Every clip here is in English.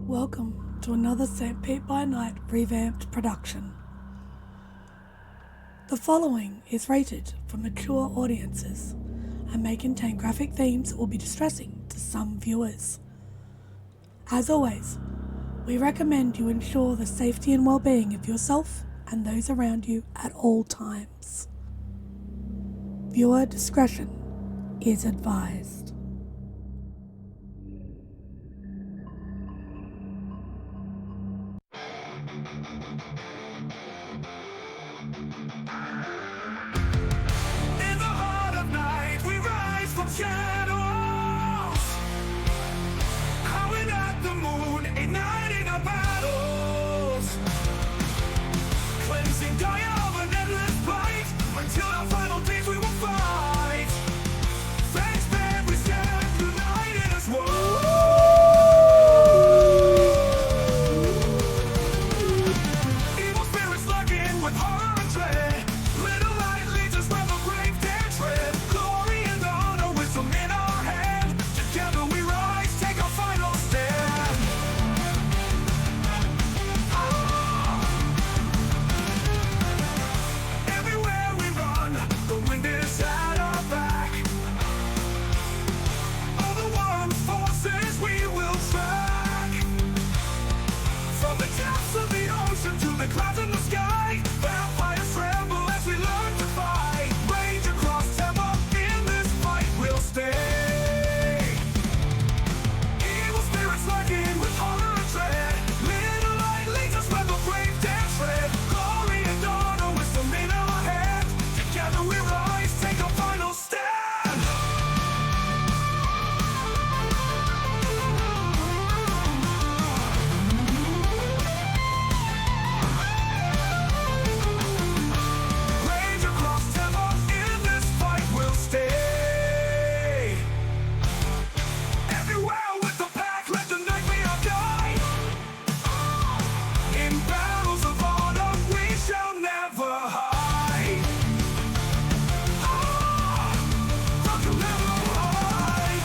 Welcome to another Deadbeat by Night revamped production. The following is rated for mature audiences and may contain graphic themes that will be distressing to some viewers. As always, we recommend you ensure the safety and well-being of yourself and those around you at all times. Viewer discretion is advised. In the heart of night, we rise from shadows, howling at the moon, igniting our battles, cleansing Gaia of an endless fight, until our final days we will fight. Thanks, man, we stand united as one. Evil spirits lurking with horror and dread. Little light leads us where the brave dare tread. Glory and honor, wisdom in our hand. Together we rise, take our final stand. Everywhere we run, the wind is at our back. All the warring forces we will track. From the depths of the ocean to the clouds in the sky, vampires tremble as we learn to fight. Rage across Tampa, in this fight we'll stay. Evil spirits lurking with horror and dread. Little light leads us where the brave dare tread. Glory and honor, wisdom in our hand. Together we rise, take our final stand. Rage across Tampa, in this fight we'll stay. Everywhere with the pack, let the night be our guide. In battles of honor, we shall never hide. Rock will never hide.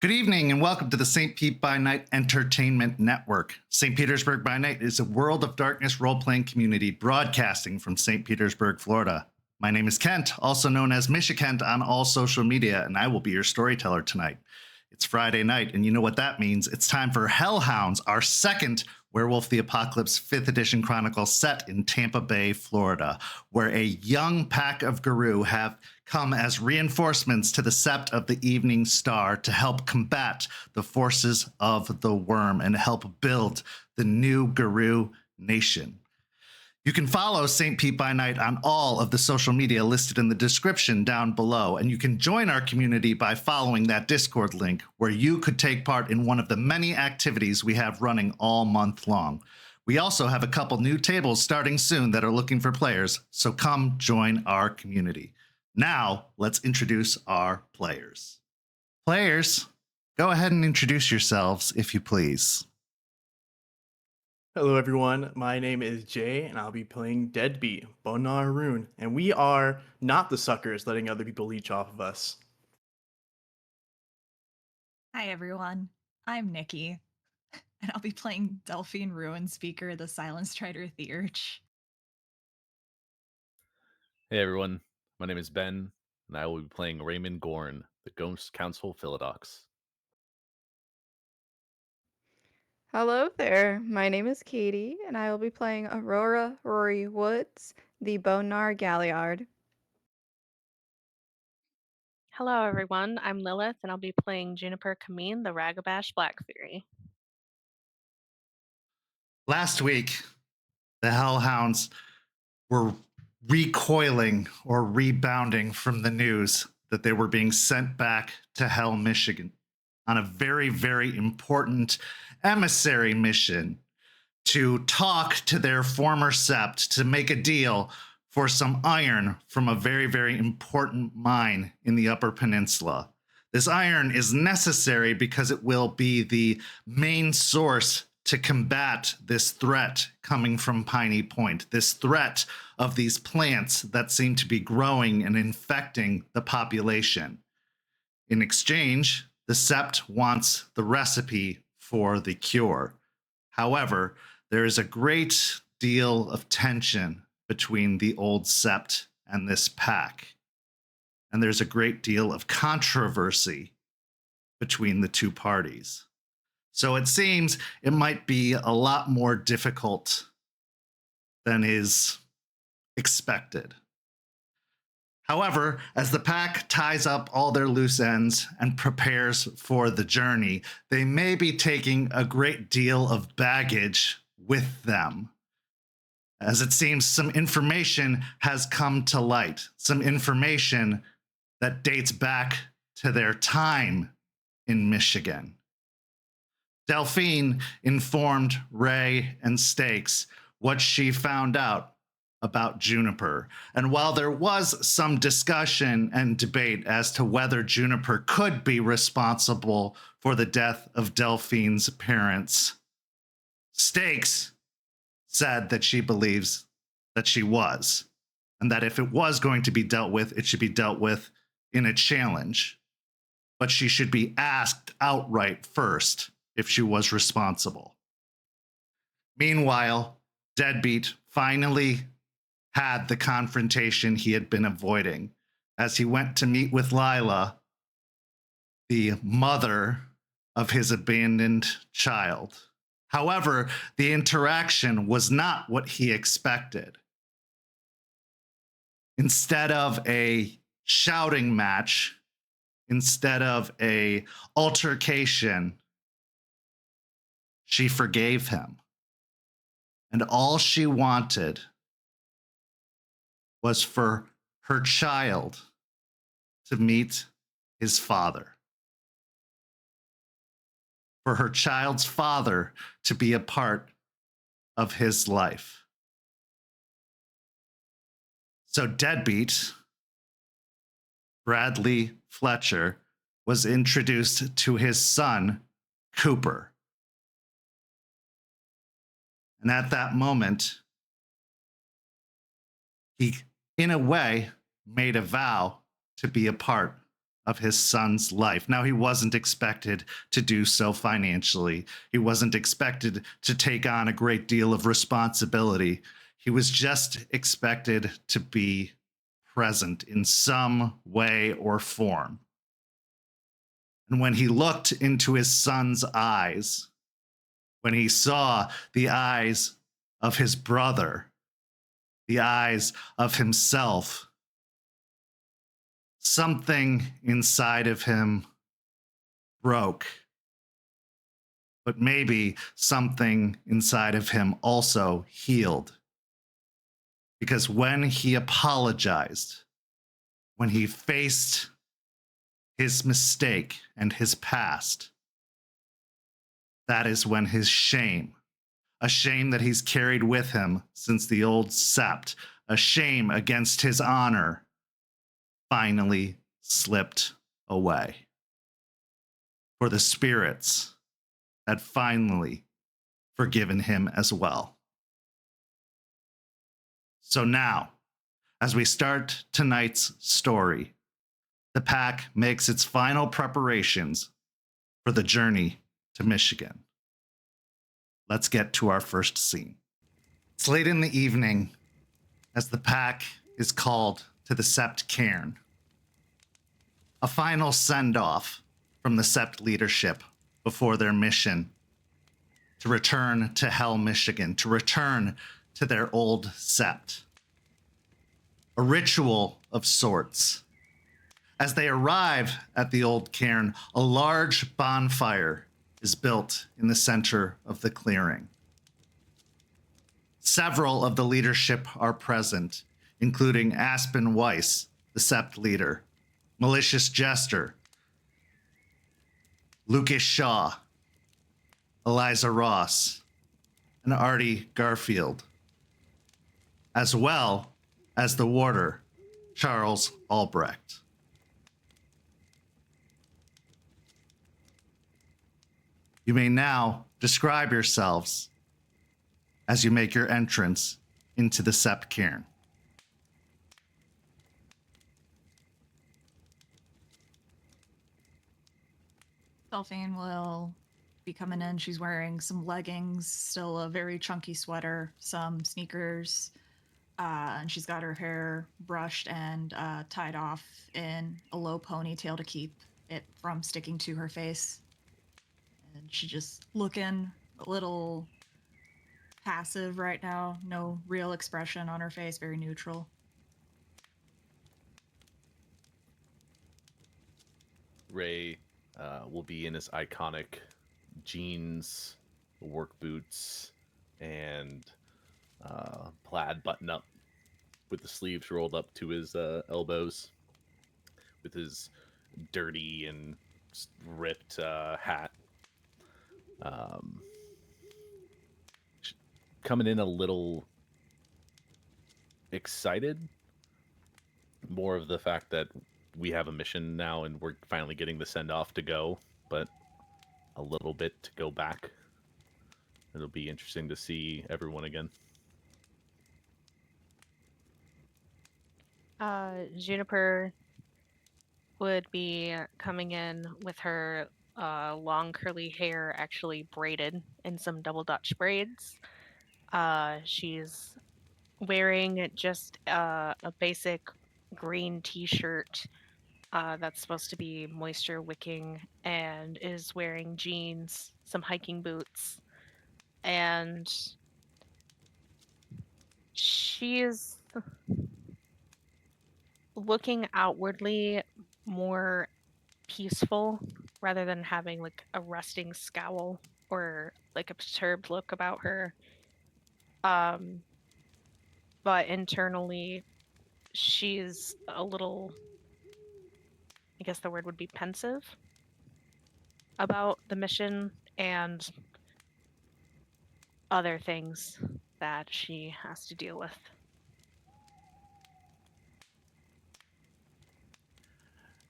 Good evening and welcome to the St. Pete by Night Entertainment Network. St. Petersburg by Night is a World of Darkness role-playing community broadcasting from St. Petersburg, Florida. My name is Kent, also known as Kent on all social media, and I will be your storyteller tonight. It's Friday night, and you know what that means. It's time for Hounds, our second Werewolf the Apocalypse 5th edition chronicle set in Tampa Bay, Florida, where a young pack of Garou have come as reinforcements to the Sept of the Evening Star to help combat the forces of the Worm and help build the new Garou nation. You can follow St. Pete by Night on all of the social media listed in the description down below, and you can join our community by following that Discord link where you could take part in one of the many activities we have running all month long. We also have a couple new tables starting soon that are looking for players, so come join our community. Now, let's introduce our players. Players, go ahead and introduce yourselves if you please. Hello everyone, my name is Jay and I'll be playing Deadbeat, Bonar Rune, and we are not the suckers letting other people leech off of us. Hi everyone, I'm Nikki, and I'll be playing Delphine Ruin Speaker, the Silent Strider Theurge. Hey everyone, my name is Ben, and I will be playing Raymond Gorn, the Ghost Council Philodox. Hello there, my name is Katie, and I will be playing Aurora Rory Woods, the Bonar Galliard. Hello, everyone. I'm Lilith, and I'll be playing Juniper Cameen, the Ragabash Black Fury. Last week, the Hellhounds were recoiling or rebounding from the news that they were being sent back to Hell, Michigan on a very, very important emissary mission to talk to their former Sept to make a deal for some iron from a very, very important mine in the Upper Peninsula. This iron is necessary because it will be the main source to combat this threat coming from Piney Point, this threat of these plants that seem to be growing and infecting the population. In exchange, the Sept wants the recipe for the cure. However, there is a great deal of tension between the old Sept and this pack. And there's a great deal of controversy between the two parties. So it seems it might be a lot more difficult than is expected. However, as the pack ties up all their loose ends and prepares for the journey, they may be taking a great deal of baggage with them. As it seems, some information has come to light, some information that dates back to their time in Michigan. Delphine informed Ray and Stakes what she found out about Juniper. And while there was some discussion and debate as to whether Juniper could be responsible for the death of Delphine's parents, Stakes said that she believes that she was, and that if it was going to be dealt with, it should be dealt with in a challenge. But she should be asked outright first if she was responsible. Meanwhile, Deadbeat finally had the confrontation he had been avoiding as he went to meet with Lilia, the mother of his abandoned child. However, the interaction was not what he expected. Instead of a shouting match, instead of a altercation, she forgave him. And all she wanted was for her child to meet his father. For her child's father to be a part of his life. So Deadbeat, Bradley Fletcher, was introduced to his son, Cooper. And at that moment, he, in a way, made a vow to be a part of his son's life. Now, he wasn't expected to do so financially. He wasn't expected to take on a great deal of responsibility. He was just expected to be present in some way or form. And when he looked into his son's eyes, when he saw the eyes of his brother, the eyes of himself, something inside of him broke. But maybe something inside of him also healed. Because when he apologized, when he faced his mistake and his past, that is when his shame, a shame that he's carried with him since the old Sept, a shame against his honor, finally slipped away. For the spirits had finally forgiven him as well. So now, as we start tonight's story, the pack makes its final preparations for the journey to Michigan. Let's get to our first scene. It's late in the evening as the pack is called to the Sept cairn. A final send-off from the Sept leadership before their mission to return to Hell, Michigan, to return to their old Sept. A ritual of sorts. As they arrive at the old cairn, a large bonfire is built in the center of the clearing. Several of the leadership are present, including Aspen Weiss, the Sept leader, Malicious Jester, Lucas Shaw, Eliza Ross, and Artie Garfield, as well as the warder, Charles Albrecht. You may now describe yourselves as you make your entrance into the Sept cairn. Delphine will be coming in. She's wearing some leggings, still a very chunky sweater, some sneakers, and she's got her hair brushed and tied off in a low ponytail to keep it from sticking to her face. And she's just looking a little passive right now. No real expression on her face, very neutral. Ray will be in his iconic jeans, work boots, and plaid button up with the sleeves rolled up to his elbows, with his dirty and ripped hat. Coming in a little excited, more of the fact that we have a mission now and we're finally getting the send off to go, but a little bit to go back. It'll be interesting to see everyone again. Juniper would be coming in with her long curly hair actually braided in some double Dutch braids. She's wearing just a basic green t-shirt that's supposed to be moisture wicking, and is wearing jeans, some hiking boots, and she's looking outwardly more peaceful rather than having like a resting scowl or like a perturbed look about her. But internally she's a little, I guess the word would be pensive about the mission and other things that she has to deal with.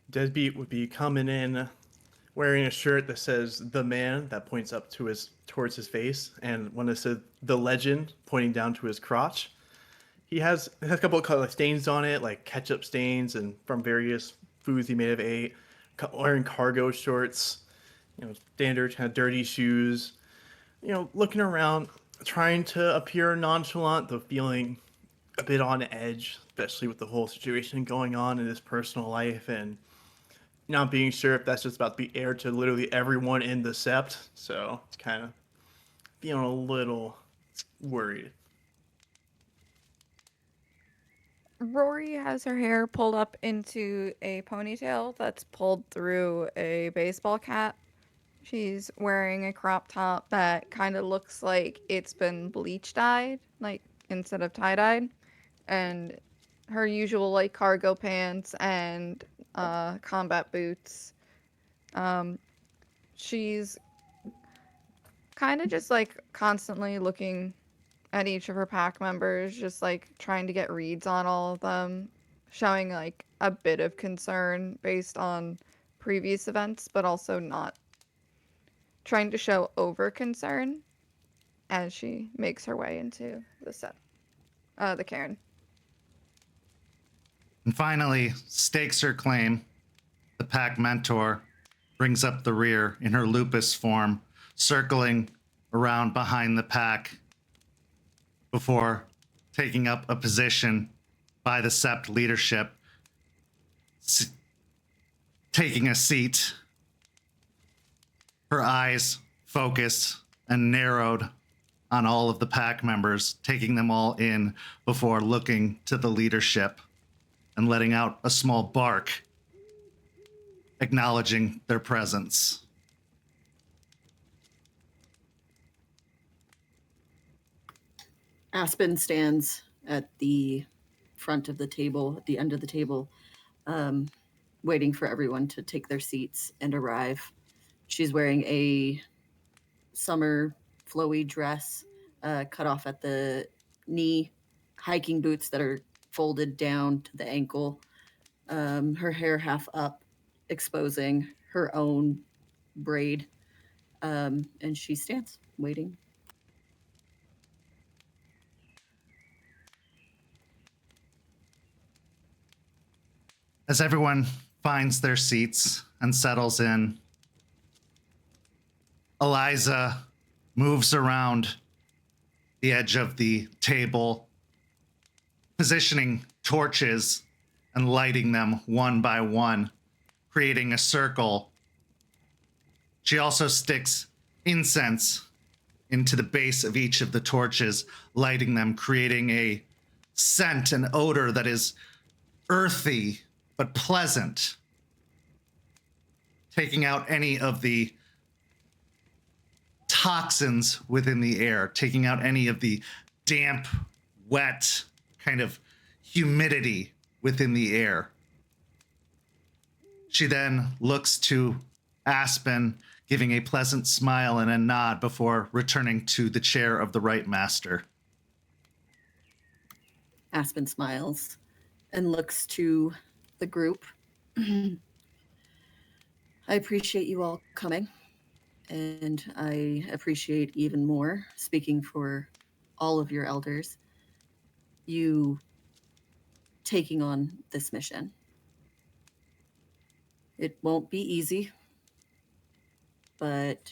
Deadbeat would be coming in wearing a shirt that says "The Man" that points up to towards his face, and one that says "The Legend" pointing down to his crotch. It has a couple of color stains on it, like ketchup stains, and from various foods he may have ate. Wearing cargo shorts, standard kind of dirty shoes. Looking around, trying to appear nonchalant, though feeling a bit on edge, especially with the whole situation going on in his personal life, and not being sure if that's just about to be aired to literally everyone in the Sept. So it's kind of feeling a little worried. Rory has her hair pulled up into a ponytail that's pulled through a baseball cap. She's wearing a crop top that kind of looks like it's been bleach dyed, like instead of tie dyed, and her usual like cargo pants and combat boots. She's kind of just like constantly looking at each of her pack members, just like trying to get reads on all of them, showing like a bit of concern based on previous events, but also not trying to show over concern as she makes her way into the cairn. And finally, stakes her claim. The pack mentor brings up the rear in her lupus form, circling around behind the pack before taking up a position by the Sept leadership, taking a seat, her eyes focused and narrowed on all of the pack members, taking them all in before looking to the leadership and letting out a small bark, acknowledging their presence. Aspen stands at the front of the table, at the end of the table, waiting for everyone to take their seats and arrive. She's wearing a summer flowy dress, cut off at the knee, hiking boots that are folded down to the ankle, her hair half up, exposing her own braid, and she stands waiting. As everyone finds their seats and settles in, Eliza moves around the edge of the table, positioning torches and lighting them one by one, creating a circle. She also sticks incense into the base of each of the torches, lighting them, creating a scent and odor that is earthy but pleasant, taking out any of the toxins within the air, taking out any of the damp, wet, kind of humidity within the air. She then looks to Aspen, giving a pleasant smile and a nod before returning to the chair of the Rite Master. Aspen smiles and looks to the group. I appreciate you all coming, and I appreciate even more, speaking for all of your elders, you taking on this mission. It won't be easy, but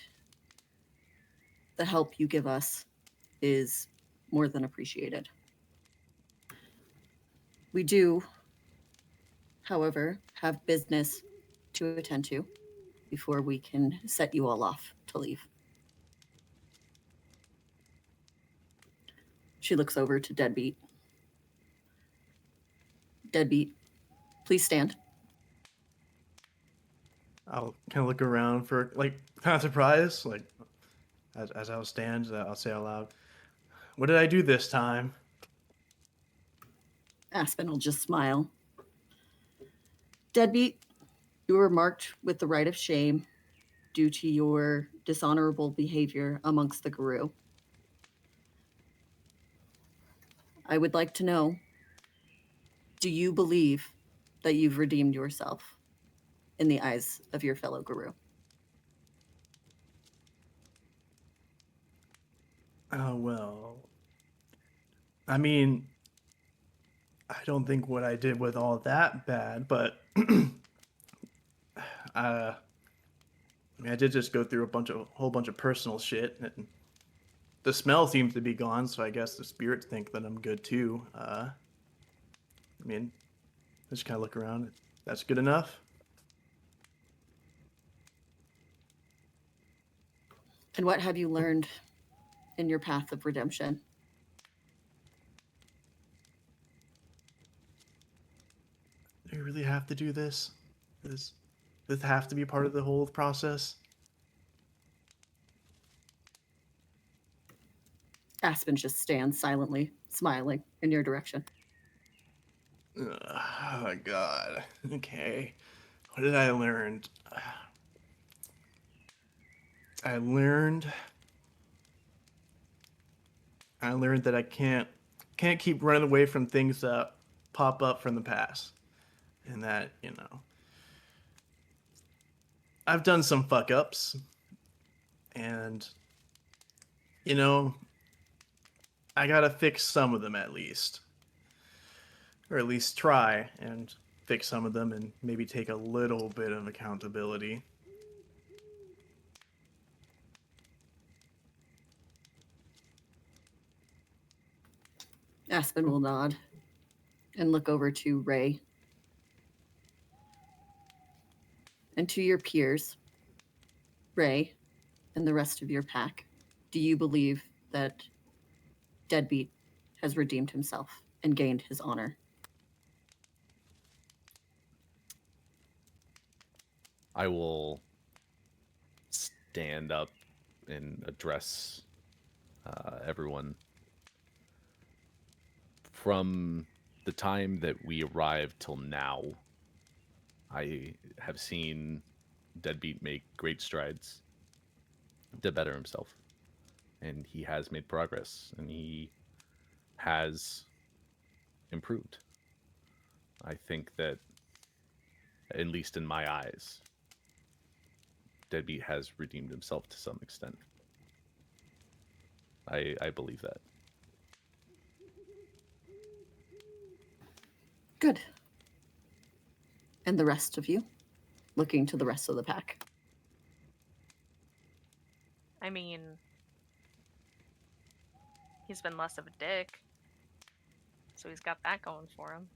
the help you give us is more than appreciated. We do, however, have business to attend to before we can set you all off to leave. She looks over to Deadbeat. Deadbeat, please stand. I'll kind of look around for, like, kind of surprised, like, as I'll stand, I'll say out loud, "What did I do this time?" Aspen will just smile. Deadbeat, you were marked with the Rite of Shame due to your dishonorable behavior amongst the Guru. I would like to know, do you believe that you've redeemed yourself in the eyes of your fellow Guru? Oh, well, I mean, I don't think what I did was all that bad, but I mean, I did just go through a whole bunch of personal shit, and the smell seems to be gone, so I guess the spirits think that I'm good too. I mean, I just kind of look around. That's good enough. And what have you learned in your path of redemption? Do we really have to do this? Does this have to be part of the whole process? Aspen just stands silently, smiling in your direction. Oh my god. Okay. What did I learn? I learned that I can't keep running away from things that pop up from the past. And that, you know, I've done some fuck ups, and you know, I gotta fix some of them at least. Or at least try and fix some of them and maybe take a little bit of accountability. Aspen will nod and look over to Ray. And to your peers, Ray and the rest of your pack, do you believe that Deadbeat has redeemed himself and gained his honor? I will stand up and address everyone. From the time that we arrived till now, I have seen Deadbeat make great strides to better himself. And he has made progress, and he has improved. I think that, at least in my eyes, Deadbeat has redeemed himself to some extent. I believe that. Good. And the rest of you, looking to the rest of the pack. I mean, he's been less of a dick. So he's got that going for him.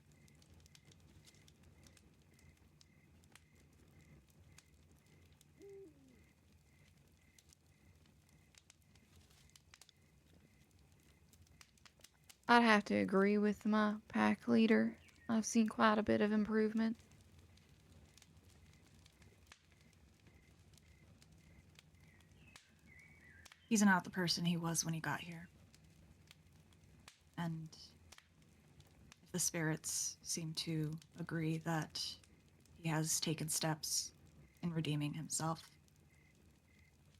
I'd have to agree with my pack leader. I've seen quite a bit of improvement. He's not the person he was when he got here. And if the spirits seem to agree that he has taken steps in redeeming himself,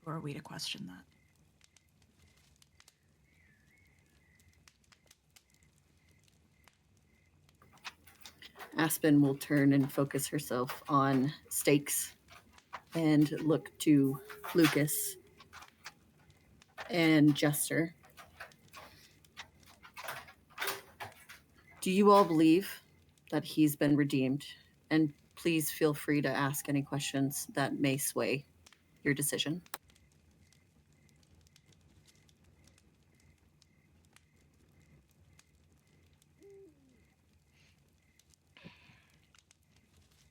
who are we to question that? Aspen will turn and focus herself on Stakes and look to Lucas and Jester. Do you all believe that he's been redeemed? And please feel free to ask any questions that may sway your decision.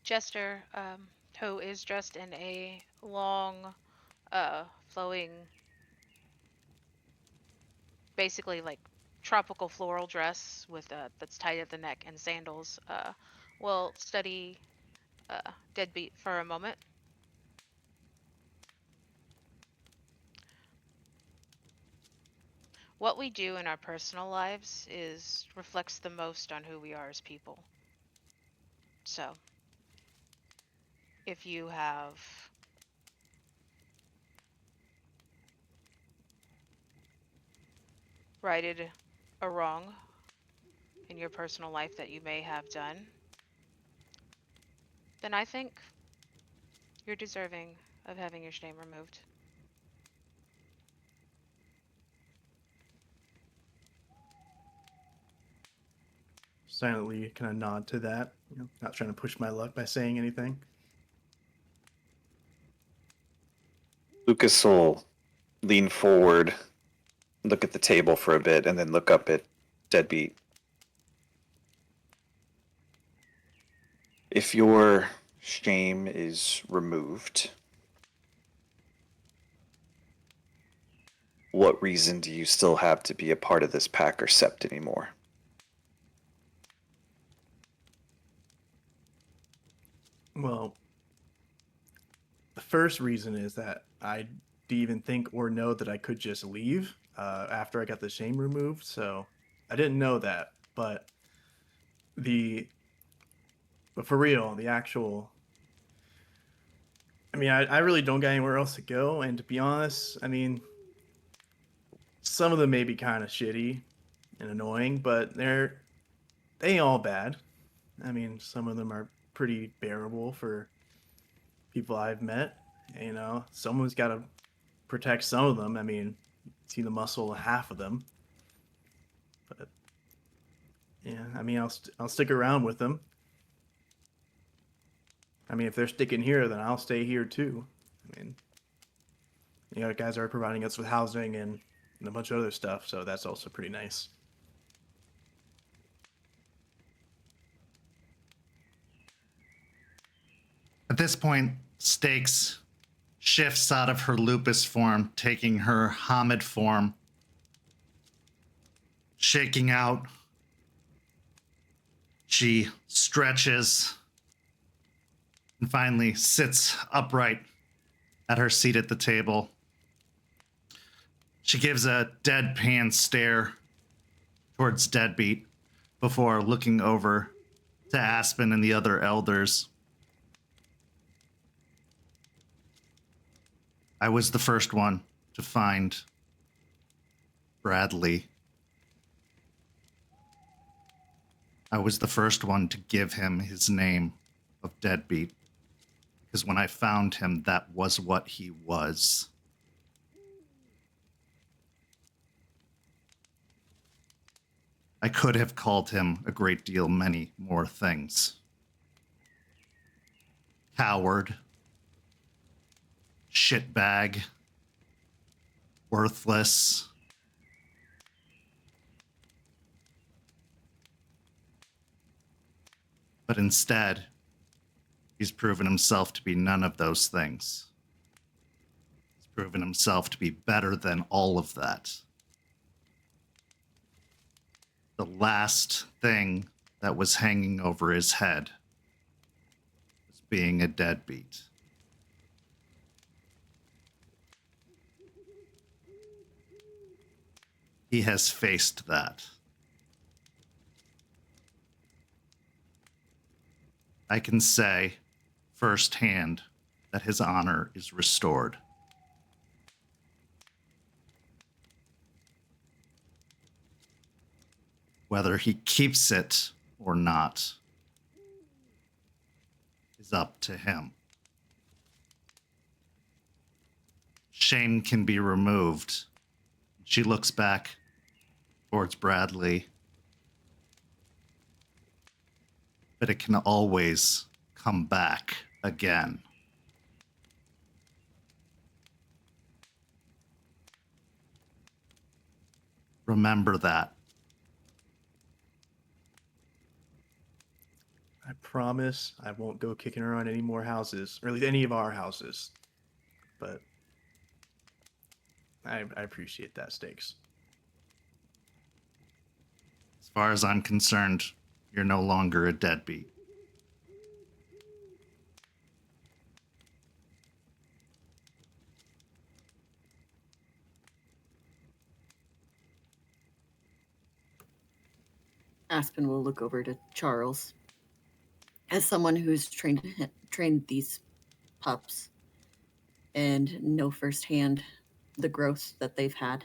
Jester, who is dressed in a long, flowing, basically like tropical floral dress with that's tied at the neck and sandals, will study Deadbeat for a moment. What we do in our personal lives reflects the most on who we are as people. So, if you have righted a wrong in your personal life that you may have done, then I think you're deserving of having your shame removed. Silently kind of nod to that, not trying to push my luck by saying anything. Lucas will lean forward, look at the table for a bit, and then look up at Deadbeat. If your shame is removed, what reason do you still have to be a part of this pack or Sept anymore? Well, the first reason is that I didn't even think or know that I could just leave after I got the shame removed. So I didn't know that. But for real, the actual. I mean, I really don't got anywhere else to go. And to be honest, I mean, some of them may be kind of shitty and annoying, but they ain't all bad. I mean, some of them are pretty bearable for people I've met. Someone's got to protect some of them. I mean, see the muscle of half of them. But yeah, I mean, I'll stick around with them. I mean, if they're sticking here, then I'll stay here too. I mean, guys are providing us with housing and a bunch of other stuff, so that's also pretty nice. At this point, Stakes shifts out of her lupus form, taking her Hamid form, shaking out. She stretches and finally sits upright at her seat at the table. She gives a deadpan stare towards Deadbeat before looking over to Aspen and the other elders. I was the first one to find Bradley. I was the first one to give him his name of Deadbeat, because when I found him, that was what he was. I could have called him a great deal many more things. Coward. Shitbag. worthless. But instead, he's proven himself to be none of those things. He's proven himself to be better than all of that. The last thing that was hanging over his head was being a deadbeat. He has faced that. I can say firsthand that his honor is restored. Whether he keeps it or not is up to him. Shame can be removed. She looks back towards Bradley, but it can always come back again. Remember that. I promise I won't go kicking around any more houses, or at least any of our houses. But I appreciate that, Stakes. As far as I'm concerned, you're no longer a deadbeat. Aspen will look over to Charles. As someone who's trained these pups and know firsthand the growth that they've had,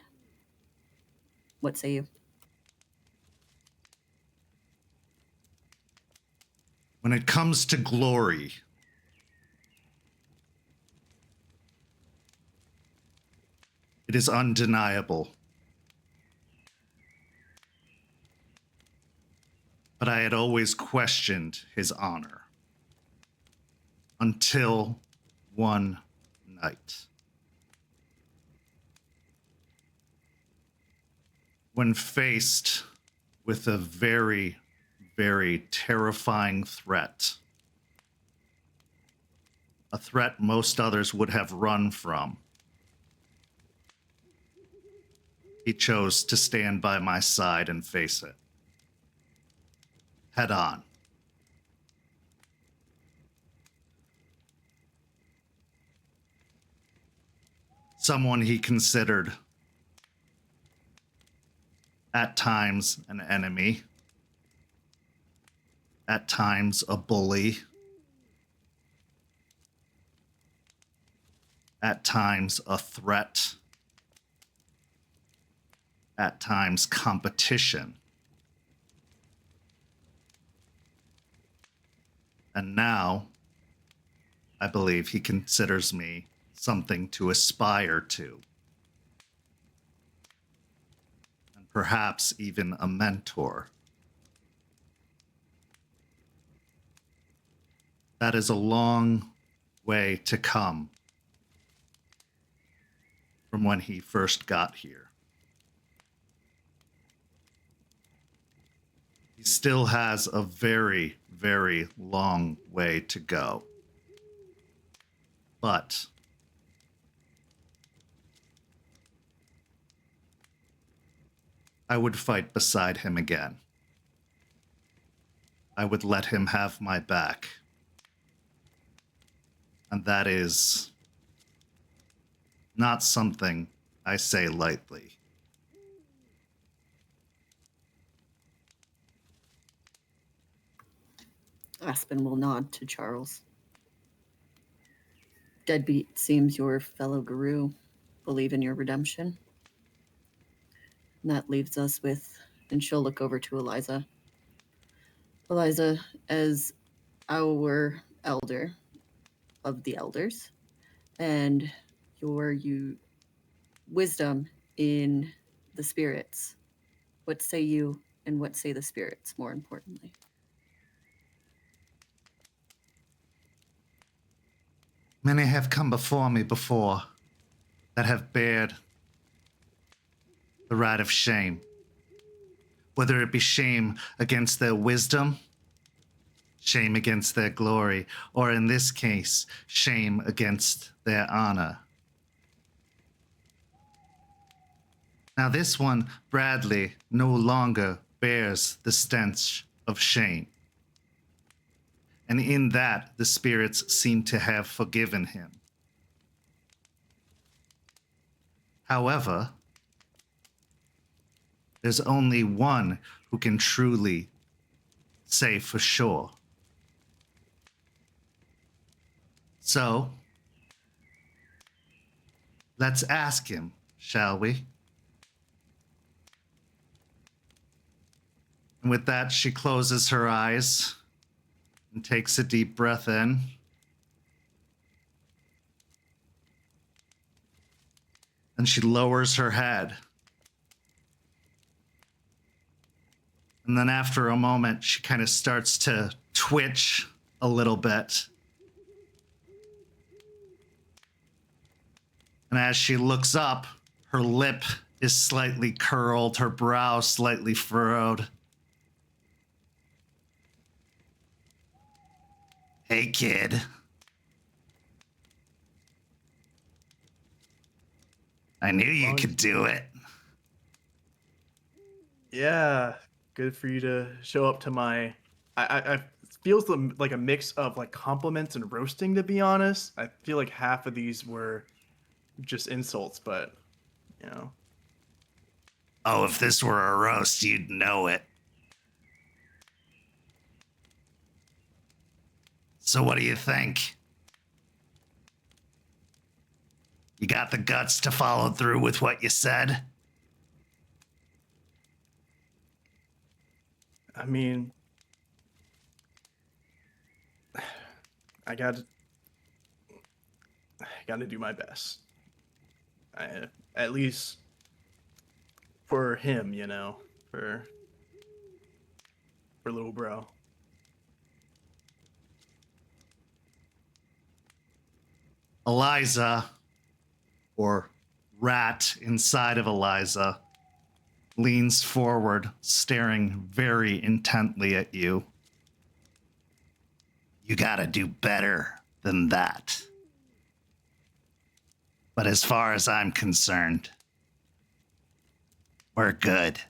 what say you? When it comes to glory, it is undeniable. But I had always questioned his honor until one night. When faced with a very, very terrifying threat, a threat most others would have run from, he chose to stand by my side and face it head on. Someone he considered at times an enemy, at times a bully, at times a threat, at times competition. And now, I believe he considers me something to aspire to. And perhaps even a mentor. That is a long way to come from when he first got here. He still has a very, very long way to go. But I would fight beside him again. I would let him have my back. And that is not something I say lightly. Aspen will nod to Charles. Deadbeat seems your fellow guru believe in your redemption. And that leaves us with, and she'll look over to Eliza. Eliza, as our elder of the elders, and your wisdom in the spirits, what say you and what say the spirits, more importantly? Many have come before me that have bared the Rite of Shame. Whether it be shame against their wisdom, shame against their glory, or in this case, shame against their honor. Now this one, Bradley, no longer bears the stench of shame. And in that, the spirits seem to have forgiven him. However, there's only one who can truly say for sure. So, let's ask him, shall we? And with that, she closes her eyes and takes a deep breath in. And she lowers her head. And then after a moment, she kind of starts to twitch a little bit. And as she looks up, her lip is slightly curled, her brow slightly furrowed. Hey, kid. I knew you could do it. Yeah, good for you to show up to my. I feels like a mix of like compliments and roasting. To be honest, I feel like half of these were just insults, but you know. Oh, if this were a roast, you'd know it. So what do you think? You got the guts to follow through with what you said? I mean, I got to do my best. At least for him, you know, for little bro. Eliza, or Rat inside of Eliza, leans forward, staring very intently at you. You gotta do better than that. But as far as I'm concerned, we're good.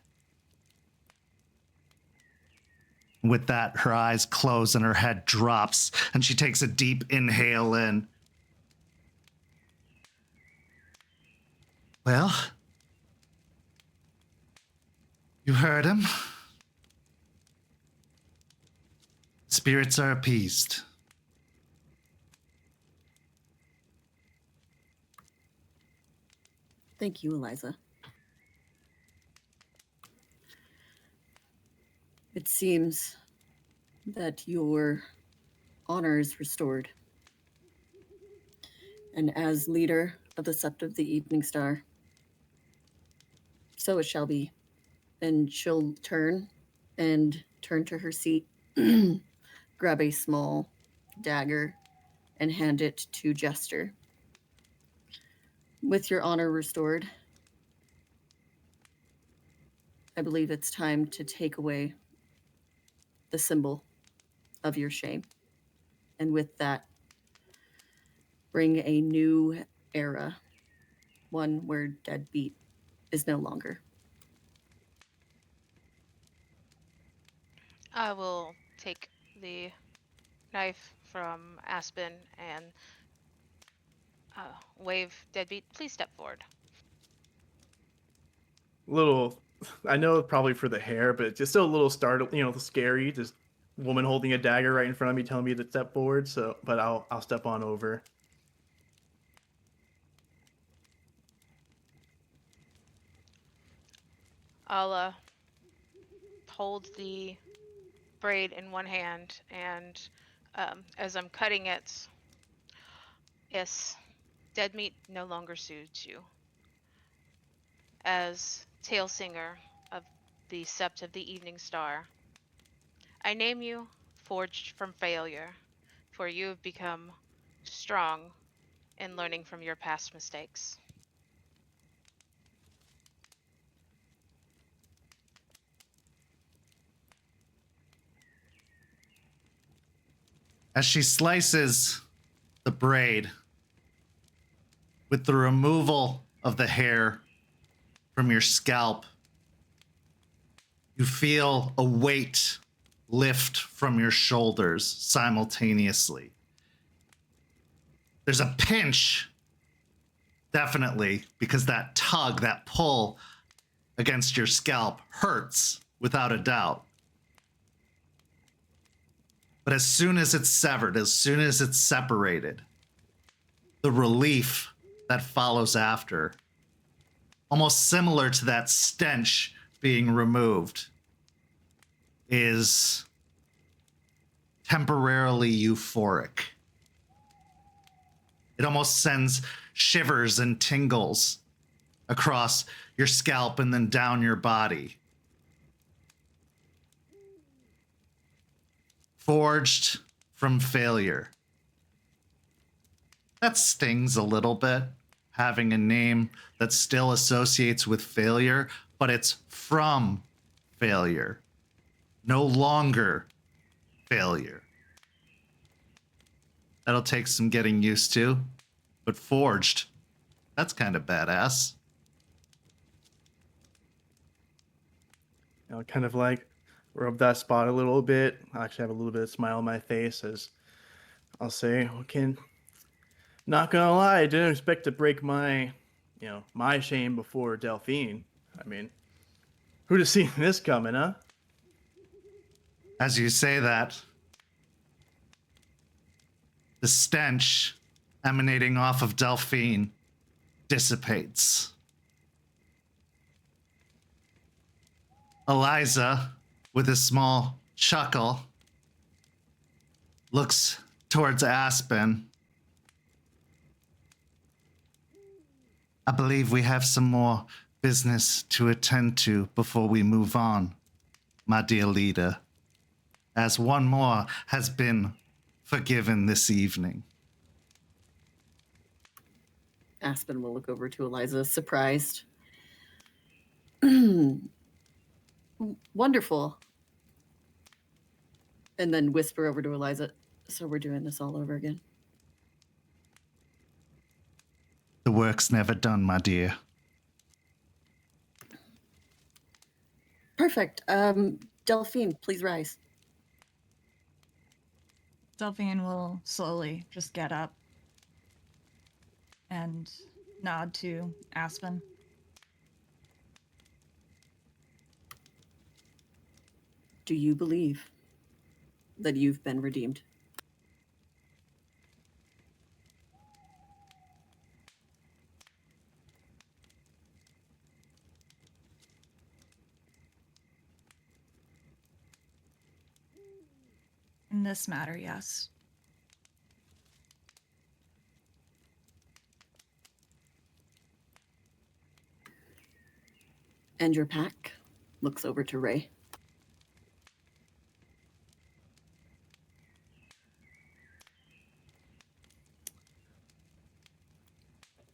With that, her eyes close and her head drops, and she takes a deep inhale in. Well, you heard him. Spirits are appeased. Thank you, Eliza. It seems that your honor is restored. And as leader of the Sept of the Evening Star, so it shall be. And she'll turn to her seat, grab a small dagger, and hand it to Jester. With your honor restored, I believe it's time to take away the symbol of your shame. And with that, bring a new era, one where Deadbeat is no longer. I will take the knife from Aspen and wave Deadbeat. Please step forward. Little, I know probably for the hair, but just still a little startled, you know, scary. Just woman holding a dagger right in front of me, telling me to step forward. So, but I'll step on over. I'll hold the braid in one hand, and as I'm cutting it, yes, dead meat no longer suits you. As tale singer of the Sept of the Evening Star, I name you forged from failure, for you have become strong in learning from your past mistakes. As she slices the braid, with the removal of the hair from your scalp, you feel a weight lift from your shoulders simultaneously. There's a pinch, definitely, because that tug, that pull against your scalp hurts, without a doubt. But as soon as it's severed, as soon as it's separated, the relief that follows after, almost similar to that stench being removed, is temporarily euphoric. It almost sends shivers and tingles across your scalp and then down your body. Forged from failure. That stings a little bit, having a name that still associates with failure, but it's from failure. No longer failure. That'll take some getting used to, but forged, that's kind of badass. I'll kind of like rub that spot a little bit. I actually have a little bit of smile on my face as I'll say, okay, not gonna lie, I didn't expect to break my, my shame before Delphine. I mean, who'd have seen this coming, huh? As you say that, the stench emanating off of Delphine dissipates. Eliza, with a small chuckle, looks towards Aspen. I believe we have some more business to attend to before we move on, my dear leader, as one more has been forgiven this evening. Aspen will look over to Eliza, surprised. Wonderful. And then whisper over to Eliza, so we're doing this all over again. The work's never done, my dear. Perfect. Delphine, please rise. Delphine will slowly just get up and nod to Aspen. Do you believe that you've been redeemed? In this matter, yes. And your pack looks over to Ray.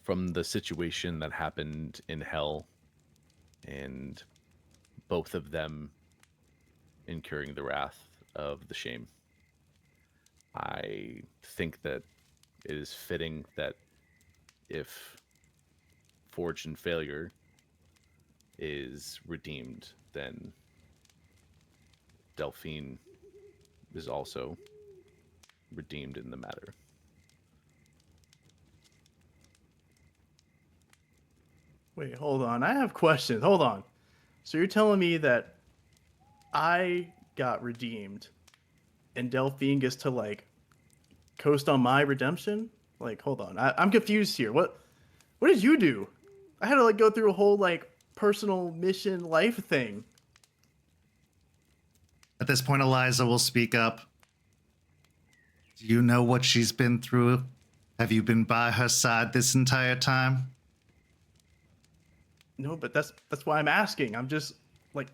From the situation that happened in Hell and both of them incurring the wrath of the shame, I think that it is fitting that if Forged in Failure is redeemed, then Delphine is also redeemed in the matter. Wait, hold on. I have questions. Hold on. So you're telling me that I got redeemed and Delphine gets to like coast on my redemption? Like, hold on. I'm confused here. What did you do? I had to like go through a whole like personal mission life thing. At this point, Eliza will speak up. Do you know what she's been through? Have you been by her side this entire time? No, but that's why I'm asking. I'm just like,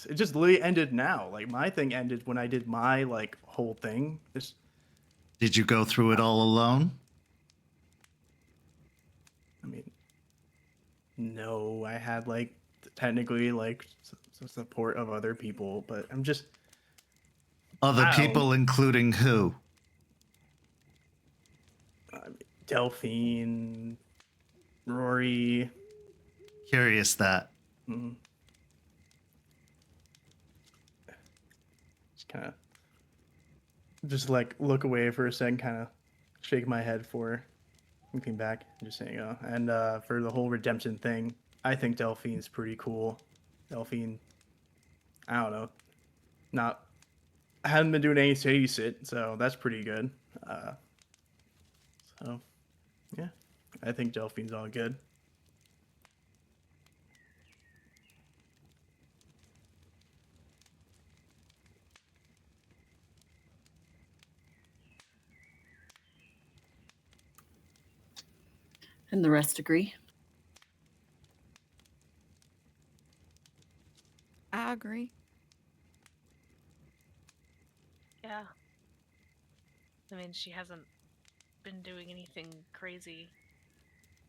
it just literally ended now. Like my thing ended when I did my like whole thing. Did you go through it all alone? I mean, no, I had like technically like support of other people, but I'm just Other Wow. people, including who? Delphine, Rory. Curious that. mm, Just kind of, just like look away for a second, kind of shake my head for looking back, and just saying, oh. And for the whole redemption thing, I think Delphine's pretty cool. Delphine, I don't know, I haven't been doing any city sit, so that's pretty good. So, yeah, I think Delphine's all good. And the rest agree. I agree. Yeah. I mean, she hasn't been doing anything crazy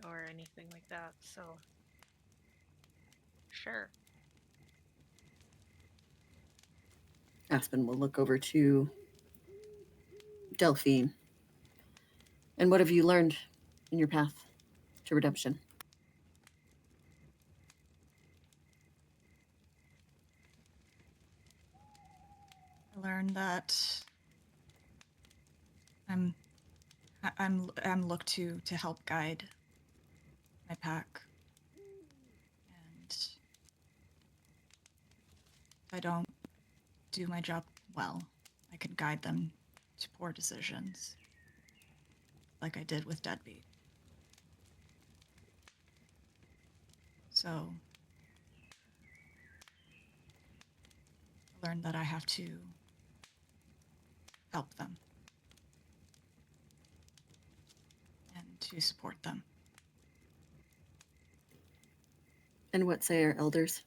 or anything like that, so sure. Aspen will look over to Delphine. And what have you learned in your path to redemption? I learned that I'm looked to help guide my pack, and if I don't do my job well, I could guide them to poor decisions, like I did with Deadbeat. So I learned that I have to help them and to support them. And what say our elders?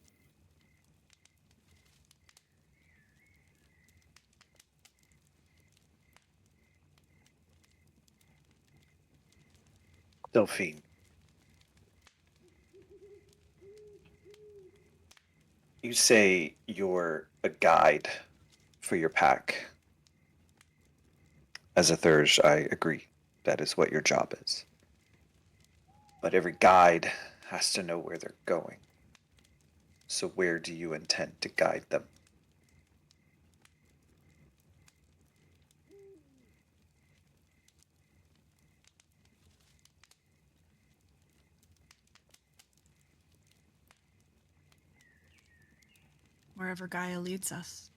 Delphine. You say you're a guide for your pack. As a Thurge, I agree. That is what your job is. But every guide has to know where they're going. So where do you intend to guide them? Wherever Gaia leads us.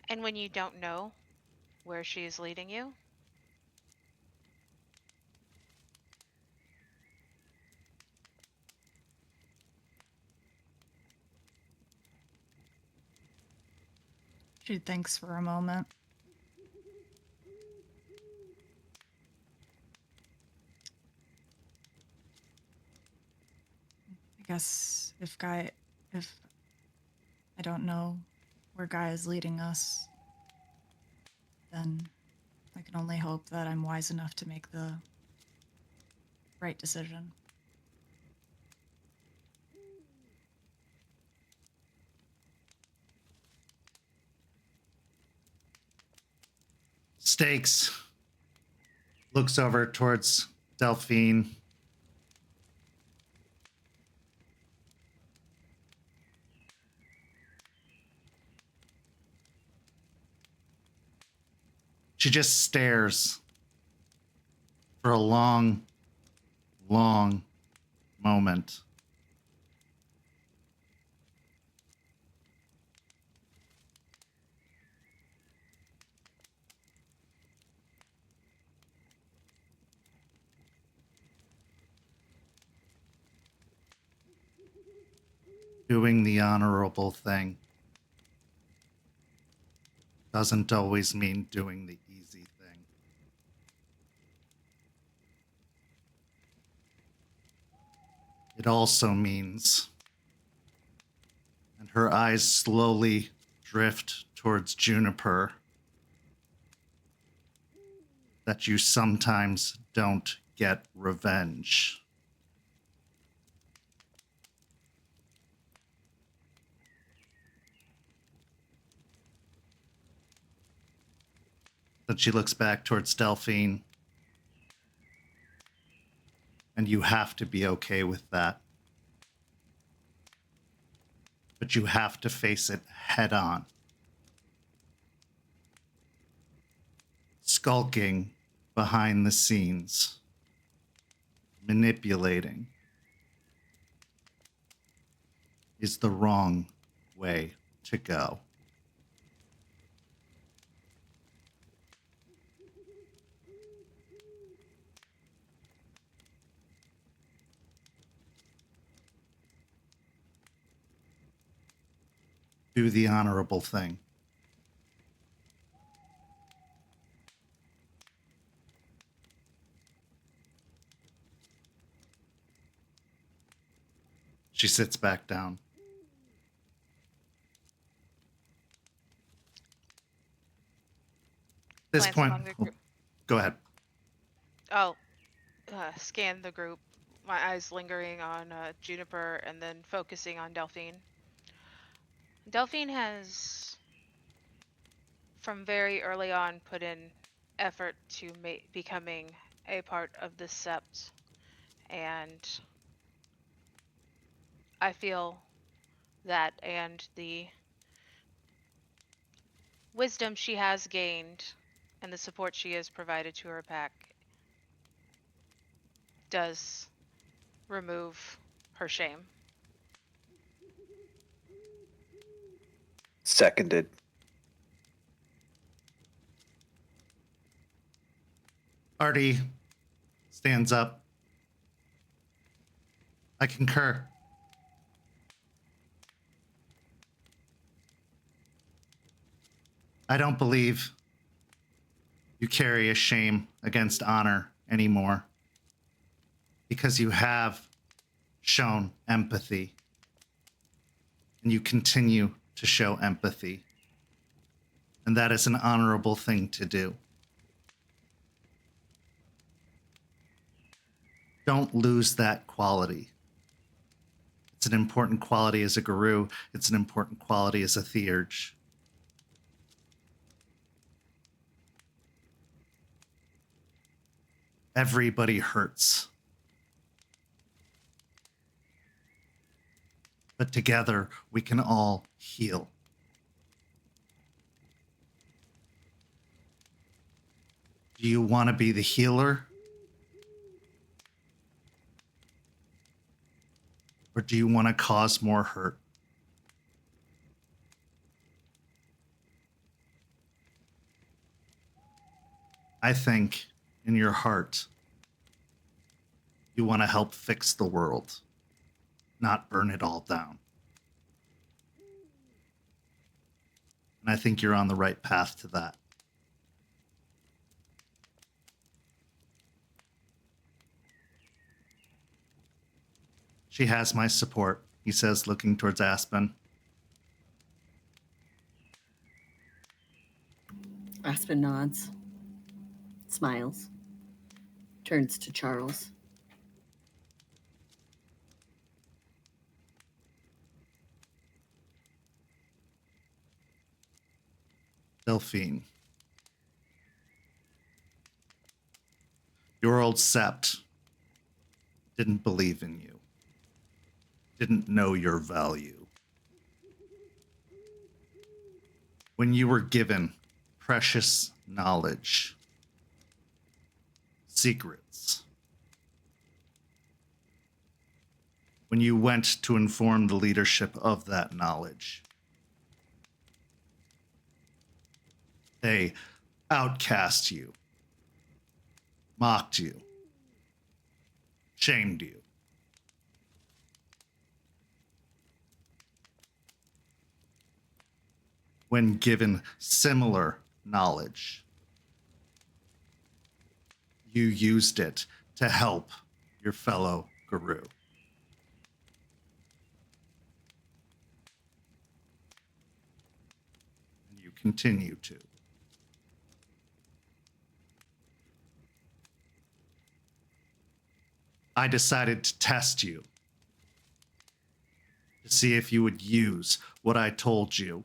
And when you don't know where she's leading you? She thinks for a moment. I guess if I don't know where Gaia is leading us, then I can only hope that I'm wise enough to make the right decision. Stakes looks over towards Delphine. She just stares for a long, long moment. Doing the honorable thing doesn't always mean doing the easy thing. It also means, and her eyes slowly drift towards Juniper that you sometimes don't get revenge. Then she looks back towards Delphine. And you have to be okay with that. But you have to face it head on. Skulking behind the scenes, manipulating, is the wrong way to go. Do the honorable thing. She sits back down. At this Glance point, among the group. go ahead. Oh, scan the group. My eyes lingering on Juniper and then focusing on Delphine. Delphine has, from very early on, put in effort to becoming a part of the Sept, and I feel that and the wisdom she has gained and the support she has provided to her pack does remove her shame. Seconded. Artie stands up. I concur. I don't believe you carry a shame against honor anymore because you have shown empathy and you continue to show empathy. And that is an honorable thing to do. Don't lose that quality. It's an important quality as a guru. It's an important quality as a theurge. Everybody hurts. But together, we can all heal. Do you want to be the healer? Or do you want to cause more hurt? I think in your heart, you want to help fix the world, not burn it all down. And I think you're on the right path to that. She has my support, he says, looking towards Aspen. Aspen nods, smiles, turns to Charles. Delphine. Your old Sept didn't believe in you, didn't know your value. When you were given precious knowledge, secrets, when you went to inform the leadership of that knowledge, they outcast you, mocked you, shamed you. When given similar knowledge, you used it to help your fellow guru. And you continue to. I decided to test you, to see if you would use what I told you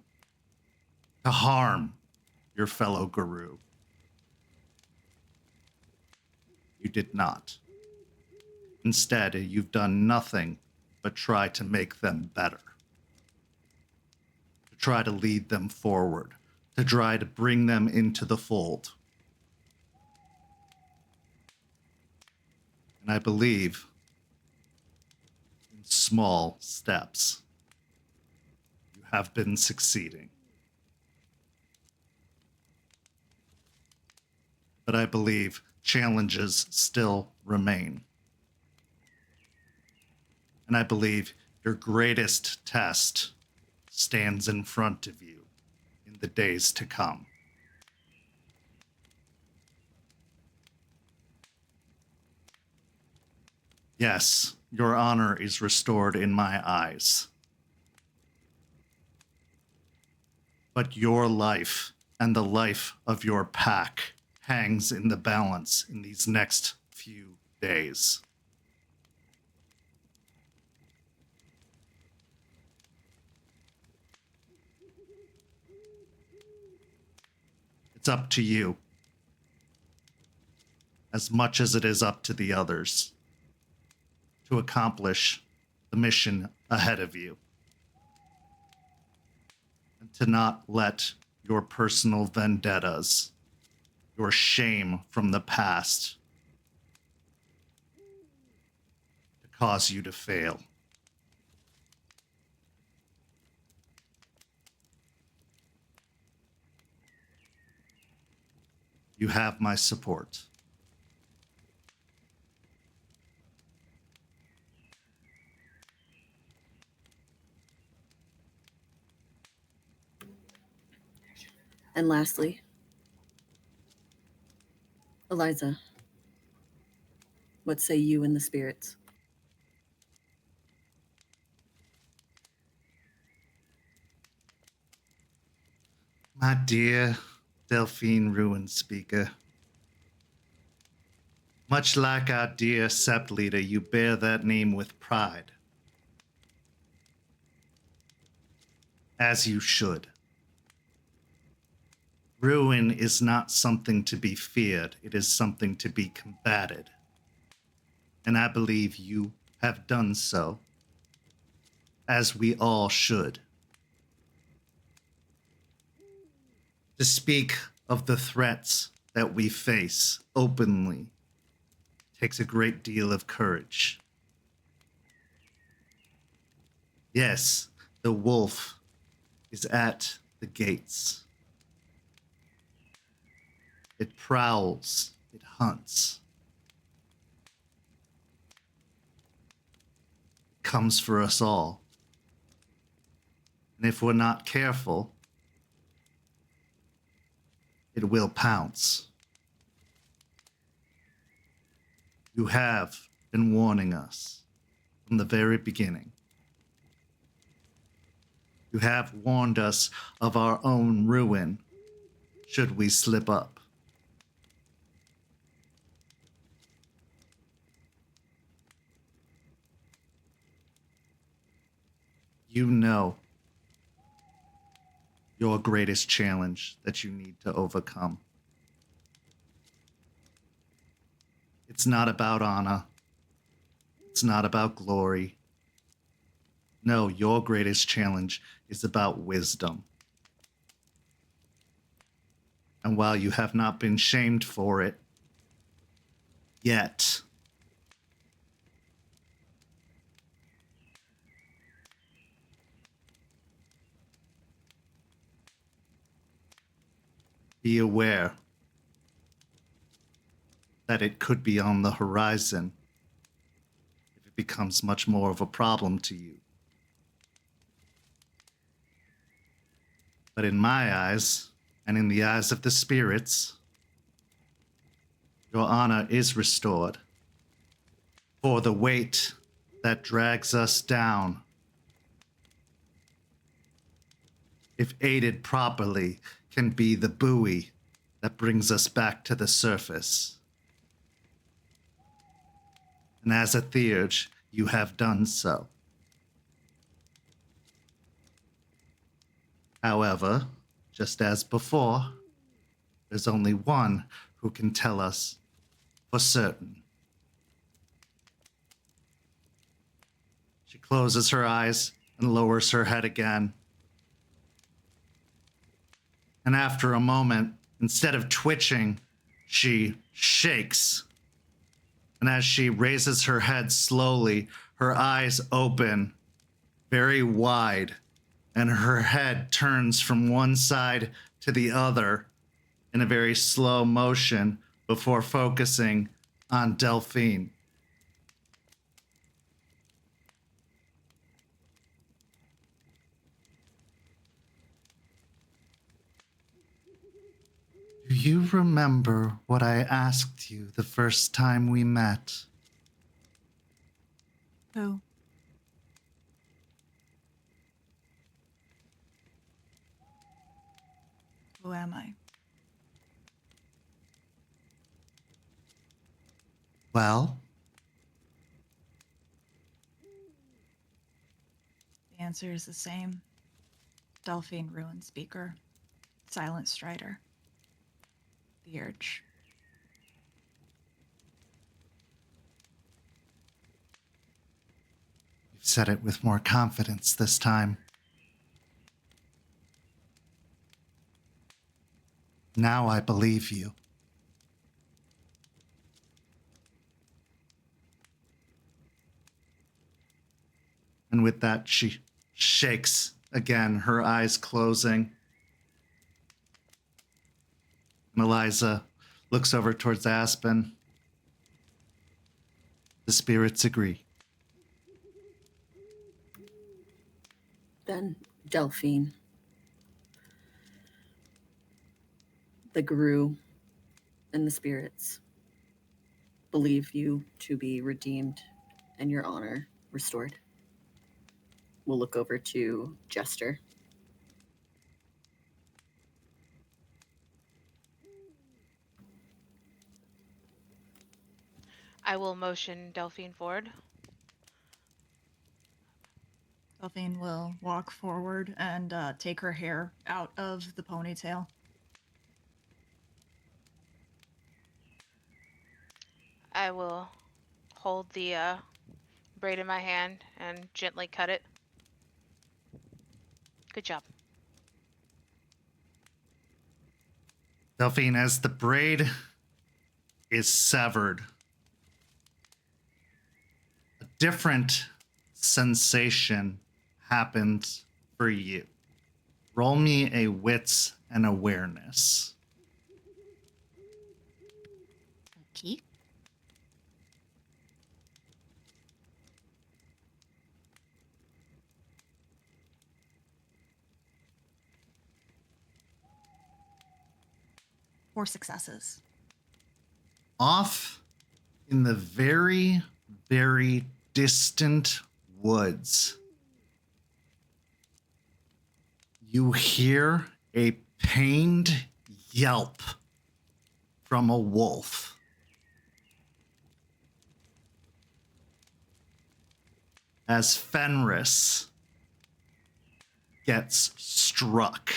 to harm your fellow guru. You did not. Instead, you've done nothing but try to make them better. To try to lead them forward. To try to bring them into the fold. And I believe in small steps, you have been succeeding. But I believe challenges still remain. And I believe your greatest test stands in front of you in the days to come. Yes, your honor is restored in my eyes. But your life and the life of your pack hangs in the balance in these next few days. It's up to you, as much as it is up to the others, to accomplish the mission ahead of you, and to not let your personal vendettas, your shame from the past, to cause you to fail. You have my support. And lastly, Eliza, what say you and the spirits? My dear Delphine Ruin Speaker, much like our dear Sept leader, you bear that name with pride. As you should. Ruin is not something to be feared, it is something to be combated. And I believe you have done so, as we all should. To speak of the threats that we face openly takes a great deal of courage. Yes, the wolf is at the gates. It prowls, it hunts. It comes for us all. And if we're not careful, it will pounce. You have been warning us from the very beginning. You have warned us of our own ruin should we slip up. You know your greatest challenge that you need to overcome. It's not about honor. It's not about glory. No, your greatest challenge is about wisdom. And while you have not been shamed for it yet, be aware that it could be on the horizon if it becomes much more of a problem to you. But in my eyes, and in the eyes of the spirits, your honor is restored. For the weight that drags us down, if aided properly, can be the buoy that brings us back to the surface. And as a theurge, you have done so. However, just as before, there's only one who can tell us for certain. She closes her eyes and lowers her head again. And after a moment, instead of twitching, she shakes. And as she raises her head slowly, her eyes open very wide, and her head turns from one side to the other in a very slow motion before focusing on Delphine. Do you remember what I asked you the first time we met? Who? Who am I? Well, The answer is the same. Delphine Ruin Speaker. Silent Strider. The Urge. you've said it with more confidence this time. Now I believe you. And with that, she shakes again, her eyes closing. And Eliza looks over towards Aspen. The spirits agree. Then Delphine. The Guru and the spirits believe you to be redeemed and your honor restored. We'll look over to Jester. I will motion Delphine forward. Delphine will walk forward and take her hair out of the ponytail. I will hold the braid in my hand and gently cut it. Good job. Delphine, as the braid is severed, a different sensation happens for you. Roll me a wits and awareness. Okay. Four successes. Off in the very, very distant woods, you hear a pained yelp from a wolf. As Fenris gets struck.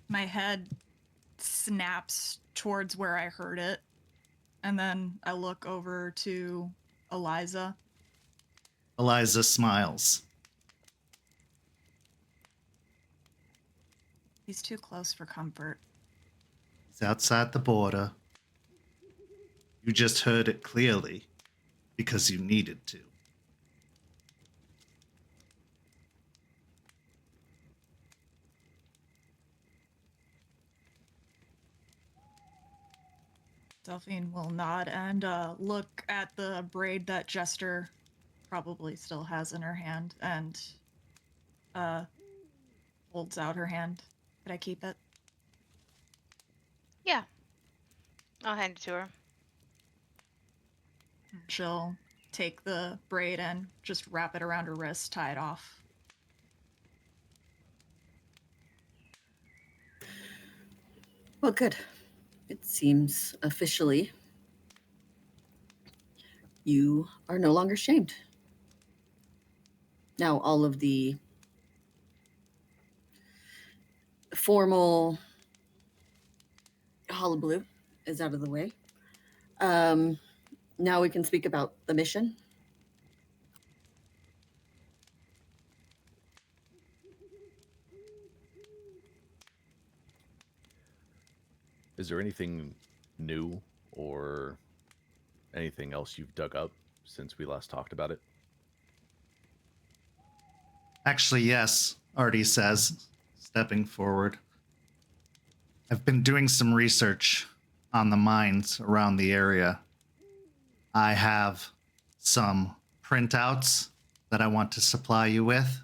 My head snaps towards where I heard it, and then I look over to Eliza. Eliza smiles. He's too close for comfort. He's outside the border. You just heard it clearly because you needed to. Delphine will nod and look at the braid that Jester probably still has in her hand and holds out her hand. Could I keep it? Yeah. I'll hand it to her. She'll take the braid and just wrap it around her wrist, tie it off. Well, good. It seems officially you are no longer shamed. Now, all of the formal hullabaloo is out of the way. Now we can speak about the mission. Is there anything new or anything else you've dug up since we last talked about it? Actually, yes, Artie says, stepping forward. I've been doing some research on the mines around the area. I have some printouts that I want to supply you with.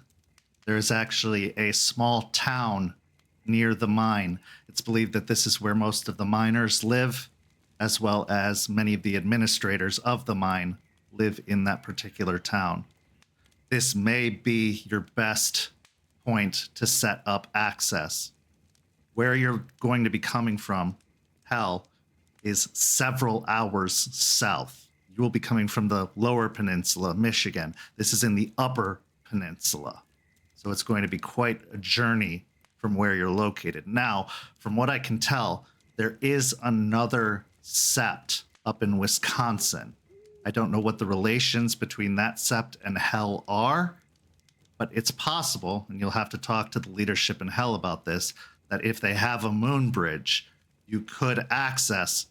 There's actually a small town near the mine. It's believed that this is where most of the miners live, as well as many of the administrators of the mine live in that particular town. This may be your best point to set up access. Where you're going to be coming from, Hell, is several hours south. You will be coming from the lower peninsula, Michigan. This is in the upper peninsula. So it's going to be quite a journey from where you're located. Now, from what I can tell, there is another Sept up in Wisconsin. I don't know what the relations between that Sept and Hell are, but it's possible, and you'll have to talk to the leadership in Hell about this, that if they have a moon bridge, you could access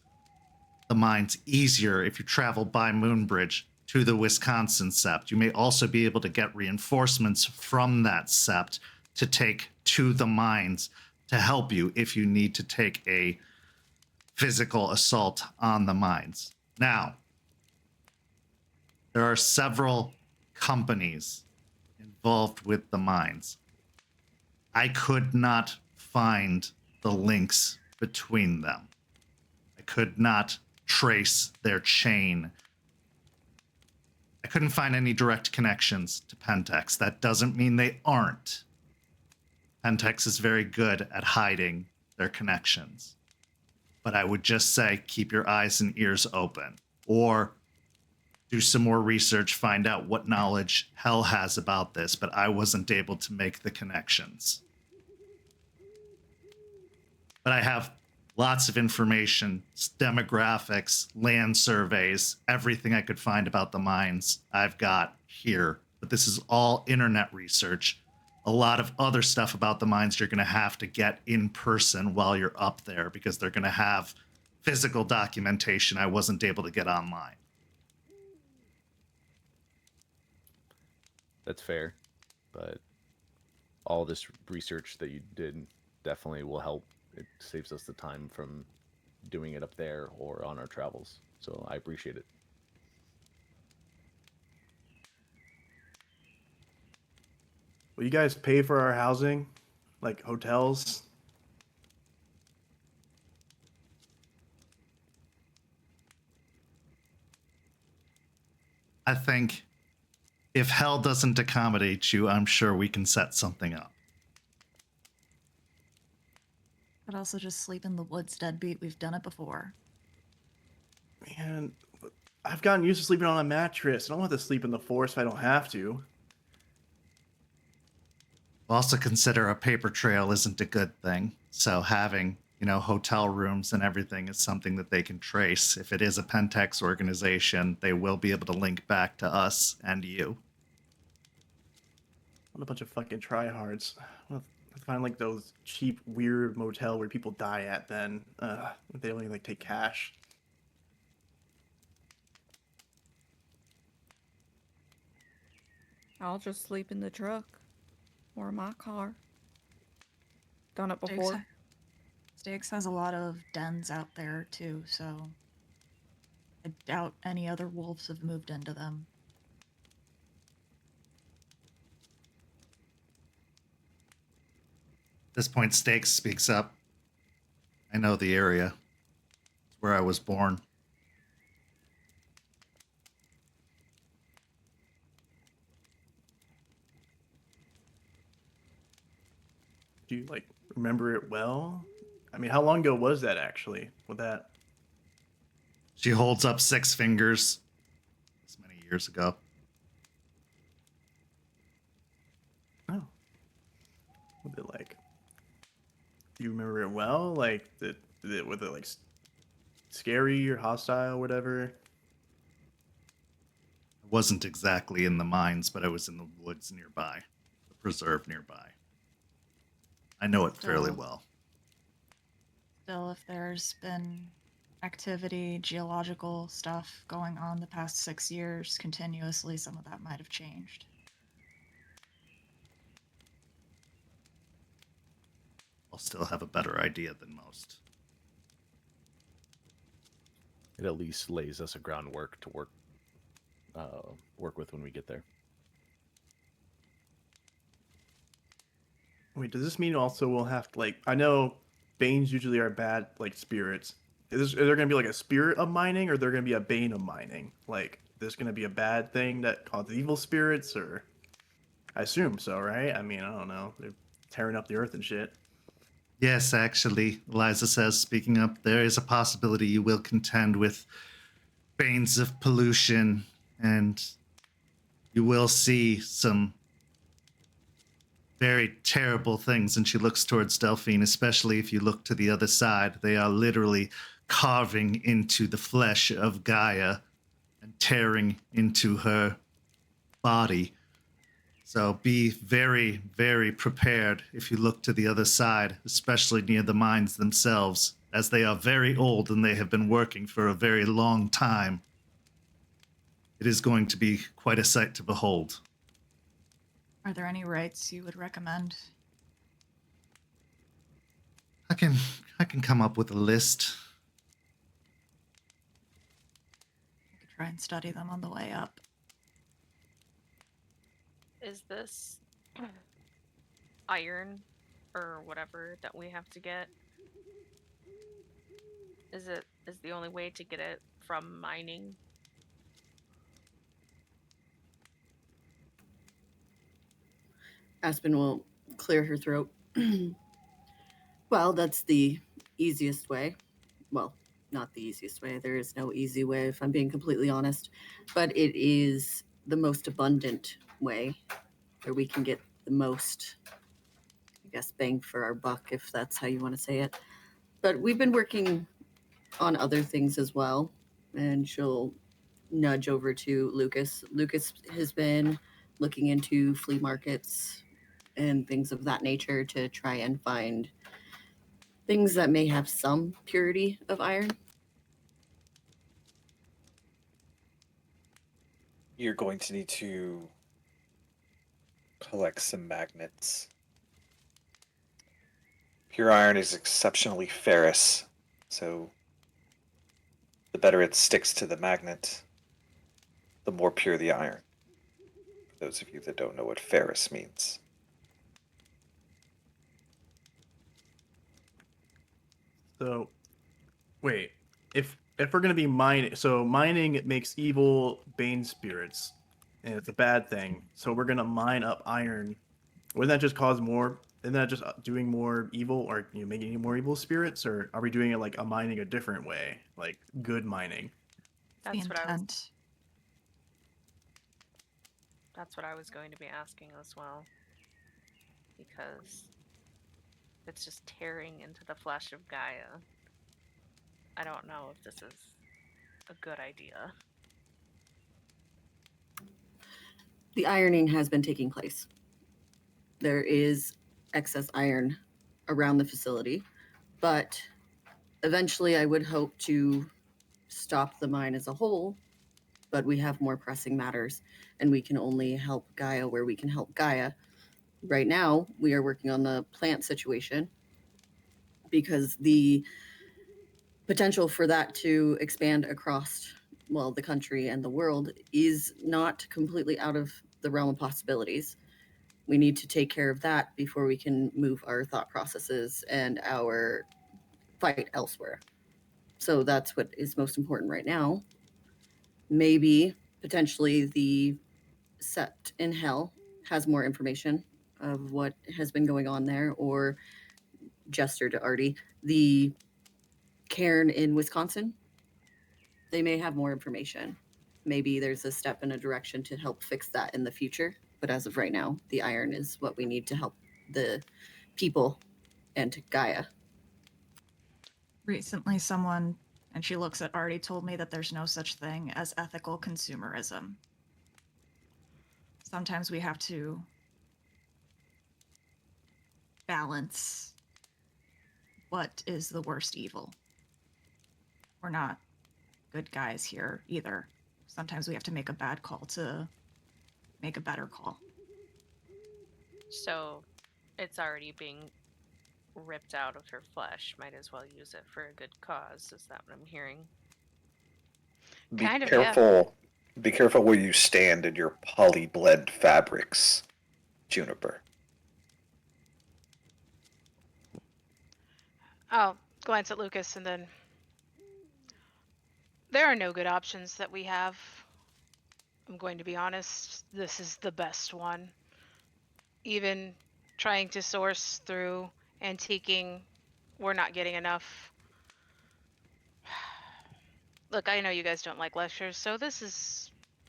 the mines easier if you travel by moon bridge to the Wisconsin Sept. You may also be able to get reinforcements from that Sept to take to the mines to help you if you need to take a physical assault on the mines. Now, there are several companies involved with the mines. I could not find the links between them. I could not trace their chain. I couldn't find any direct connections to Pentex. That doesn't mean they aren't. Pentex is very good at hiding their connections. But I would just say keep your eyes and ears open, or do some more research, find out what knowledge Hell has about this, but I wasn't able to make the connections. But I have lots of information, demographics, land surveys, everything I could find about the mines I've got here. But this is all internet research. A lot of other stuff about the mines you're going to have to get in person while you're up there, because they're going to have physical documentation I wasn't able to get online. That's fair, but all this research that you did definitely will help. It saves us the time from doing it up there or on our travels, so I appreciate it. Will you guys pay for our housing? Like hotels? I think if Hell doesn't accommodate you, I'm sure we can set something up. But also just sleep in the woods, Deadbeat. We've done it before. Man, I've gotten used to sleeping on a mattress. I don't want to sleep in the forest if I don't have to. Also consider a paper trail isn't a good thing. So having, hotel rooms and everything is something that they can trace. If it is a Pentex organization, they will be able to link back to us and you. What a bunch of fucking tryhards. I'll find like those cheap, weird motel where people die at then. They only take cash. I'll just sleep in the truck or my car. Done it before. Stakes has a lot of dens out there too, so I doubt any other wolves have moved into them. At this point, Stakes speaks up. I know the area. It's where I was born. Do you like remember it well? I mean, how long ago was that actually? With that? She holds up 6 fingers. This many years ago. Oh. Was it like? Do you remember it well? Like, was it like scary or hostile, whatever? I wasn't exactly in the mines, but I was in the woods nearby, the preserve nearby. I know it fairly well. Still, if there's been activity, geological stuff going on the past 6 years continuously, some of that might have changed. I'll still have a better idea than most. It at least lays us a groundwork to work with when we get there. Wait, does this mean also we'll have to, like, I know Banes usually are bad, like, spirits. Is there going to be, like, a spirit of mining, or is there going to be a Bane of mining? Like, there's going to be a bad thing that causes evil spirits, or... I assume so, right? I mean, I don't know. They're tearing up the earth and shit. Yes, actually, Eliza says, speaking up, there is a possibility you will contend with banes of pollution, and you will see some very terrible things. And she looks towards Delphine, especially if you look to the other side. They are literally carving into the flesh of Gaia and tearing into her body. So be very, very prepared if you look to the other side, especially near the mines themselves, as they are very old and they have been working for a very long time. It is going to be quite a sight to behold. Are there any rites you would recommend? I can come up with a list. I could try and study them on the way up. Is this iron or whatever that we have to get? Is the only way to get it from mining? Aspen will clear her throat. Well, that's the easiest way. Well, not the easiest way. There is no easy way, if I'm being completely honest. But it is the most abundant way, where we can get the most, I guess, bang for our buck, if that's how you want to say it. But we've been working on other things as well. And she'll nudge over to Lucas. Lucas has been looking into flea markets and things of that nature to try and find things that may have some purity of iron. You're going to need to collect some magnets. Pure iron is exceptionally ferrous, so the better it sticks to the magnet, the more pure the iron. For those of you that don't know what ferrous means. So, wait, if we're gonna be mining, so mining makes evil Bane spirits, and it's a bad thing. So we're gonna mine up iron. Wouldn't that just cause more? Isn't that just doing more evil, or making more evil spirits, or are we doing it like a mining a different way, like good mining? That's the what intent. That's what I was going to be asking as well. Because it's just tearing into the flesh of Gaia. I don't know if this is a good idea. The ironing has been taking place. There is excess iron around the facility, but eventually I would hope to stop the mine as a whole, but we have more pressing matters, and we can only help Gaia where we can help Gaia. Right now, we are working on the plant situation because the potential for that to expand across, well, the country and the world is not completely out of the realm of possibilities. We need to take care of that before we can move our thought processes and our fight elsewhere. So that's what is most important right now. Maybe potentially the Sept in Hell has more information. of what has been going on there, or gesture to Artie. The cairn in Wisconsin, they may have more information. Maybe there's a step in a direction to help fix that in the future. But as of right now, the iron is what we need to help the people and Gaia. Recently, someone, and she looks at Artie, told me that there's no such thing as ethical consumerism. Sometimes we have to balance what is the worst evil. We're not good guys here either. Sometimes we have to make a bad call to make a better call. So it's already being ripped out of her flesh. Might as well use it for a good cause. Is that what I'm hearing? Be Kind of, yeah. careful. Be careful where you stand in your polyblend fabrics, Juniper. I'll glance at Lucas and then. There are no good options that we have. I'm going to be honest, this is the best one. Even trying to source through antiquing, we're not getting enough. Look, I know you guys don't like lectures, so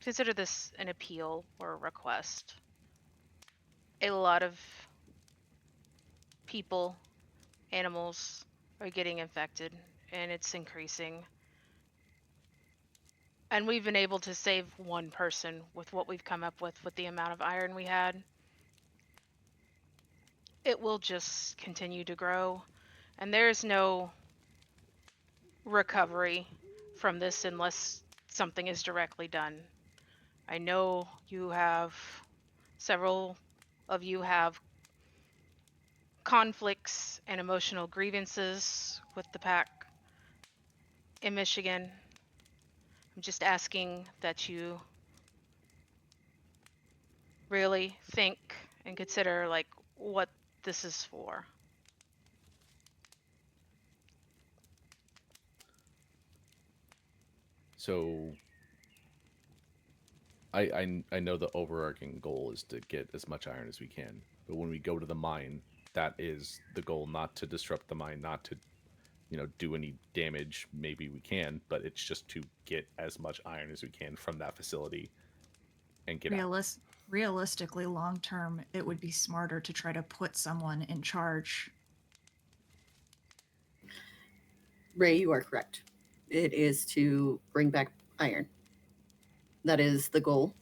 consider this an appeal or a request. A lot of people, animals, are getting infected, and it's increasing. And we've been able to save one person with what we've come up with the amount of iron we had. It will just continue to grow, and there's no recovery from this unless something is directly done. I know several of you have conflicts and emotional grievances with the pack in Michigan. I'm just asking that you really think and consider like what this is for. So I know the overarching goal is to get as much iron as we can, but when we go to the mine, that is the goal, not to disrupt the mine, not to do any damage. Maybe we can, but it's just to get as much iron as we can from that facility and get out. Realistically, long term, it would be smarter to try to put someone in charge. Ray, you are correct. It is to bring back iron. That is the goal.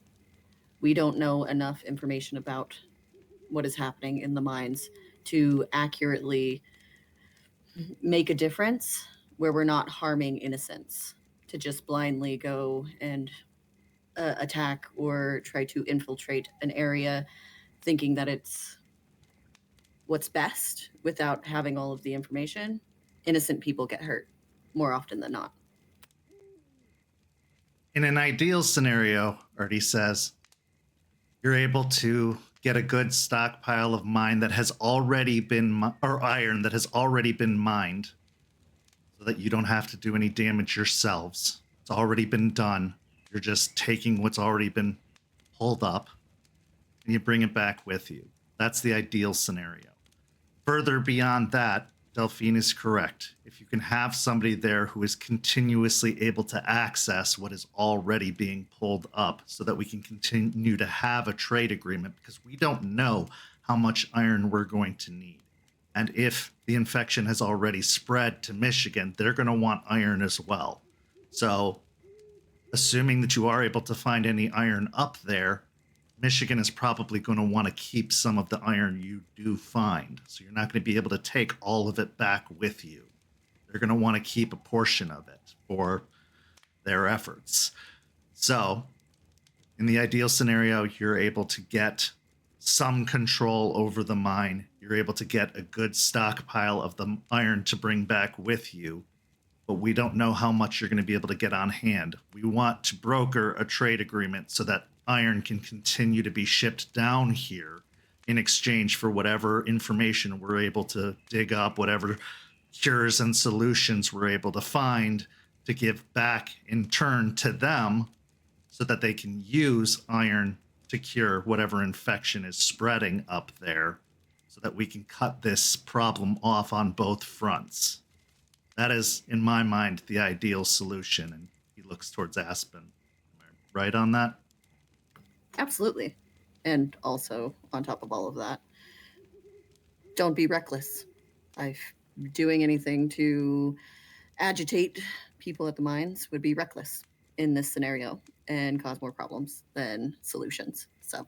We don't know enough information about what is happening in the mines to accurately make a difference where we're not harming innocents, to just blindly go and attack or try to infiltrate an area thinking that it's what's best without having all of the information. Innocent people get hurt more often than not. In an ideal scenario, Artie says, you're able to get a good stockpile of mine that has already been, or iron that has already been mined, so that you don't have to do any damage yourselves. It's already been done. You're just taking what's already been pulled up, and you bring it back with you. That's the ideal scenario. Further beyond that, Delphine is correct. If you can have somebody there who is continuously able to access what is already being pulled up so that we can continue to have a trade agreement, because we don't know how much iron we're going to need. And if the infection has already spread to Michigan, they're going to want iron as well. So, assuming that you are able to find any iron up there, Michigan is probably going to want to keep some of the iron you do find. So you're not going to be able to take all of it back with you. They're going to want to keep a portion of it for their efforts. So in the ideal scenario, you're able to get some control over the mine. You're able to get a good stockpile of the iron to bring back with you. But we don't know how much you're going to be able to get on hand. We want to broker a trade agreement so that iron can continue to be shipped down here in exchange for whatever information we're able to dig up, whatever cures and solutions we're able to find to give back in turn to them so that they can use iron to cure whatever infection is spreading up there so that we can cut this problem off on both fronts. That is, in my mind, the ideal solution. And he looks towards Aspen. Am I right on that? Absolutely. And also, on top of all of that, don't be reckless. Doing anything to agitate people at the mines would be reckless in this scenario and cause more problems than solutions. So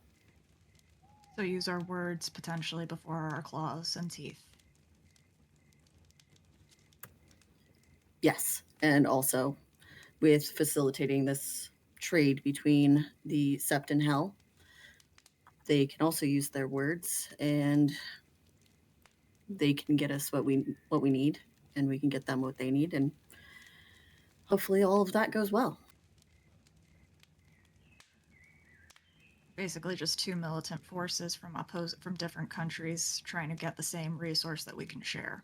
use our words potentially before our claws and teeth. yes, and also with facilitating this trade between the Sept and Hell, they can also use their words, and they can get us what we need, and we can get them what they need, and hopefully all of that goes well. Basically just two militant forces from different countries trying to get the same resource that we can share.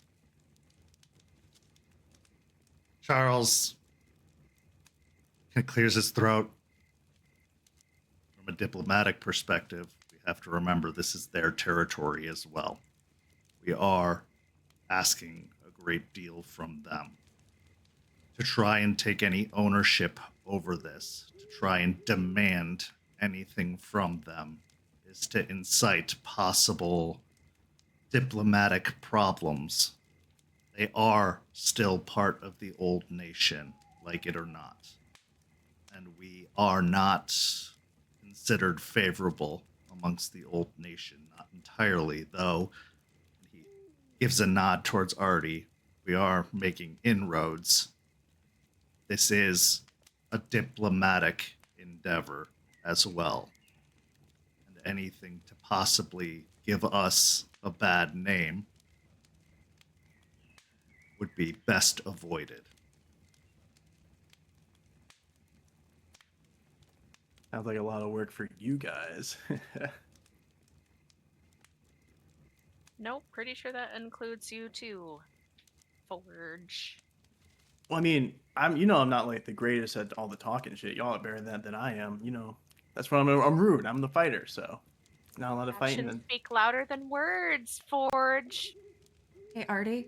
Charles kind of clears his throat. From a diplomatic perspective, we have to remember this is their territory as well. We are asking a great deal from them. To try and take any ownership over this, to try and demand anything from them, is to incite possible diplomatic problems. They are still part of the old nation, like it or not. And we are not considered favorable amongst the old nation, not entirely, though. He gives a nod towards Artie. We are making inroads. This is a diplomatic endeavor as well. And anything to possibly give us a bad name would be best avoided. Sounds like a lot of work for you guys. Nope, pretty sure that includes you too, Forge. Well, I mean, I'm not like the greatest at all the talking shit. Y'all are better than I am. That's why I'm rude. I'm the fighter, so not a lot of fighting. Actions speak louder than words, Forge. Hey, Artie.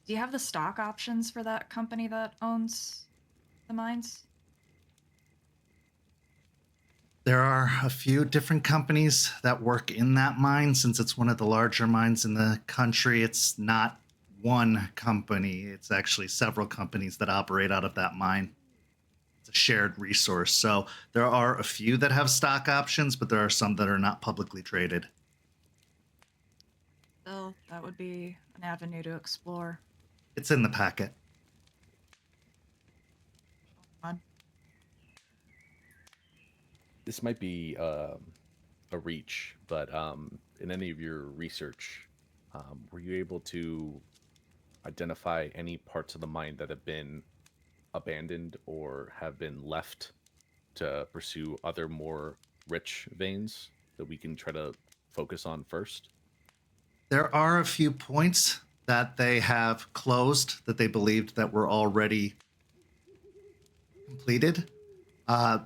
Do you have the stock options for that company that owns the mines? There are a few different companies that work in that mine. Since it's one of the larger mines in the country, it's not one company. It's actually several companies that operate out of that mine. It's a shared resource. So there are a few that have stock options, but there are some that are not publicly traded. Still, that would be an avenue to explore. It's in the packet. This might be a reach, but in any of your research, were you able to identify any parts of the mine that have been abandoned or have been left to pursue other more rich veins that we can try to focus on first? There are a few points that they have closed that they believed that were already completed.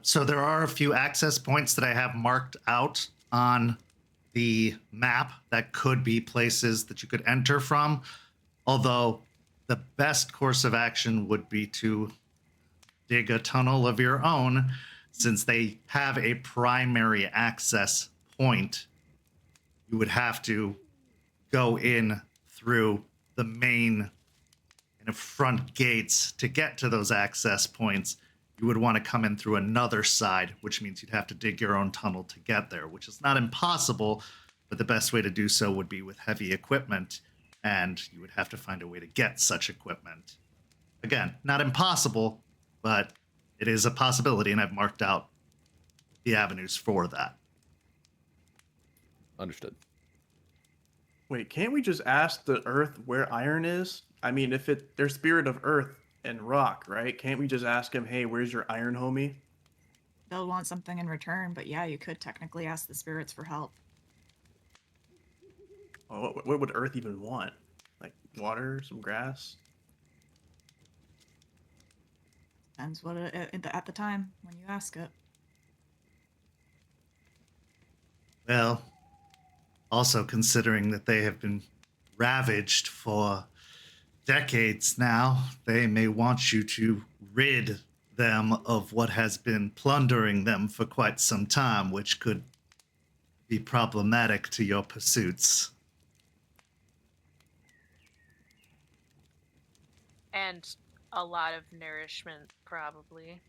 So there are a few access points that I have marked out on the map that could be places that you could enter from. Although the best course of action would be to dig a tunnel of your own, since they have a primary access point. You would have to go in through the main kind of front gates to get to those access points. You would want to come in through another side, which means you'd have to dig your own tunnel to get there, which is not impossible, but the best way to do so would be with heavy equipment, and you would have to find a way to get such equipment. Again, not impossible, but it is a possibility, and I've marked out the avenues for that. Understood. Wait, can't we just ask the Earth where iron is? I mean, if they're spirit of Earth and rock, right? Can't we just ask him, hey, where's your iron, homie? They'll want something in return, but yeah, you could technically ask the spirits for help. Oh, what would Earth even want? Like water, some grass? Depends what at the time when you ask it. Well, also considering that they have been ravaged for decades now, they may want you to rid them of what has been plundering them for quite some time, which could be problematic to your pursuits. And a lot of nourishment, probably.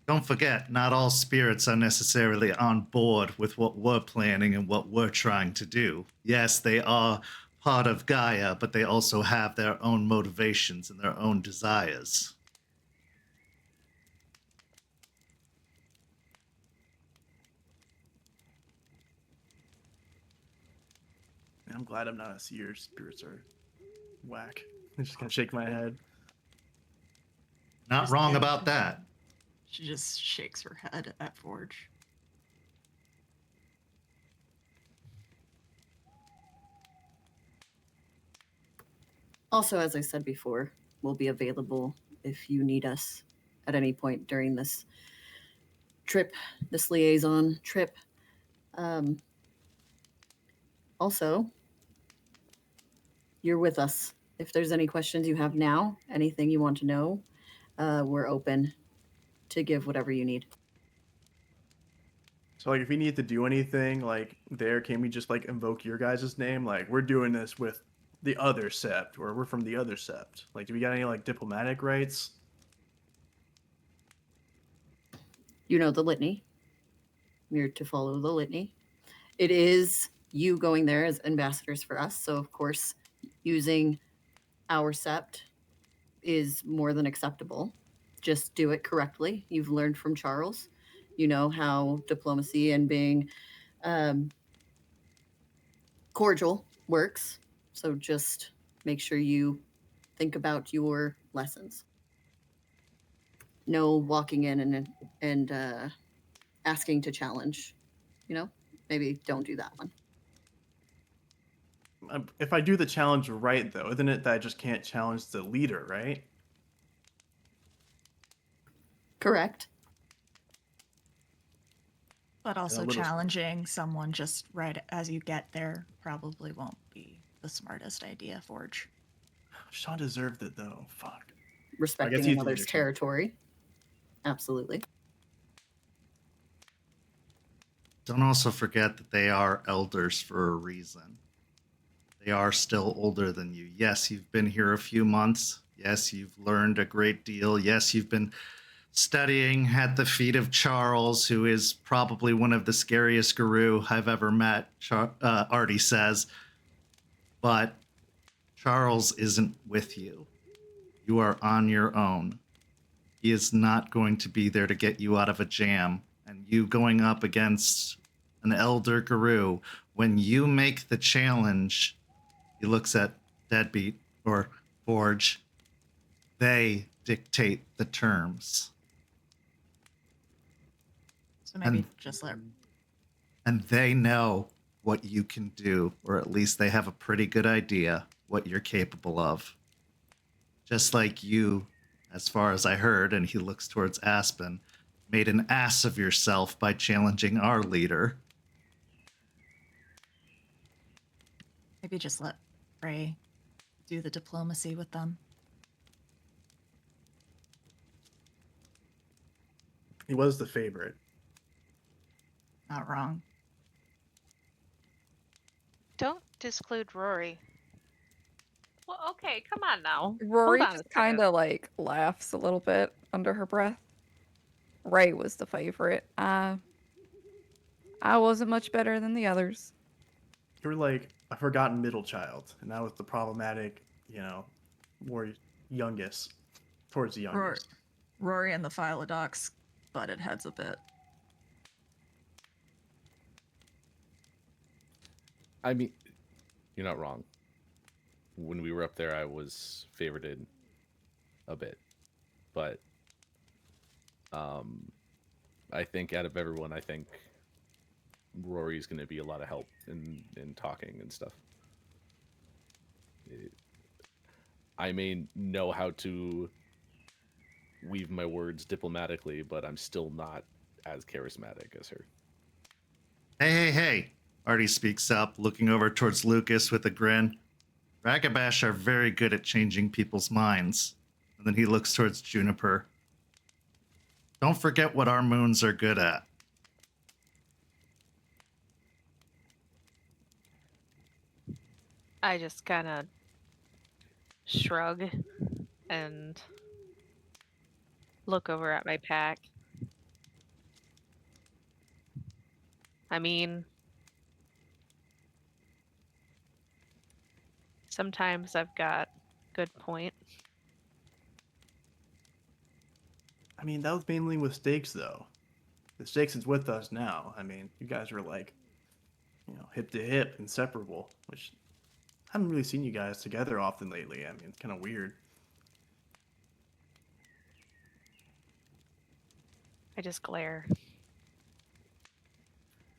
Don't forget, not all spirits are necessarily on board with what we're planning and what we're trying to do. Yes, they are part of Gaia, but they also have their own motivations and their own desires. I'm glad I'm not a seer. Spirits are whack. I'm just gonna shake my head. Not Just wrong kidding. about that. She just shakes her head at Forge. Also, as I said before, we'll be available if you need us at any point during this trip, this liaison trip. Also, you're with us. If there's any questions you have now, anything you want to know, we're open to give whatever you need. So like if we need to do anything like there, can we just like invoke your guys' name? Like we're doing this with the other Sept, or we're from the other Sept. Like do we got any like diplomatic rights? You know the litany. You're to follow the litany. It is you going there as ambassadors for us. So of course, using our Sept is more than acceptable. Just do it correctly. You've learned from Charles. You know how diplomacy and being cordial works. So just make sure you think about your lessons. No walking in and asking to challenge. You know, maybe don't do that one. If I do the challenge right, though, isn't it that I just can't challenge the leader, right? Correct. But also little- challenging someone just right as you get there probably won't be the smartest idea, Forge. Sean deserved it though. Fuck. Respecting he's the another's leader, too. territory. Absolutely. Don't also forget that they are elders for a reason. They are still older than you. Yes, you've been here a few months. Yes, you've learned a great deal. Yes, you've been studying at the feet of Charles, who is probably one of the scariest guru I've ever met, Artie says. But Charles isn't with you. You are on your own. He is not going to be there to get you out of a jam. And you going up against an elder guru, when you make the challenge, he looks at Deadbeat or Forge, they dictate the terms. So maybe And- just let And they know what you can do, or at least they have a pretty good idea what you're capable of. Just like you, as far as I heard, and he looks towards Aspen, made an ass of yourself by challenging our leader. maybe just let Ray do the diplomacy with them. He was the favorite. Not wrong. Don't disclude Rory. Well, okay, come on now. Rory Hold on a just second. kind of like laughs a little bit under her breath. Ray was the favorite. I wasn't much better than the others. You were like a forgotten middle child, and that was the problematic, more youngest towards the youngest. Rory and the Philodox butted heads a bit. I mean, you're not wrong. When we were up there, I was favorited a bit, but I think out of everyone, I think Rory's going to be a lot of help in talking and stuff. I may know how to weave my words diplomatically, but I'm still not as charismatic as her. Hey. Artie speaks up, looking over towards Lucas with a grin. Ragabash are very good at changing people's minds. And then he looks towards Juniper. Don't forget what our moons are good at. I just kind of shrug and look over at my pack. I mean, sometimes I've got good point. I mean, that was mainly with Stakes, though. The Stakes is with us now. I mean, you guys are like, hip to hip, inseparable, which I haven't really seen you guys together often lately. I mean, it's kind of weird. I just glare.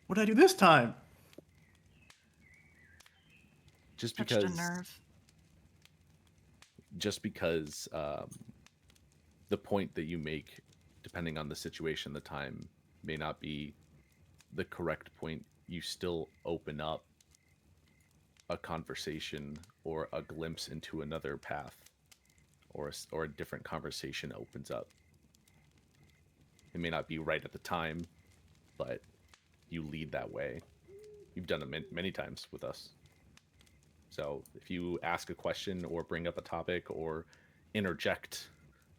What did I do this time? Just Touched a nerve. The point that you make, depending on the situation, the time, may not be the correct point, you still open up a conversation or a glimpse into another path, or a different conversation opens up. It may not be right at the time, but you lead that way. You've done it many times with us. So if you ask a question or bring up a topic or interject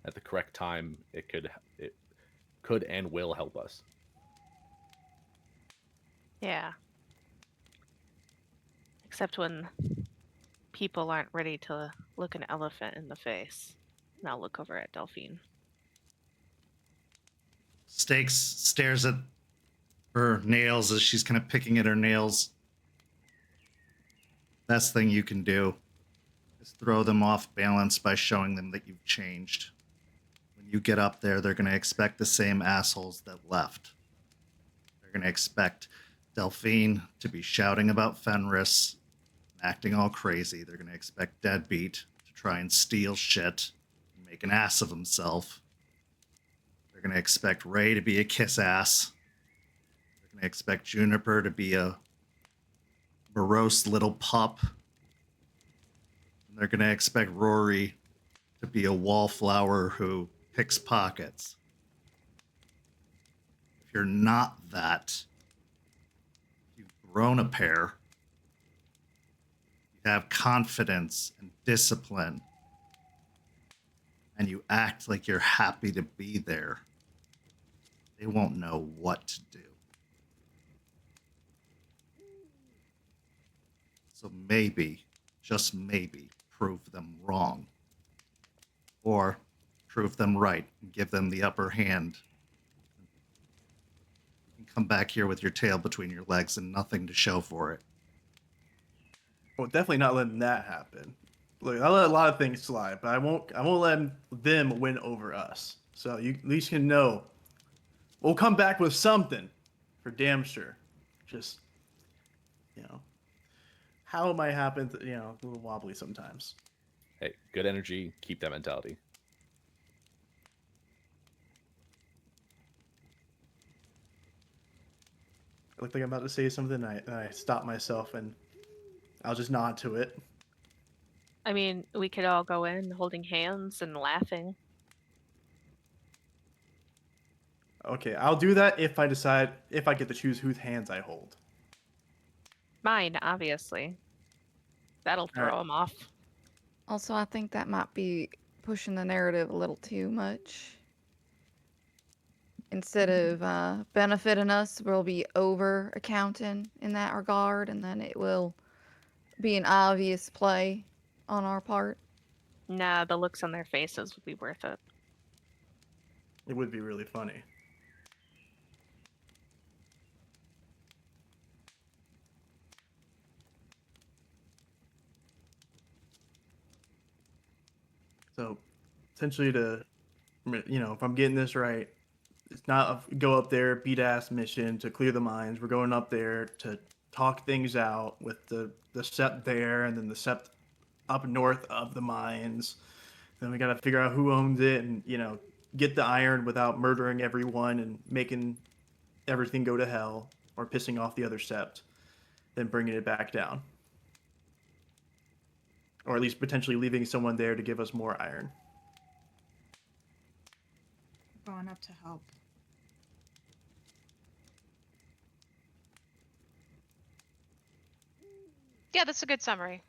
at the correct time, it could and will help us. Yeah. Except when people aren't ready to look an elephant in the face. And I'll look over at Delphine. Stakes stares at her nails as she's kind of picking at her nails. Best thing you can do is throw them off balance by showing them that you've changed. When you get up there, they're going to expect the same assholes that left. They're going to expect Delphine to be shouting about Fenris, acting all crazy. They're going to expect Deadbeat to try and steal shit and make an ass of himself. They're going to expect Ray to be a kiss ass. They're going to expect Juniper to be a morose little pup. And they're going to expect Rory to be a wallflower who picks pockets. If you're not that, you've grown a pair, you have confidence and discipline, and you act like you're happy to be there, they won't know what to do. So maybe, just maybe, prove them wrong. Or prove them right and give them the upper hand. You can come back here with your tail between your legs and nothing to show for it. Well, definitely not letting that happen. Look, I'll let a lot of things slide, but I won't let them win over us. So you at least can know we'll come back with something for damn sure. Just, how it might happen, a little wobbly sometimes. Hey, good energy, keep that mentality. I look like I'm about to say something, and I stop myself, and I'll just nod to it. I mean, we could all go in holding hands and laughing. Okay, I'll do that if I get to choose whose hands I hold. Mine, obviously. That'll throw them off. Also, I think that might be pushing the narrative a little too much. Instead of benefiting us, we'll be over accounting in that regard, and then it will be an obvious play on our part. Nah, the looks on their faces would be worth it. It would be really funny. So, essentially, if I'm getting this right, it's not a go up there, beat ass mission to clear the mines. We're going up there to talk things out with the Sept there, and then the Sept up north of the mines. Then we got to figure out who owns it and, get the iron without murdering everyone and making everything go to hell or pissing off the other Sept, then bringing it back down. Or at least potentially leaving someone there to give us more iron. Going up to help. Yeah, that's a good summary.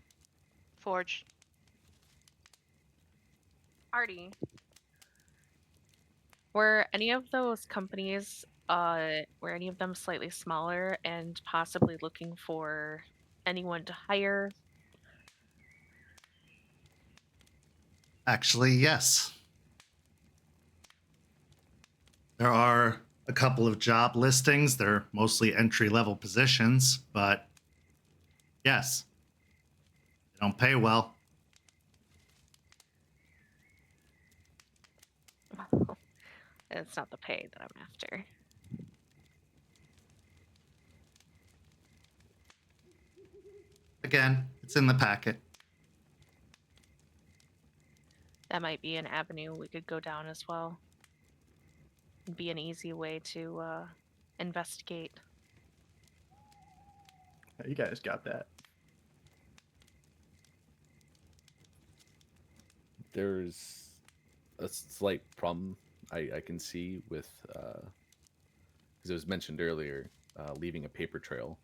Forge. Artie, were any of those companies, were any of them slightly smaller and possibly looking for anyone to hire? Actually, yes. There are a couple of job listings. They're mostly entry-level positions, but yes, they don't pay well. It's not the pay that I'm after. Again, it's in the packet. That might be an avenue we could go down as well. It'd be an easy way to investigate. Yeah, you guys got that. There's a slight problem I can see with, because it was mentioned earlier, leaving a paper trail.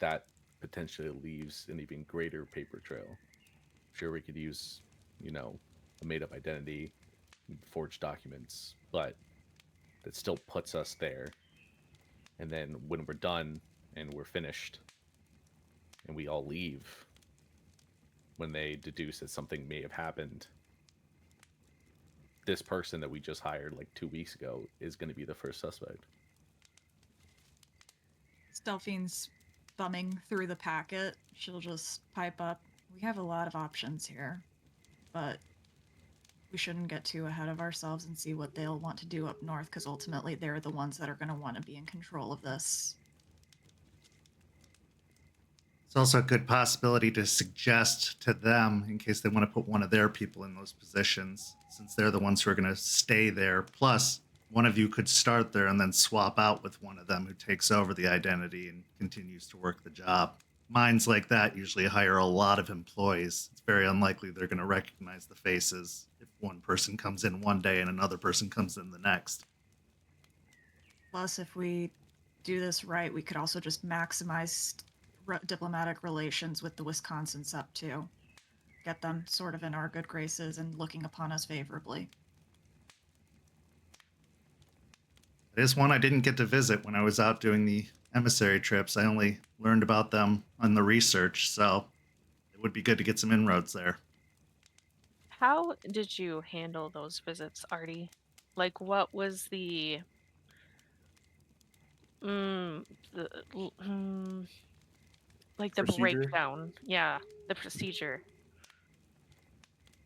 That potentially leaves an even greater paper trail. Sure, we could use, a made-up identity, forged documents, but that still puts us there. And then when we're done and we're finished and we all leave, when they deduce that something may have happened, this person that we just hired like 2 weeks ago is going to be the first suspect. Delphine's thumbing through the packet. She'll just pipe up. We have a lot of options here, but we shouldn't get too ahead of ourselves and see what they'll want to do up north, because ultimately they're the ones that are going to want to be in control of this. It's also a good possibility to suggest to them, in case they want to put one of their people in those positions, since they're the ones who are going to stay there. Plus, one of you could start there and then swap out with one of them who takes over the identity and continues to work the job. Mines like that usually hire a lot of employees. It's very unlikely they're going to recognize the faces if one person comes in one day and another person comes in the next. Plus, if we do this right, we could also just maximize diplomatic relations with the Wisconsin Sept too. Get them sort of in our good graces and looking upon us favorably. It is one I didn't get to visit when I was out doing the emissary trips. I only learned about them on the research, so it would be good to get some inroads there. How did you handle those visits, Artie? Like, what was the like the Procedure? breakdown? Yeah, the procedure.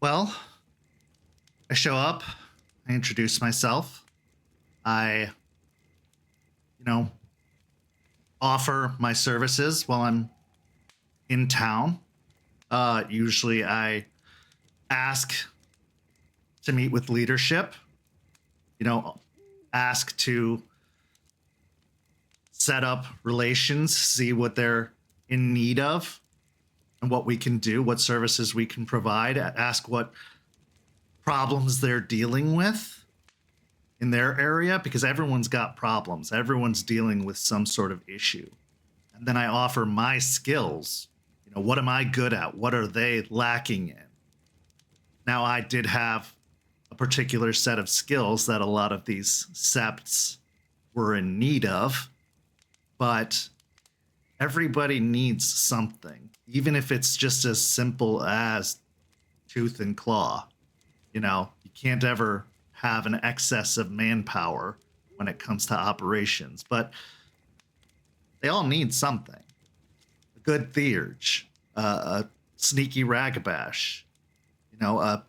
Well, I show up, I introduce myself, I, offer my services while I'm in town. Usually I ask to meet with leadership, ask to set up relations, see what they're in need of and what we can do, what services we can provide, ask what problems they're dealing with in their area, because everyone's got problems. Everyone's dealing with some sort of issue. And then I offer my skills. What am I good at? What are they lacking in? Now, I did have a particular set of skills that a lot of these septs were in need of, but everybody needs something, even if it's just as simple as tooth and claw. You can't ever have an excess of manpower when it comes to operations, but they all need something. A good theurge, a sneaky ragabash, a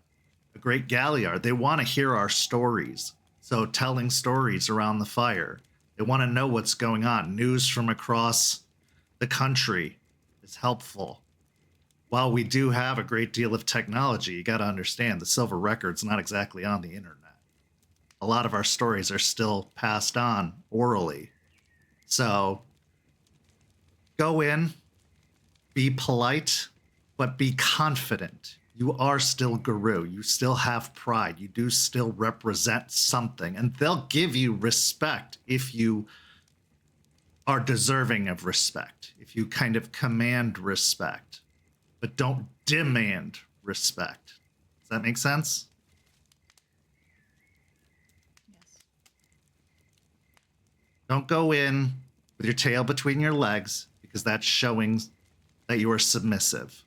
great galliard. They want to hear our stories, so telling stories around the fire. They want to know what's going on. News from across the country is helpful. while we do have a great deal of technology, you got to understand the silver record's not exactly on the internet. A lot of our stories are still passed on orally. So go in, be polite, but be confident. You are still Guru. You still have pride. You do still represent something. And they'll give you respect if you are deserving of respect, if you kind of command respect, but don't demand respect. Does that make sense? Yes. Don't go in with your tail between your legs, because that's showing that you are submissive.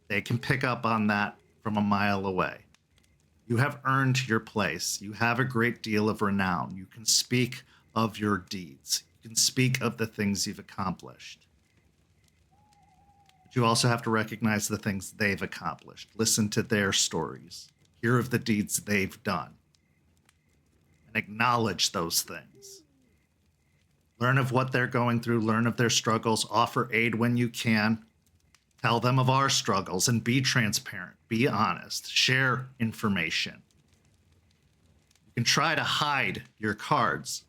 They can pick up on that from a mile away. You have earned your place. You have a great deal of renown. You can speak of your deeds. You can speak of the things you've accomplished. But you also have to recognize the things they've accomplished. Listen to their stories. Hear of the deeds they've done. And acknowledge those things. Learn of what they're going through. Learn of their struggles. Offer aid when you can. Tell them of our struggles and be transparent. Be honest. Share information. You can try to hide your cards,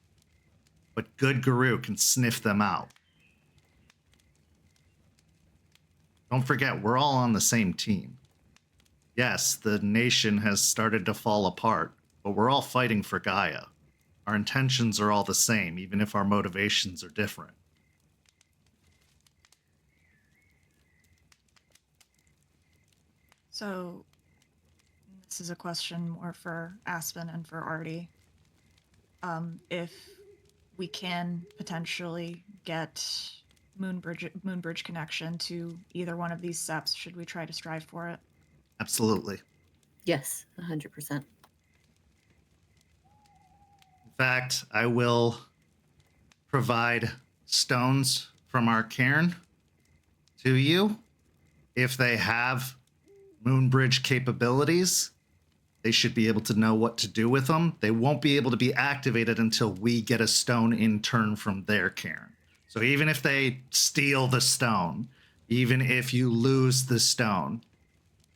but good Guru can sniff them out. Don't forget, we're all on the same team. Yes, the nation has started to fall apart, but we're all fighting for Gaia. Our intentions are all the same, even if our motivations are different. So, this is a question more for Aspen and for Artie. If we can potentially get Moonbridge connection to either one of these Septs, should we try to strive for it? Absolutely. Yes, 100%. In fact, I will provide stones from our cairn to you. If they have Moonbridge capabilities, they should be able to know what to do with them. They won't be able to be activated until we get a stone in turn from their cairn. So even if they steal the stone, even if you lose the stone,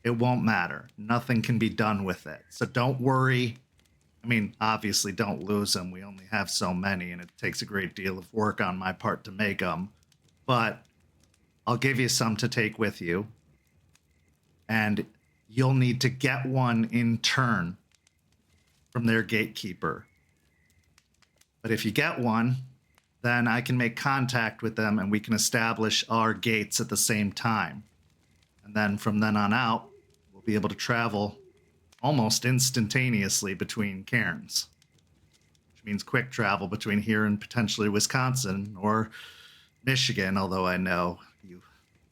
it won't matter. Nothing can be done with it. So don't worry. I mean, obviously don't lose them. We only have so many, and it takes a great deal of work on my part to make them. But I'll give you some to take with you. And you'll need to get one in turn from their gatekeeper. But if you get one, then I can make contact with them and we can establish our gates at the same time. And then from then on out, we'll be able to travel almost instantaneously between cairns, which means quick travel between here and potentially Wisconsin or Michigan, although I know you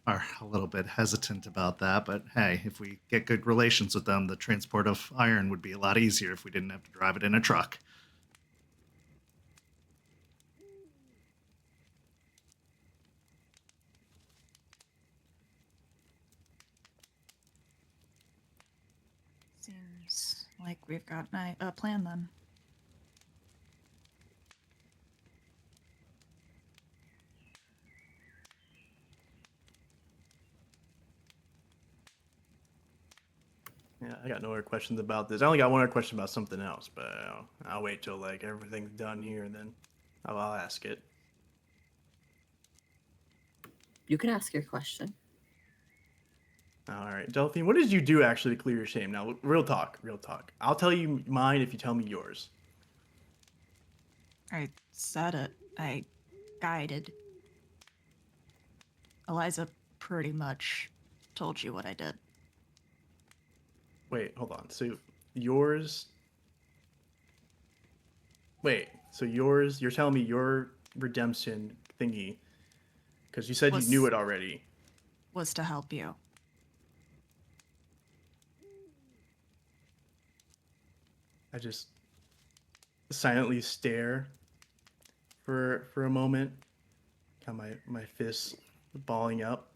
are a little bit hesitant about that. But hey, if we get good relations with them, the transport of iron would be a lot easier if we didn't have to drive it in a truck. Seems like we've got a plan then. Yeah, I got no other questions about this. I only got one other question about something else, but I'll wait till like everything's done here, and then I'll ask it. You can ask your question. All right, Delphine, what did you do actually to clear your shame? Now, real talk, real talk. I'll tell you mine if you tell me yours. I said it. I guided. Eliza pretty much told you what I did. Wait, hold on. So yours. Wait, so yours, you're telling me your redemption thingy, because you said you knew it already. Was to help you. I just silently stare for a moment, got my fists balling up,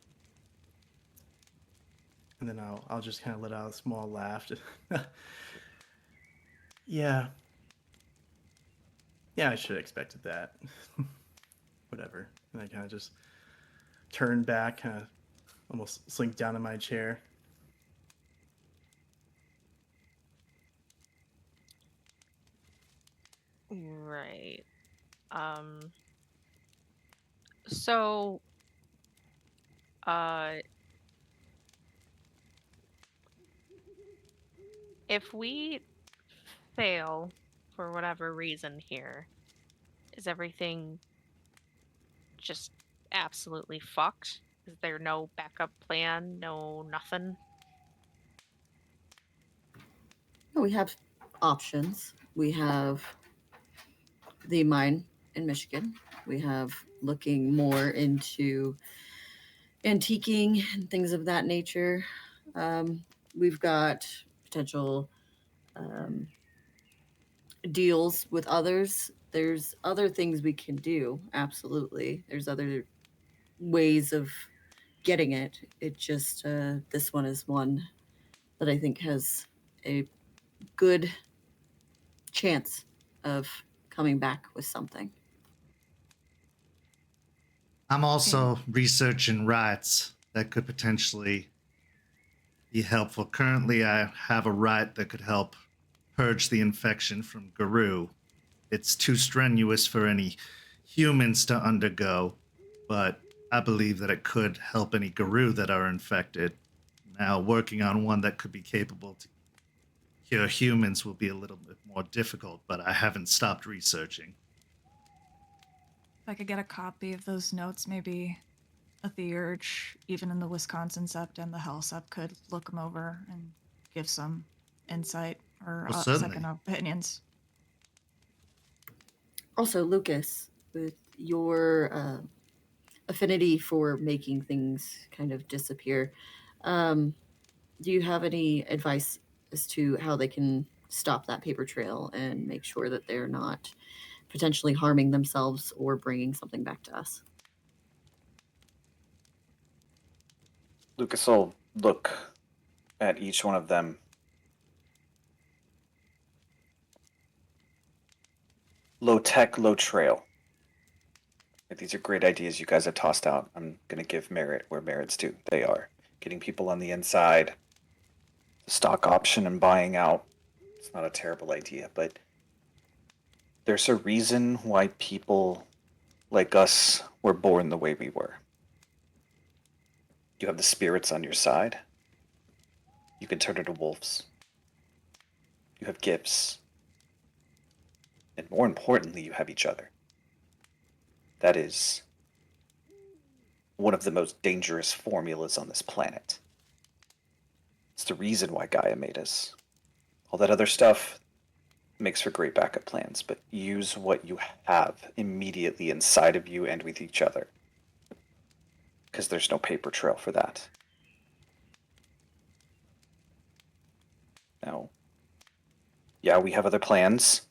and then I'll just kind of let out a small laugh. Yeah, I should have expected that. Whatever. And I kind of just turn back, kind of almost slink down in my chair. Right. Um. So, uh, if we fail for whatever reason here, is everything just absolutely fucked? Is there no backup plan? No nothing? We have options. We have the mine in Michigan. We have looking more into antiquing and things of that nature. We've got potential deals with others. There's other things we can do. Absolutely. There's other ways of getting it. It just, this one is one that I think has a good chance of coming back with something. I'm also researching rites that could potentially be helpful. Currently, I have a rite that could help purge the infection from Guru. It's too strenuous for any humans to undergo, but I believe that it could help any Guru that are infected. Now, working on one that could be capable to cure humans will be a little bit more difficult, but I haven't stopped researching. If I could get a copy of those notes, maybe a Theurge, even in the Wisconsin Sept and the Hell Sept, could look them over and give some insight or Well, certainly. second opinions. Also, Lucas, with your affinity for making things kind of disappear, do you have any advice as to how they can stop that paper trail and make sure that they're not potentially harming themselves or bringing something back to us? Lucas will look at each one of them. Low tech, low trail. These are great ideas you guys have tossed out. I'm going to give merit where merit's due. They are. Getting people on the inside, the stock option and buying out. It's not a terrible idea, but there's a reason why people like us were born the way we were. You have the spirits on your side. You can turn into wolves. You have gifts. And more importantly, you have each other. That is one of the most dangerous formulas on this planet. It's the reason why Gaia made us. All that other stuff makes for great backup plans, but use what you have immediately inside of you and with each other. Because there's no paper trail for that. Now, yeah, we have other plans.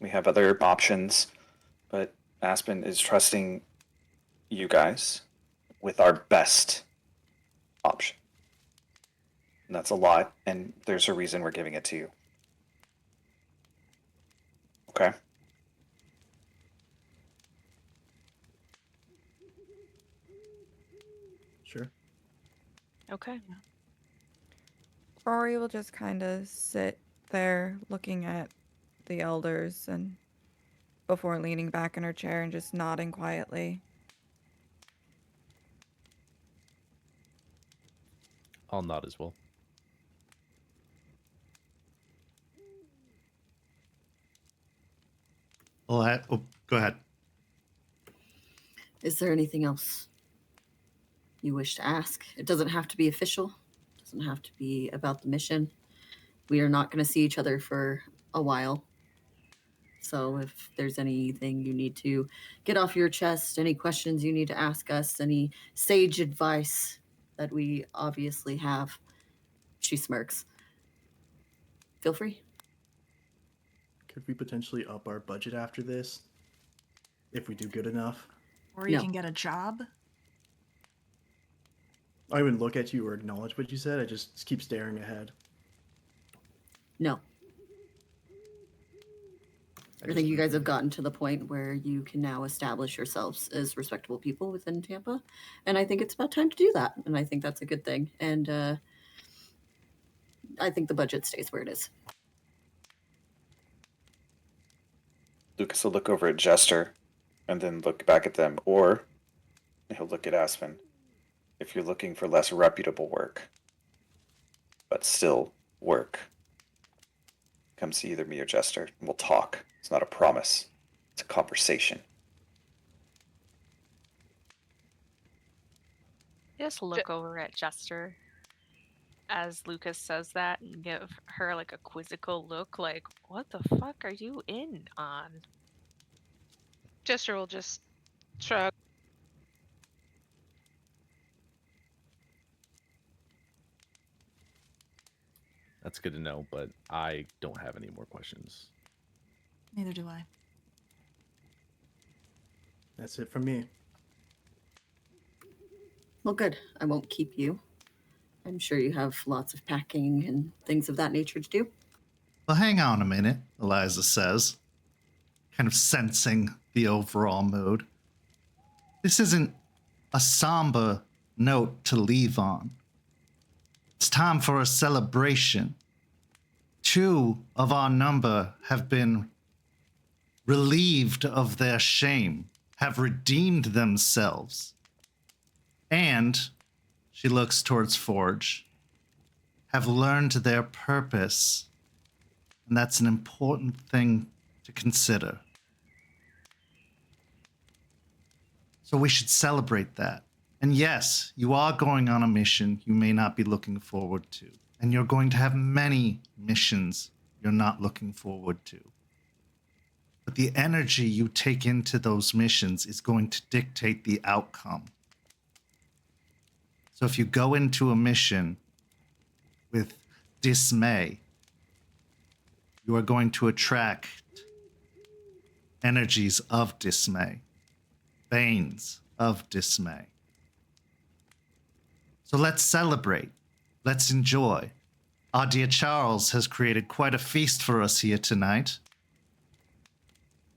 We have other options, but Aspen is trusting you guys with our best option. And that's a lot, and there's a reason we're giving it to you. Okay? Sure. Okay. Rory will just kind of sit there looking at the elders and before leaning back in her chair and just nodding quietly. I'll nod as well. Oh, go ahead. Is there anything else you wish to ask? It doesn't have to be official. It doesn't have to be about the mission. We are not going to see each other for a while. So if there's anything you need to get off your chest, any questions you need to ask us, any sage advice that we obviously have, she smirks. Feel free. Could we potentially up our budget after this? If we do good enough? Or you No. can get a job. I wouldn't look at you or acknowledge what you said. I just keep staring ahead. No. I think you guys have gotten to the point where you can now establish yourselves as respectable people within Tampa. And I think it's about time to do that. And I think that's a good thing. And I think the budget stays where it is. Lucas will look over at Jester and then look back at them, or he'll look at Aspen. If you're looking for less reputable work, but still work, come see either me or Jester, and we'll talk. It's not a promise. It's a conversation. Just look over at Jester as Lucas says that and give her like a quizzical look, like, what the fuck are you in on? Jester will just shrug. That's good to know, but I don't have any more questions. Neither do I. That's it from me. Well, good. I won't keep you. I'm sure you have lots of packing and things of that nature to do. Well, hang on a minute, Eliza says, kind of sensing the overall mood. This isn't a somber note to leave on. It's time for a celebration. 2 of our number have been relieved of their shame, have redeemed themselves, and, she looks towards Forge, have learned their purpose. And that's an important thing to consider. So we should celebrate that. And yes, you are going on a mission you may not be looking forward to. And you're going to have many missions you're not looking forward to. But the energy you take into those missions is going to dictate the outcome. So if you go into a mission with dismay, you are going to attract energies of dismay, veins of dismay. So let's celebrate. Let's enjoy. Our dear Charles has created quite a feast for us here tonight.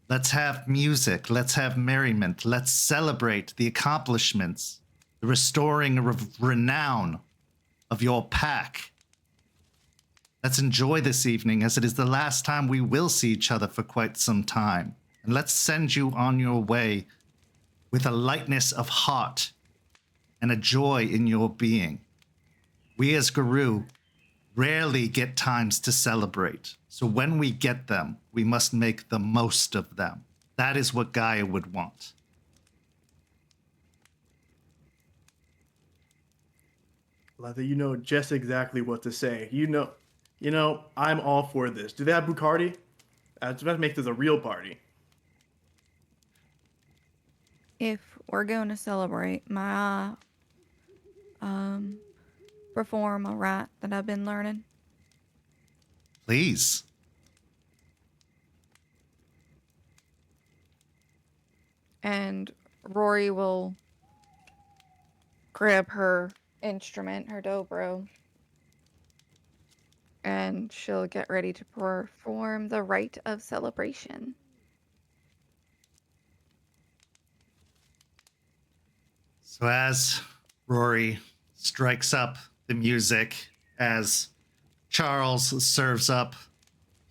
Let's have music. Let's have merriment. Let's celebrate the accomplishments, the restoring renown of your pack. Let's enjoy this evening, as it is the last time we will see each other for quite some time. And let's send you on your way with a lightness of heart and a joy in your being. We as Guru rarely get times to celebrate. So when we get them, we must make the most of them. That is what Gaia would want. Latha, you know just exactly what to say. You know, I'm all for this. Do they have Bucardi? I was about to make this a real party. If we're going to celebrate, may I perform a rite that I've been learning? Please. And Rory will grab her instrument, her dobro, and she'll get ready to perform the rite of celebration. So as Rory strikes up the music, as Charles serves up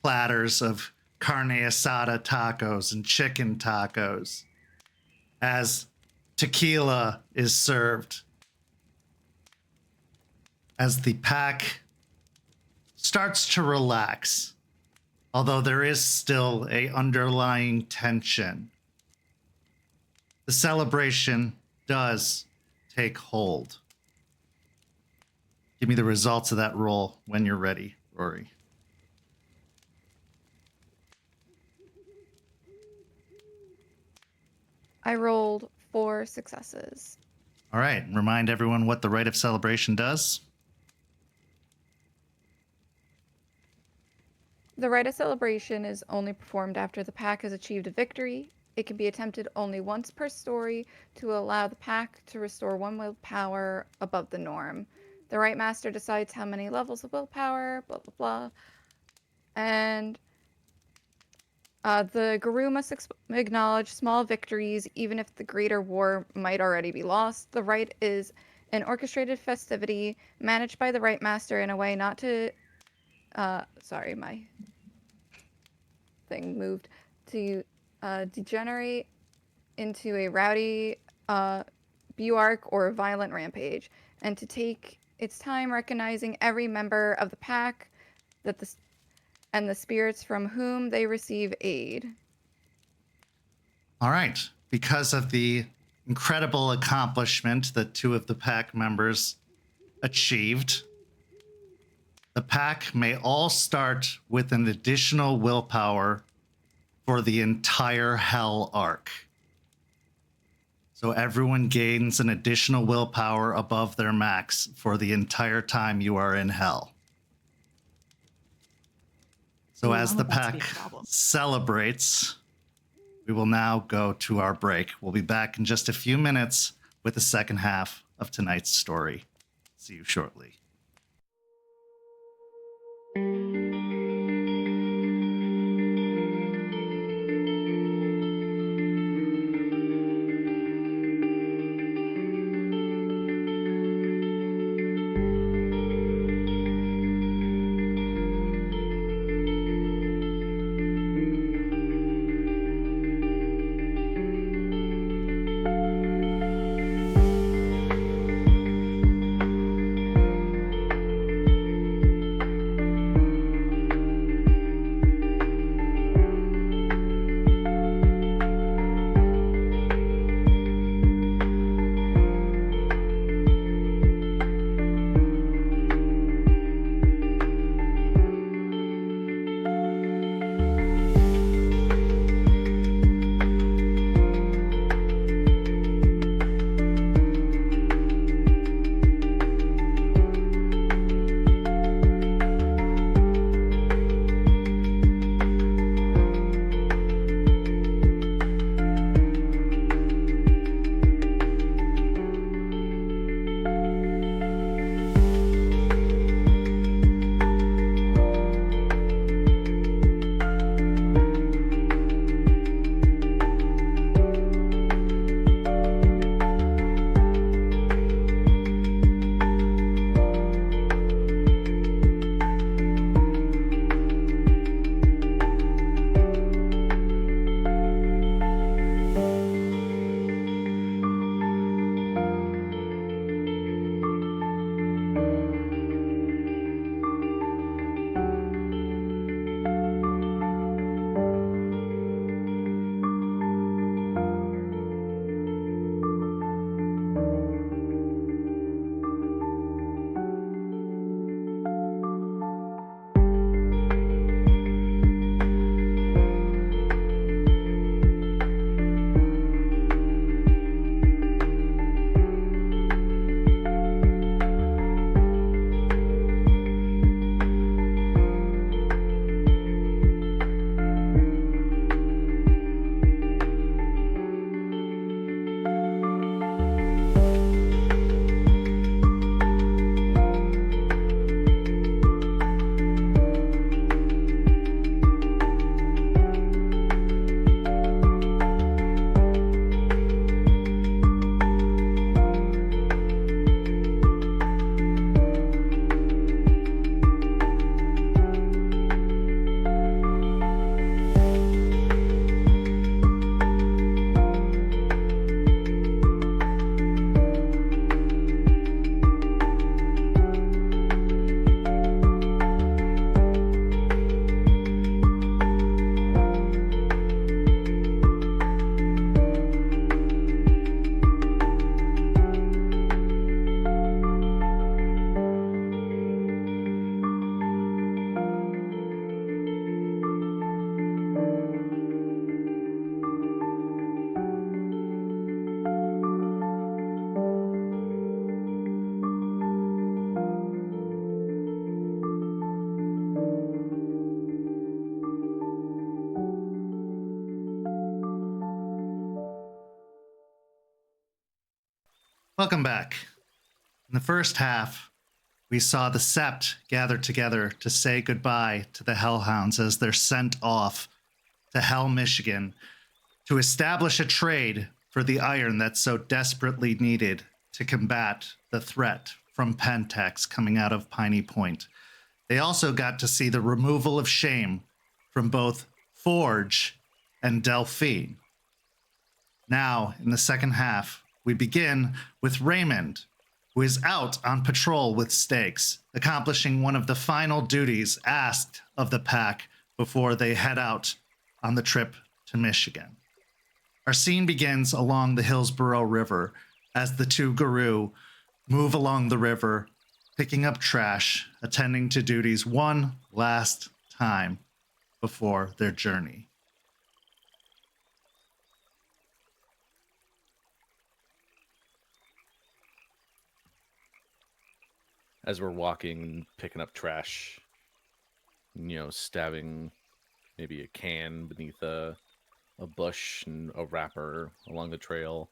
platters of carne asada tacos and chicken tacos, as tequila is served, as the pack starts to relax, although there is still a underlying tension, the celebration does take hold. Give me the results of that roll when you're ready, Rory. I rolled 4 successes. All right, remind everyone what the rite of celebration does. The rite of celebration is only performed after the pack has achieved a victory. It can be attempted only once per story to allow the pack to restore 1 willpower above the norm. The Rite Master decides how many levels of willpower, blah, blah, blah. And The Guru must acknowledge small victories, even if the greater war might already be lost. The rite is an orchestrated festivity managed by the Rite Master in a way not to. Sorry, my thing moved to degenerate into a rowdy buark or violent rampage, and to take its time recognizing every member of the pack and the spirits from whom they receive aid. All right. Because of the incredible accomplishment that two of the pack members achieved, the pack may all start with an additional willpower for the entire Hell arc. So everyone gains an additional willpower above their max for the entire time you are in Hell. So as I'm the about to be a pack problem. celebrates, we will now go to our break. We'll be back in just a few minutes with the second half of tonight's story. See you shortly. Welcome back. In the first half, we saw the Sept gather together to say goodbye to the Hellhounds as they're sent off to Hell, Michigan, to establish a trade for the iron that's so desperately needed to combat the threat from Pentex coming out of Piney Point. They also got to see the removal of shame from both Forge and Delphine. Now, in the second half, we begin with Raymond, who is out on patrol with Stakes, accomplishing one of the final duties asked of the pack before they head out on the trip to Michigan. Our scene begins along the Hillsborough River as the two Guru move along the river, picking up trash, attending to duties one last time before their journey. As we're walking, picking up trash, stabbing maybe a can beneath a bush and a wrapper along the trail.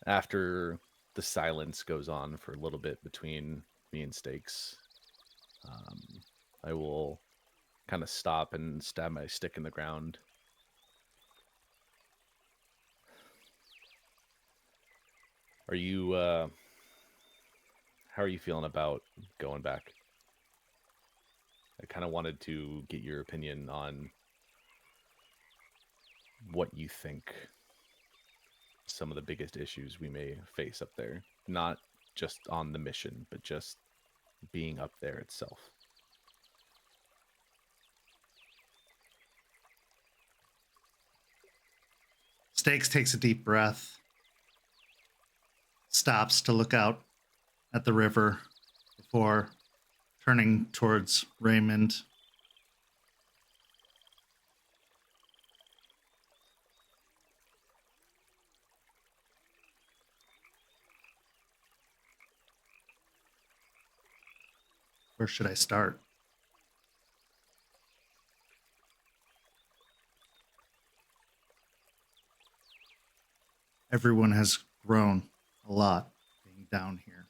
After the silence goes on for a little bit between me and Stakes, I will kind of stop and stab my stick in the ground. Are you, how are you feeling about going back? I kind of wanted to get your opinion on what you think some of the biggest issues we may face up there. Not just on the mission, but just being up there itself. Stakes takes a deep breath, stops to look out at the river before turning towards Raymond. Where should I start? Everyone has grown a lot being down here.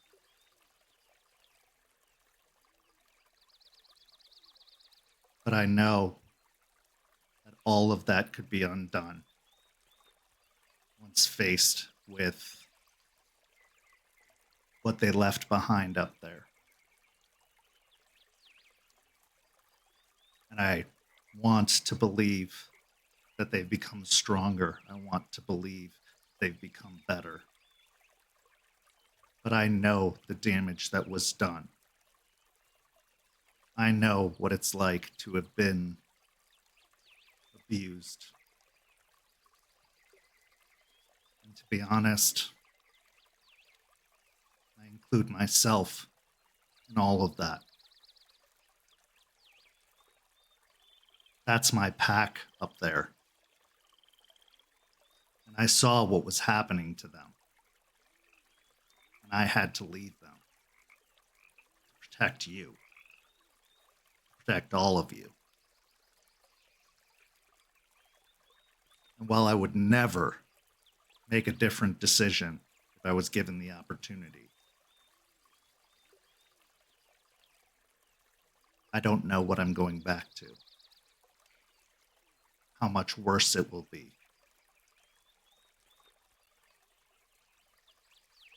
But I know that all of that could be undone once faced with what they left behind up there. And I want to believe that they've become stronger. I want to believe they've become better. But I know the damage that was done. I know what it's like to have been abused. And to be honest, I include myself in all of that. That's my pack up there. And I saw what was happening to them. And I had to leave them. To protect you. Protect all of you. And while I would never make a different decision if I was given the opportunity, I don't know what I'm going back to. How much worse it will be.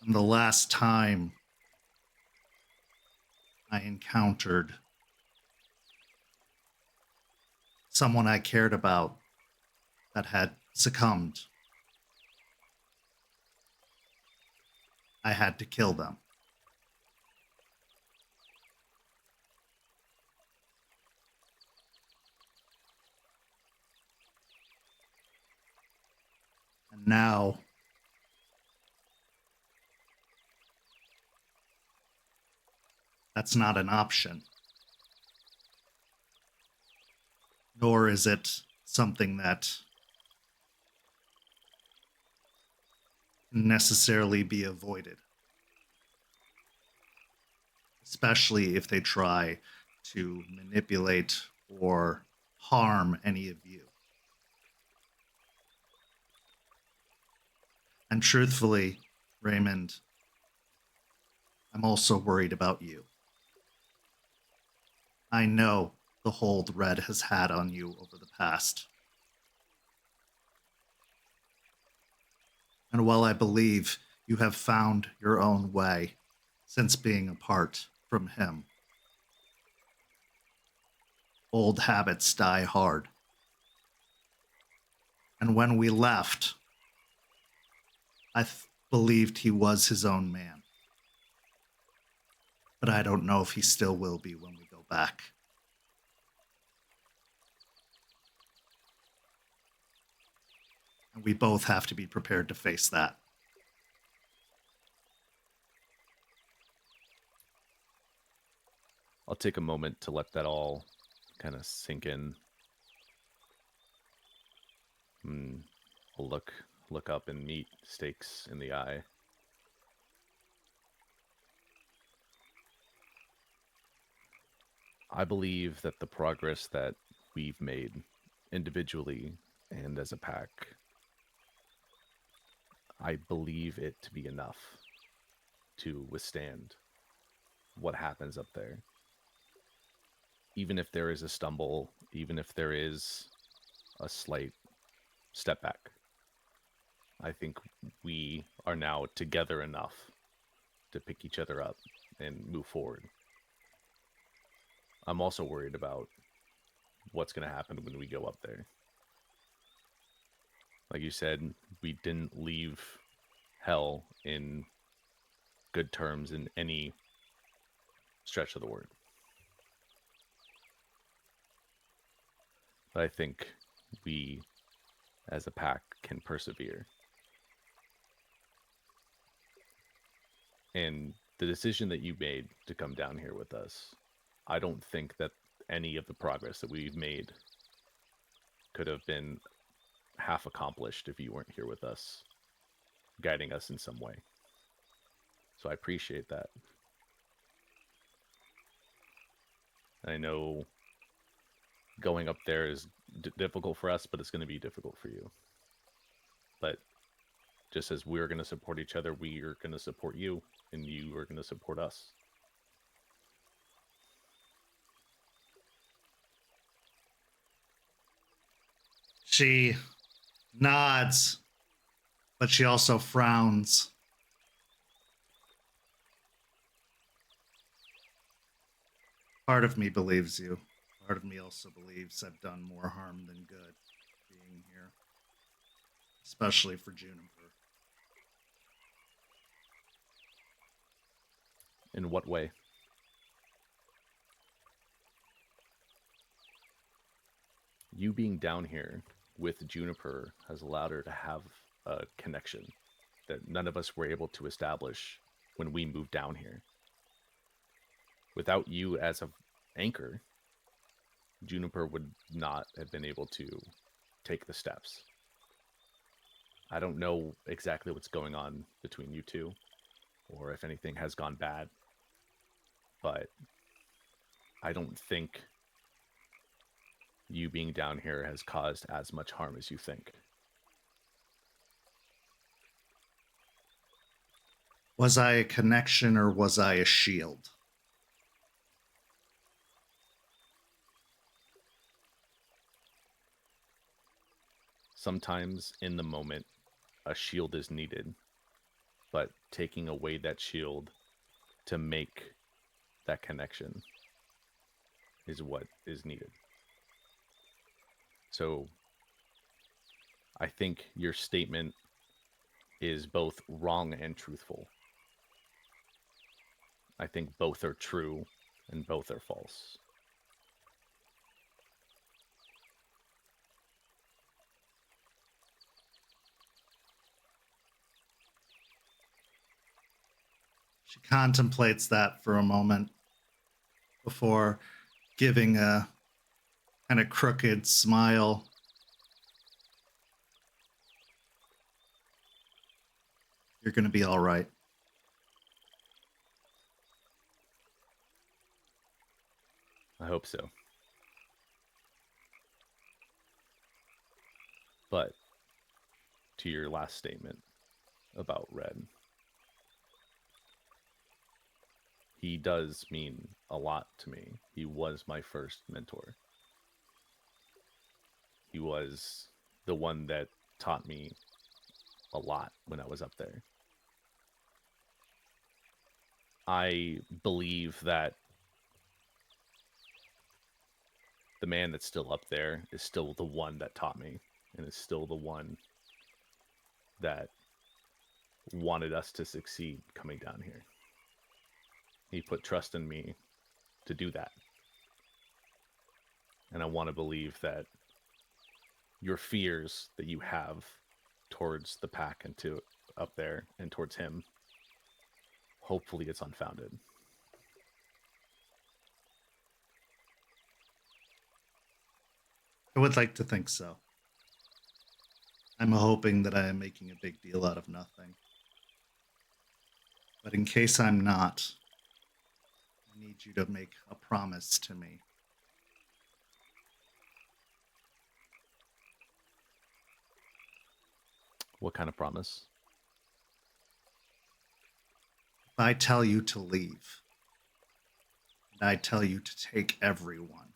And the last time I encountered someone I cared about that had succumbed, I had to kill them. And now that's not an option. Nor is it something that can necessarily be avoided. Especially if they try to manipulate or harm any of you. And truthfully, Raymond, I'm also worried about you. I know the hold Red has had on you over the past. And while I believe you have found your own way since being apart from him, old habits die hard. And when we left, I believed he was his own man. But I don't know if he still will be when we go back. And we both have to be prepared to face that. I'll take a moment to let that all kind of sink in. I'll look up and meet Stakes in the eye. I believe that the progress that we've made individually and as a pack, I believe it to be enough to withstand what happens up there. Even if there is a stumble, even if there is a slight step back, I think we are now together enough to pick each other up and move forward. I'm also worried about what's going to happen when we go up there. Like you said, we didn't leave hell in good terms in any stretch of the word. But I think we, as a pack, can persevere. And the decision that you made to come down here with us, I don't think that any of the progress that we've made could have been half accomplished if you weren't here with us, guiding us in some way. So I appreciate that. I know going up there is difficult for us, but it's going to be difficult for you. But just as we're going to support each other, we are going to support you, and you are going to support us. She nods, but she also frowns. Part of me believes you. Part of me also believes I've done more harm than good being here, especially for Juniper. In what way? You being down here with Juniper has allowed her to have a connection that none of us were able to establish when we moved down here. Without you as an anchor, Juniper would not have been able to take the steps. I don't know exactly what's going on between you two, or if anything has gone bad, but I don't think you being down here has caused as much harm as you think. Was I a connection or was I a shield? Sometimes in the moment, a shield is needed, but taking away that shield to make that connection is what is needed. So I think your statement is both wrong and truthful. I think both are true and both are false. She contemplates that for a moment before giving a kind of crooked smile. You're going to be all right. I hope so. But to your last statement about Red, he does mean a lot to me. He was my first mentor. He was the one that taught me a lot when I was up there. I believe that the man that's still up there is still the one that taught me, and is still the one that wanted us to succeed coming down here. He put trust in me to do that. And I want to believe that your fears that you have towards the pack and to up there and towards him, hopefully it's unfounded. I would like to think so. I'm hoping that I am making a big deal out of nothing. But in case I'm not, I need you to make a promise to me. What kind of promise? If I tell you to leave, and I tell you to take everyone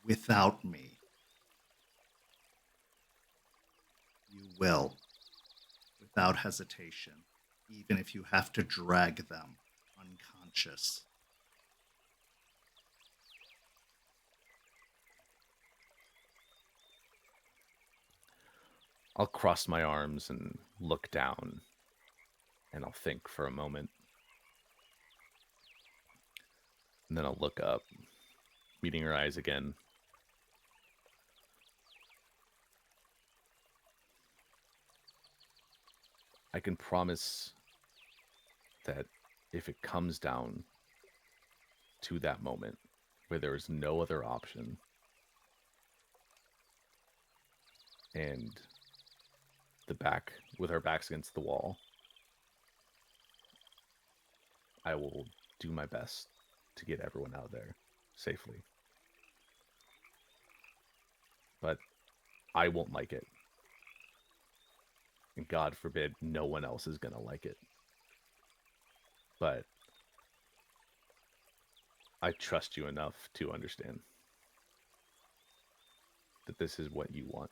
without me, you will, without hesitation, even if you have to drag them unconscious. I'll cross my arms and look down, and I'll think for a moment. And then I'll look up, meeting her eyes again. I can promise that if it comes down to that moment where there is no other option, and with our backs against the wall, I will do my best to get everyone out of there safely. But I won't like it. And God forbid no one else is going to like it. But I trust you enough to understand that this is what you want.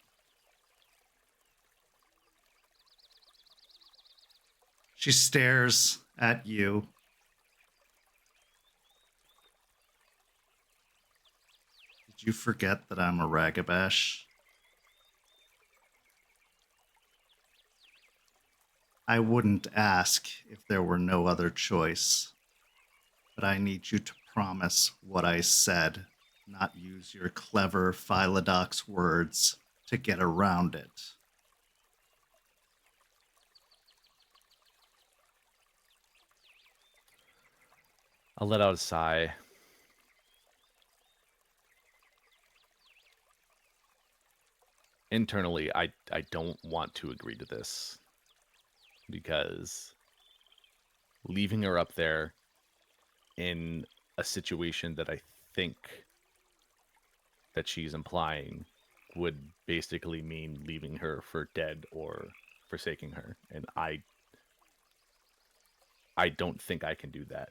She stares at you. Did you forget that I'm a Ragabash? I wouldn't ask if there were no other choice, but I need you to promise what I said, not use your clever Philodox words to get around it. I'll let out a sigh. Internally, I don't want to agree to this, because leaving her up there in a situation that I think that she's implying would basically mean leaving her for dead or forsaking her. And I don't think I can do that.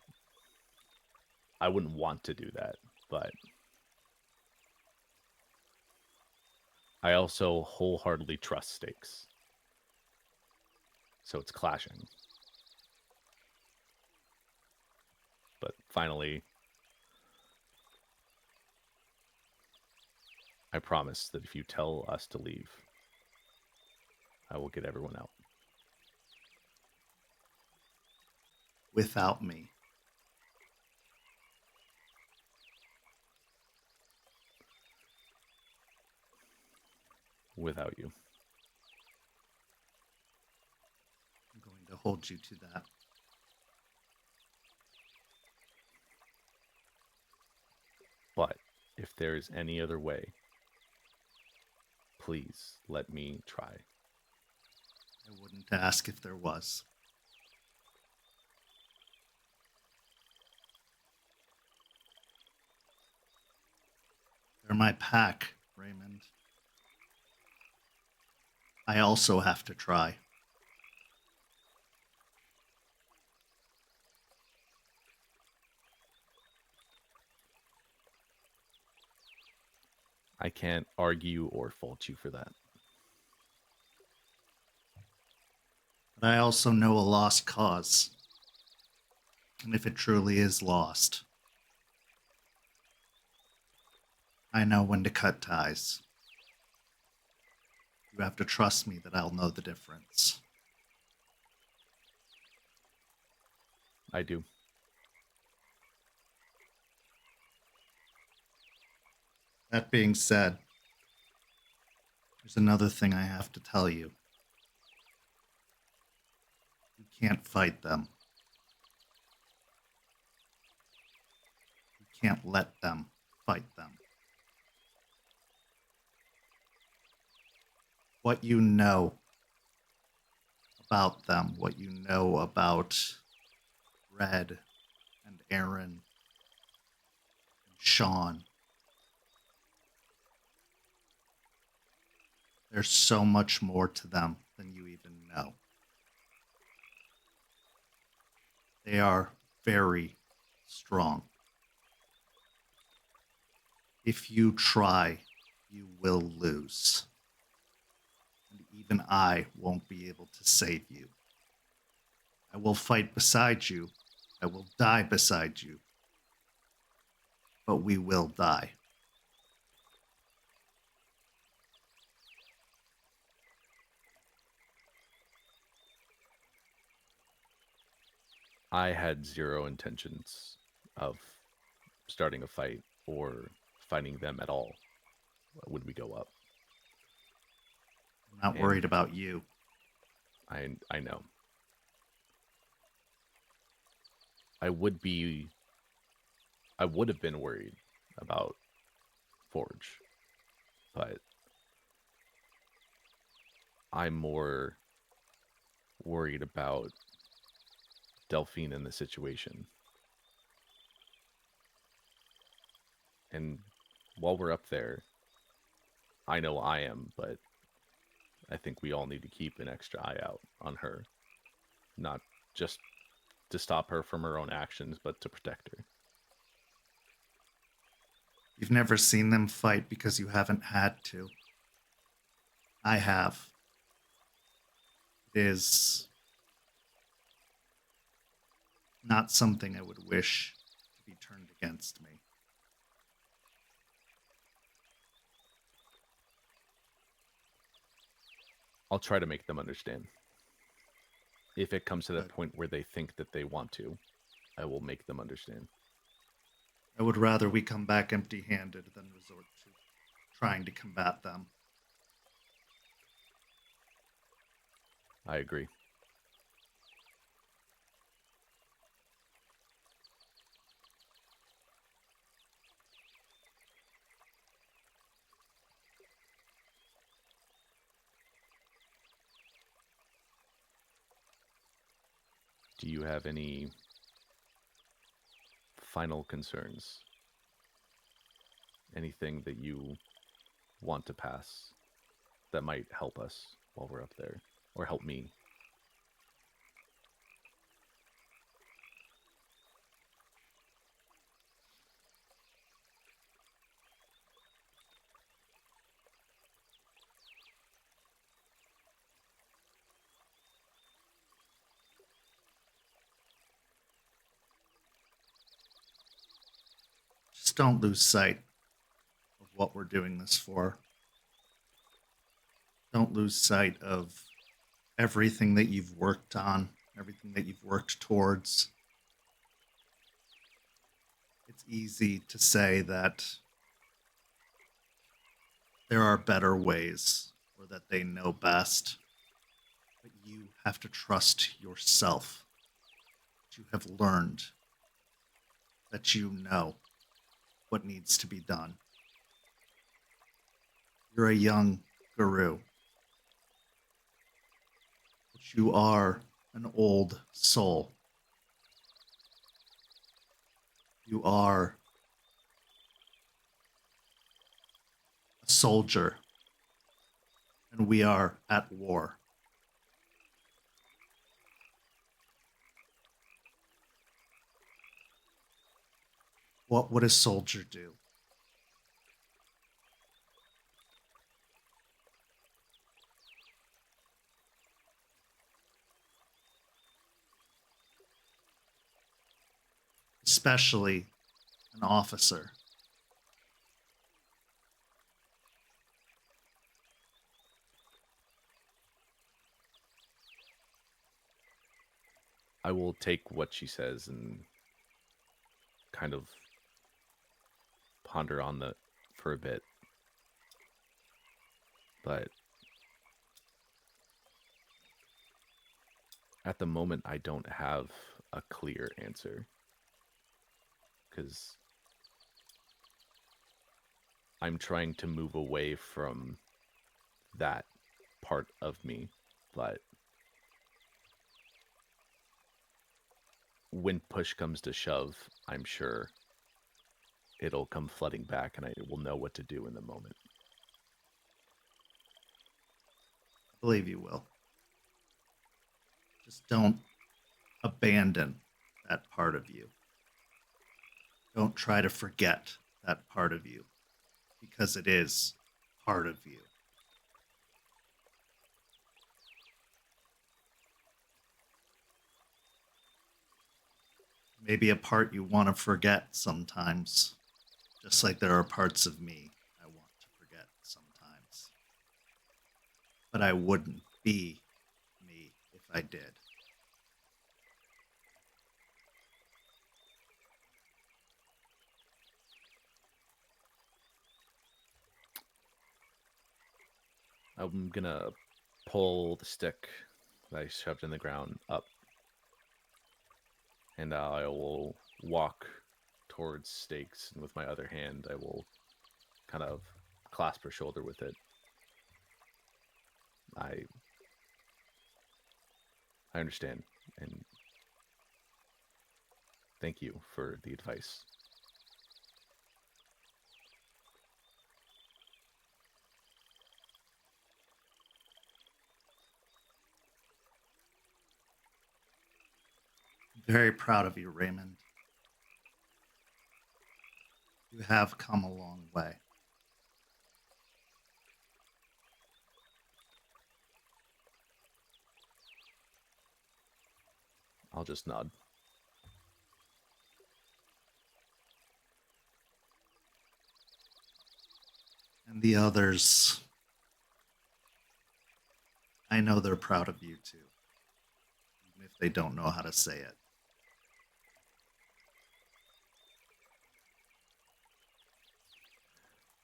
I wouldn't want to do that, but I also wholeheartedly trust Stakes. So it's clashing. But finally, I promise that if you tell us to leave, I will get everyone out. Without me. Without you. I'm going to hold you to that. But if there is any other way, please let me try. I wouldn't ask if there was. They're my pack, Raymond. I also have to try. I can't argue or fault you for that. But I also know a lost cause. And if it truly is lost, I know when to cut ties. You have to trust me that I'll know the difference. I do. That being said, there's another thing I have to tell you. You can't fight them. You can't let them fight them. What you know about them, what you know about Red and Aaron and Sean. There's so much more to them than you even know. They are very strong. If you try, you will lose. And even I won't be able to save you. I will fight beside you. I will die beside you. But we will die. I had zero intentions of starting a fight or fighting them at all when we go up. I'm not worried about you. I know. I would have been worried about Forge, but I'm more worried about Delphine in the situation. And while we're up there, I know I am, but I think we all need to keep an extra eye out on her. Not just to stop her from her own actions, but to protect her. You've never seen them fight because you haven't had to. I have. It is not something I would wish to be turned against me. I'll try to make them understand. If it comes to that Good. point where they think that they want to, I will make them understand. I would rather we come back empty-handed than resort to trying to combat them. I agree. Do you have any final concerns? Anything that you want to pass that might help us while we're up there, or help me? Just don't lose sight of what we're doing this for. Don't lose sight of everything that you've worked on, everything that you've worked towards. It's easy to say that there are better ways or that they know best, but you have to trust yourself. You have learned that you know what needs to be done. You're a young guru, but you are an old soul. You are a soldier, and we are at war. What would a soldier do? especially an officer. I will take what she says and kind of ponder on that for a bit. But at the moment, I don't have a clear answer. Because I'm trying to move away from that part of me. But when push comes to shove, I'm sure it'll come flooding back and I will know what to do in the moment. I believe you will. Just don't abandon that part of you. Don't try to forget that part of you, because it is part of you. Maybe a part you want to forget sometimes, just like there are parts of me I want to forget sometimes. But I wouldn't be me if I did. I'm gonna pull the stick that I shoved in the ground up, and I will walk towards Stakes, and with my other hand, I will kind of clasp her shoulder with it. I understand, and thank you for the advice. Very proud of you, Raymond. You have come a long way. I'll just nod. And the others, I know they're proud of you too, even if they don't know how to say it.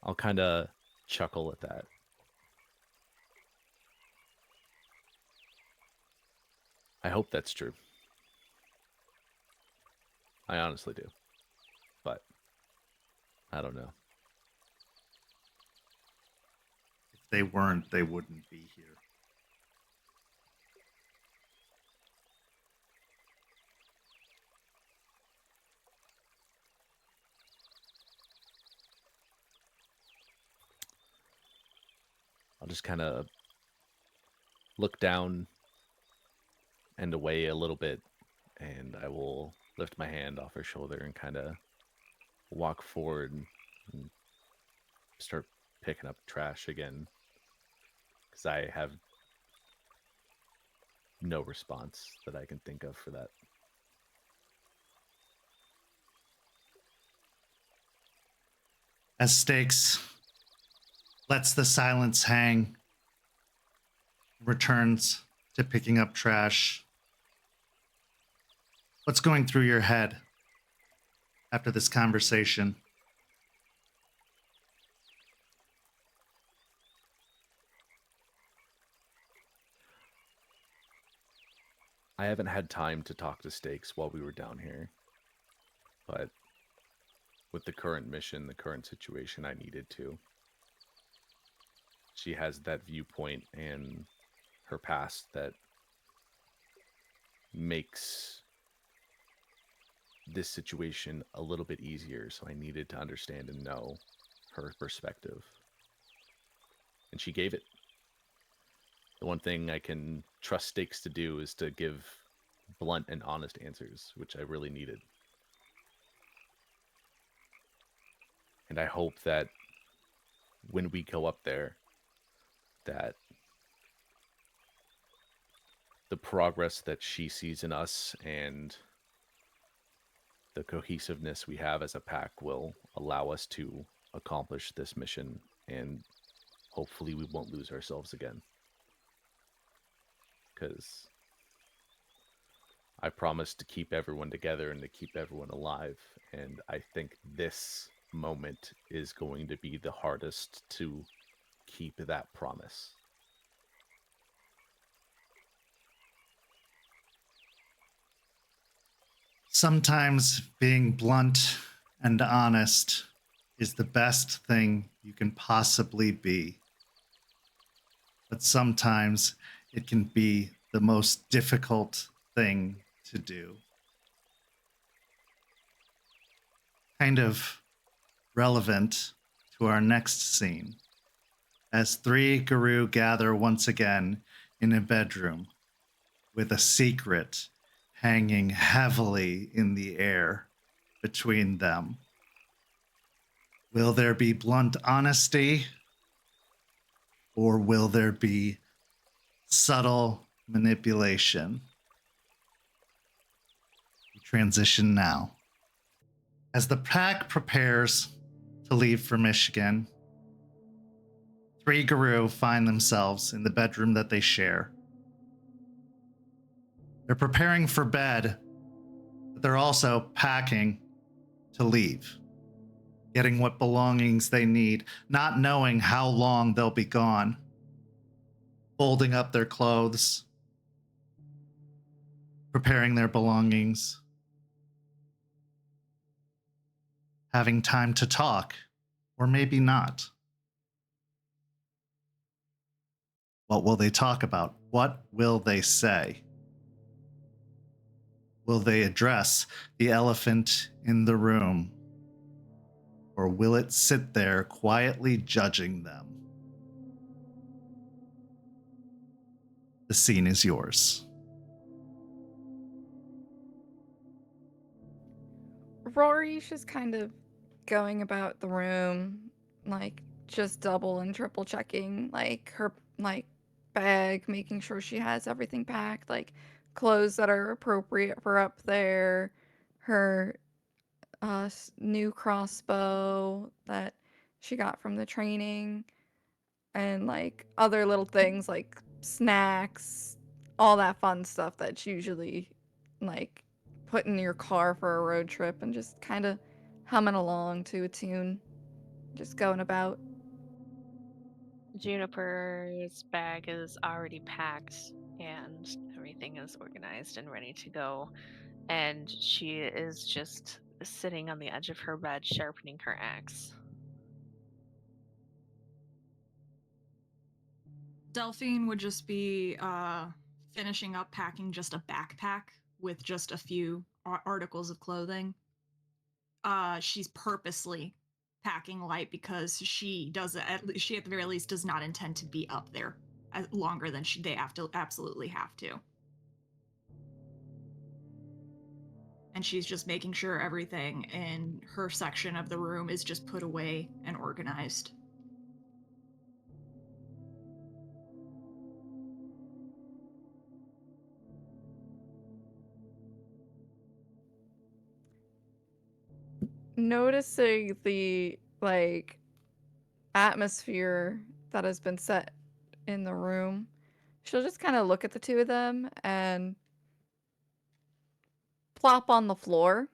I'll kind of chuckle at that. I hope that's true. I honestly do. But I don't know. If they weren't, they wouldn't be here. I'll just kind of look down and away a little bit, and I will lift my hand off her shoulder and kind of walk forward and start picking up trash again, because I have no response that I can think of for that. As Stakes lets the silence hang, returns to picking up trash, what's going through your head after this conversation? I haven't had time to talk to Stakes while we were down here, but with the current mission, the current situation, I needed to. She has that viewpoint and her past that makes this situation a little bit easier, so I needed to understand and know her perspective. And she gave it. The one thing I can trust Stakes to do is to give blunt and honest answers, which I really needed. And I hope that when we go up there, that the progress that she sees in us and the cohesiveness we have as a pack will allow us to accomplish this mission, and hopefully we won't lose ourselves again. Because I promised to keep everyone together and to keep everyone alive, and I think this moment is going to be the hardest to keep that promise. Sometimes being blunt and honest is the best thing you can possibly be. But sometimes it can be the most difficult thing to do. Kind of relevant to our next scene, as three Guru gather once again in a bedroom with a secret hanging heavily in the air between them. Will there be blunt honesty, or will there be subtle manipulation? We transition now. As the pack prepares to leave for Michigan, three Guru find themselves in the bedroom that they share. They're preparing for bed, but they're also packing to leave, getting what belongings they need, not knowing how long they'll be gone, folding up their clothes, preparing their belongings, having time to talk, or maybe not. What will they talk about? What will they say? Will they address the elephant in the room? Or will it sit there quietly judging them? The scene is yours. Rory's just kind of going about the room, like just double and triple checking like her like bag, making sure she has everything packed, like clothes that are appropriate for up there, her new crossbow that she got from the training, and like other little things like snacks, all that fun stuff that's usually like put in your car for a road trip, and just kind of humming along to a tune, just going about. Juniper's bag is already packed and everything is organized and ready to go. And she is just sitting on the edge of her bed, sharpening her axe. Delphine would just be finishing up packing just a backpack with just a few articles of clothing. She's purposely packing light because she does she at the very least does not intend to be up there longer than they absolutely have to. And she's just making sure everything in her section of the room is just put away and organized. Noticing the like atmosphere that has been set in the room, she'll just kind of look at the two of them and plop on the floor.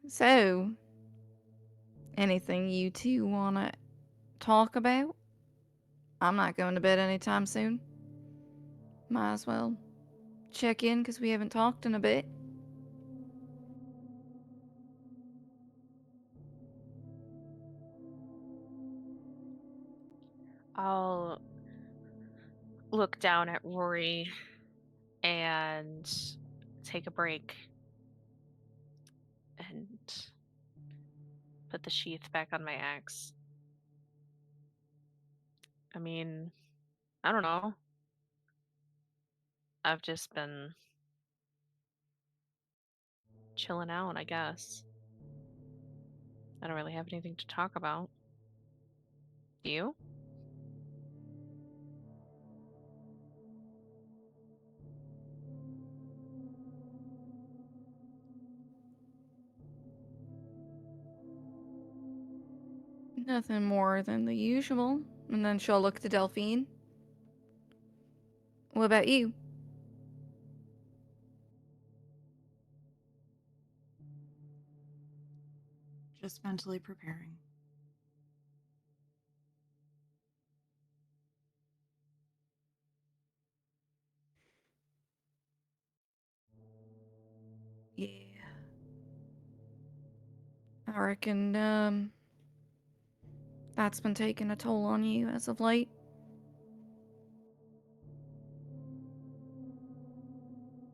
So, anything you two want to talk about? I'm not going to bed anytime soon. Might as well check in because we haven't talked in a bit. I'll look down at Rory and take a break and put the sheath back on my axe. I mean, I don't know. I've just been chilling out, I guess. I don't really have anything to talk about. Do you? Nothing more than the usual. And then she'll look to Delphine. What about you? Just mentally preparing. Yeah. I reckon, that's been taking a toll on you as of late.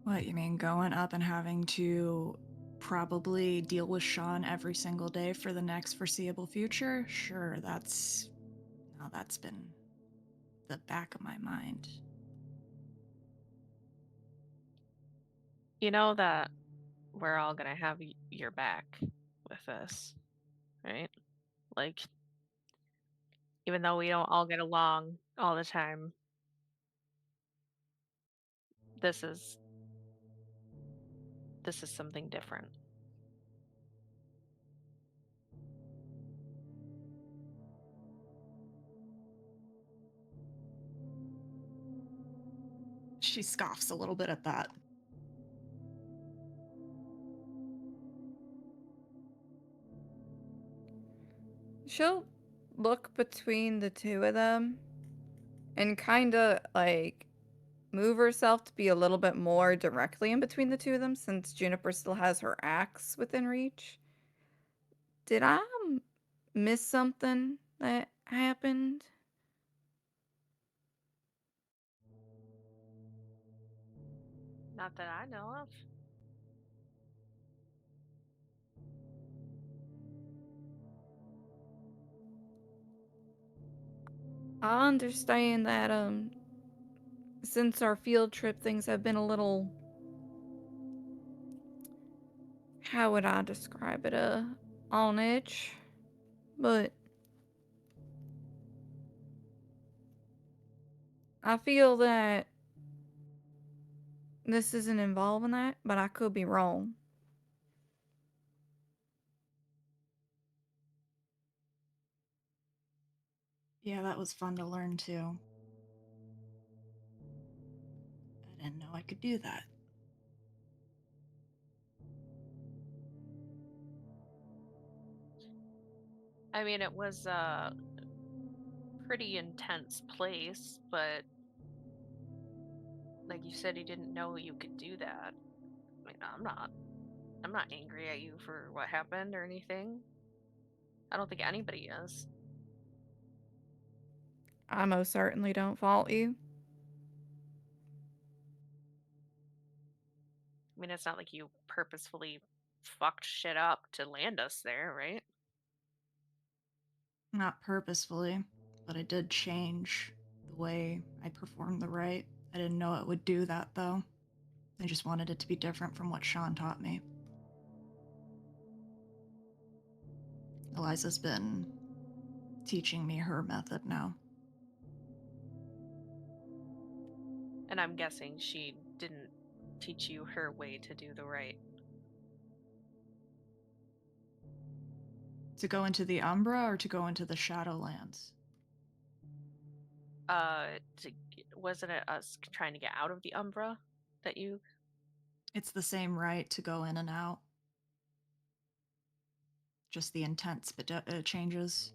What, you mean going up and having to probably deal with Sean every single day for the next foreseeable future? Sure, that's been the back of my mind. You know that we're all gonna have your back with this, right? Like, even though we don't all get along all the time, this is something different. She scoffs a little bit at that. She'll look between the two of them and kind of like move herself to be a little bit more directly in between the two of them since Juniper still has her axe within reach. Did I miss something that happened? Not that I know of. I understand that since our field trip things have been a little, how would I describe it, on edge, but I feel that this isn't involving that, but I could be wrong. Yeah, that was fun to learn too. I didn't know I could do that. I mean, it was a pretty intense place, but like you said, you didn't know you could do that. I mean, I'm not angry at you for what happened or anything. I don't think anybody is. I most certainly don't fault you. I mean, it's not like you purposefully fucked shit up to land us there, right? Not purposefully, but I did change the way I performed the rite. I didn't know it would do that though. I just wanted it to be different from what Sean taught me. Eliza's been teaching me her method now. And I'm guessing she didn't teach you her way to do the right. To go into the Umbra or to go into the Shadowlands? Wasn't it us trying to get out of the Umbra that you? It's the same rite to go in and out. Just the intent changes.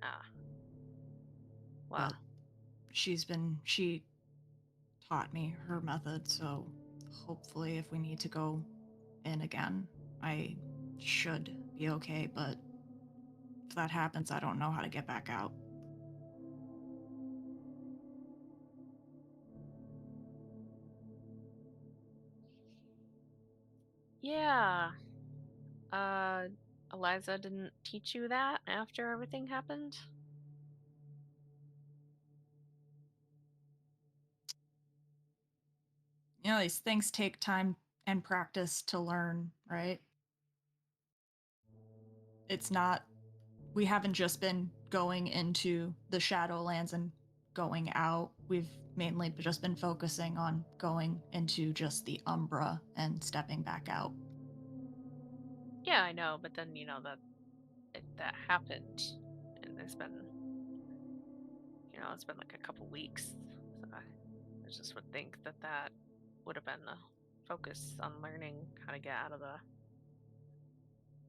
Ah. Well, But she taught me her method, so hopefully if we need to go in again, I should be okay, but if that happens, I don't know how to get back out. yeah. Uh, Eliza didn't teach you that after everything happened? You know, these things take time and practice to learn, right? It's not, we haven't just been going into the Shadowlands and going out. We've mainly just been focusing on going into just the Umbra and stepping back out. Yeah, I know, but then, you know, that that happened, and it's been, it's been like a couple weeks. So I just would think that would have been the focus on learning how to get out of the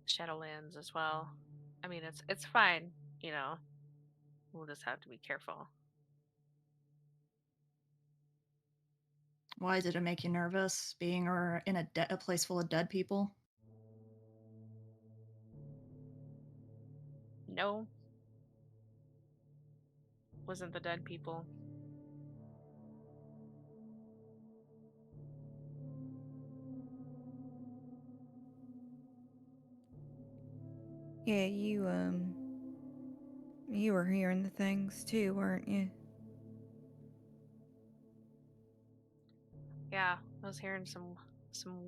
Shadowlands as well. I mean, it's fine, We'll just have to be careful. Why did it make you nervous being in a place full of dead people? No, wasn't the dead people. Yeah, you were hearing the things too, weren't you? Yeah, I was hearing some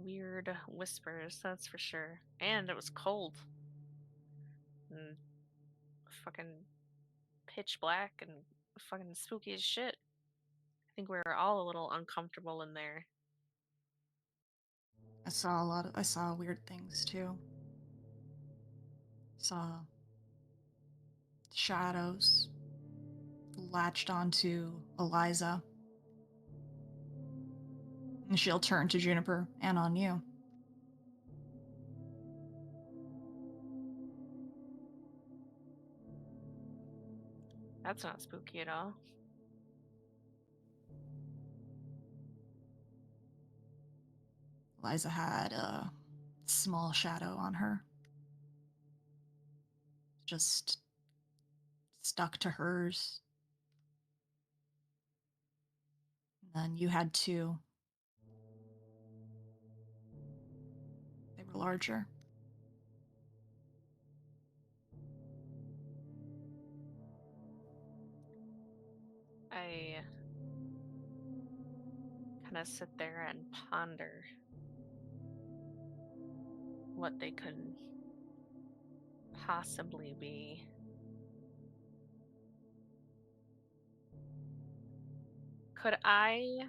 weird whispers, that's for sure. And it was cold. And fucking pitch black and fucking spooky as shit. I think we were all a little uncomfortable in there. I saw weird things too. Saw shadows latched onto Eliza. And she'll turn to Juniper and on you. That's not spooky at all. Eliza had a small shadow on her. Just stuck to hers. And then you had two. They were larger. I kind of sit there and ponder what they could possibly be. Could I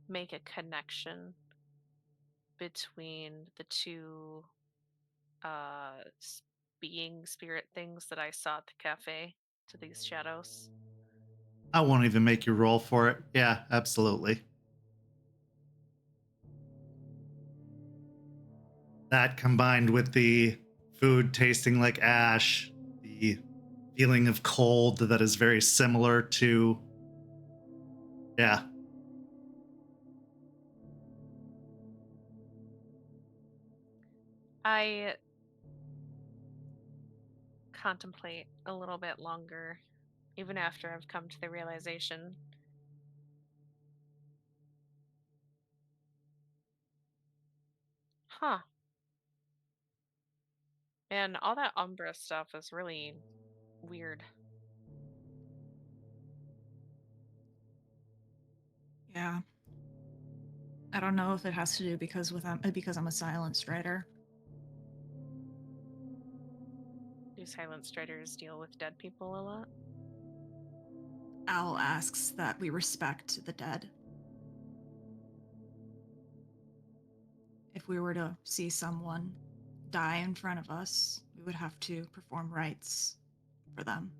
make a connection between the two being spirit things that I saw at the cafe to these shadows? I won't even make you roll for it. Yeah, absolutely. That combined with the food tasting like ash, the feeling of cold that is very similar to. Yeah. I contemplate a little bit longer, even after I've come to the realization. Huh. And all that Umbra stuff is really weird. Yeah. I don't know if it has to do because I'm a silent strider. Do silent striders deal with dead people a lot? Owl asks that we respect the dead. If we were to see someone die in front of us, we would have to perform rites for them.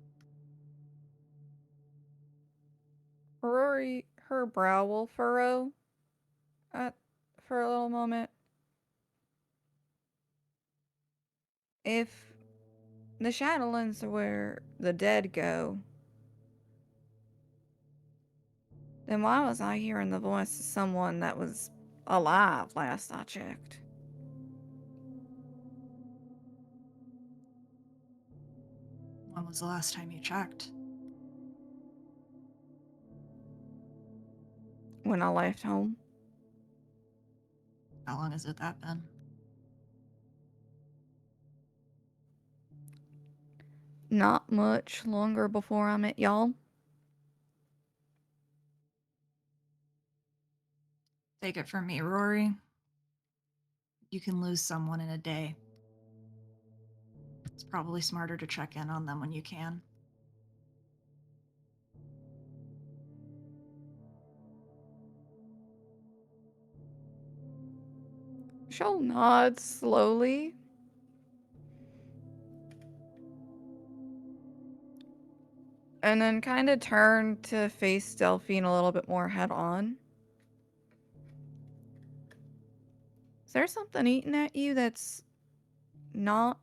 Rory, her brow will furrow for a little moment. If the Shadowlands are where the dead go, then why was I hearing the voice of someone that was alive last I checked? When was the last time you checked? When I left home. How long has that been? Not much longer before I met y'all. Take it from me, Rory. You can lose someone in a day. It's probably smarter to check in on them when you can. She'll nod slowly. And then kind of turn to face Delphine a little bit more head on. Is there something eating at you that's not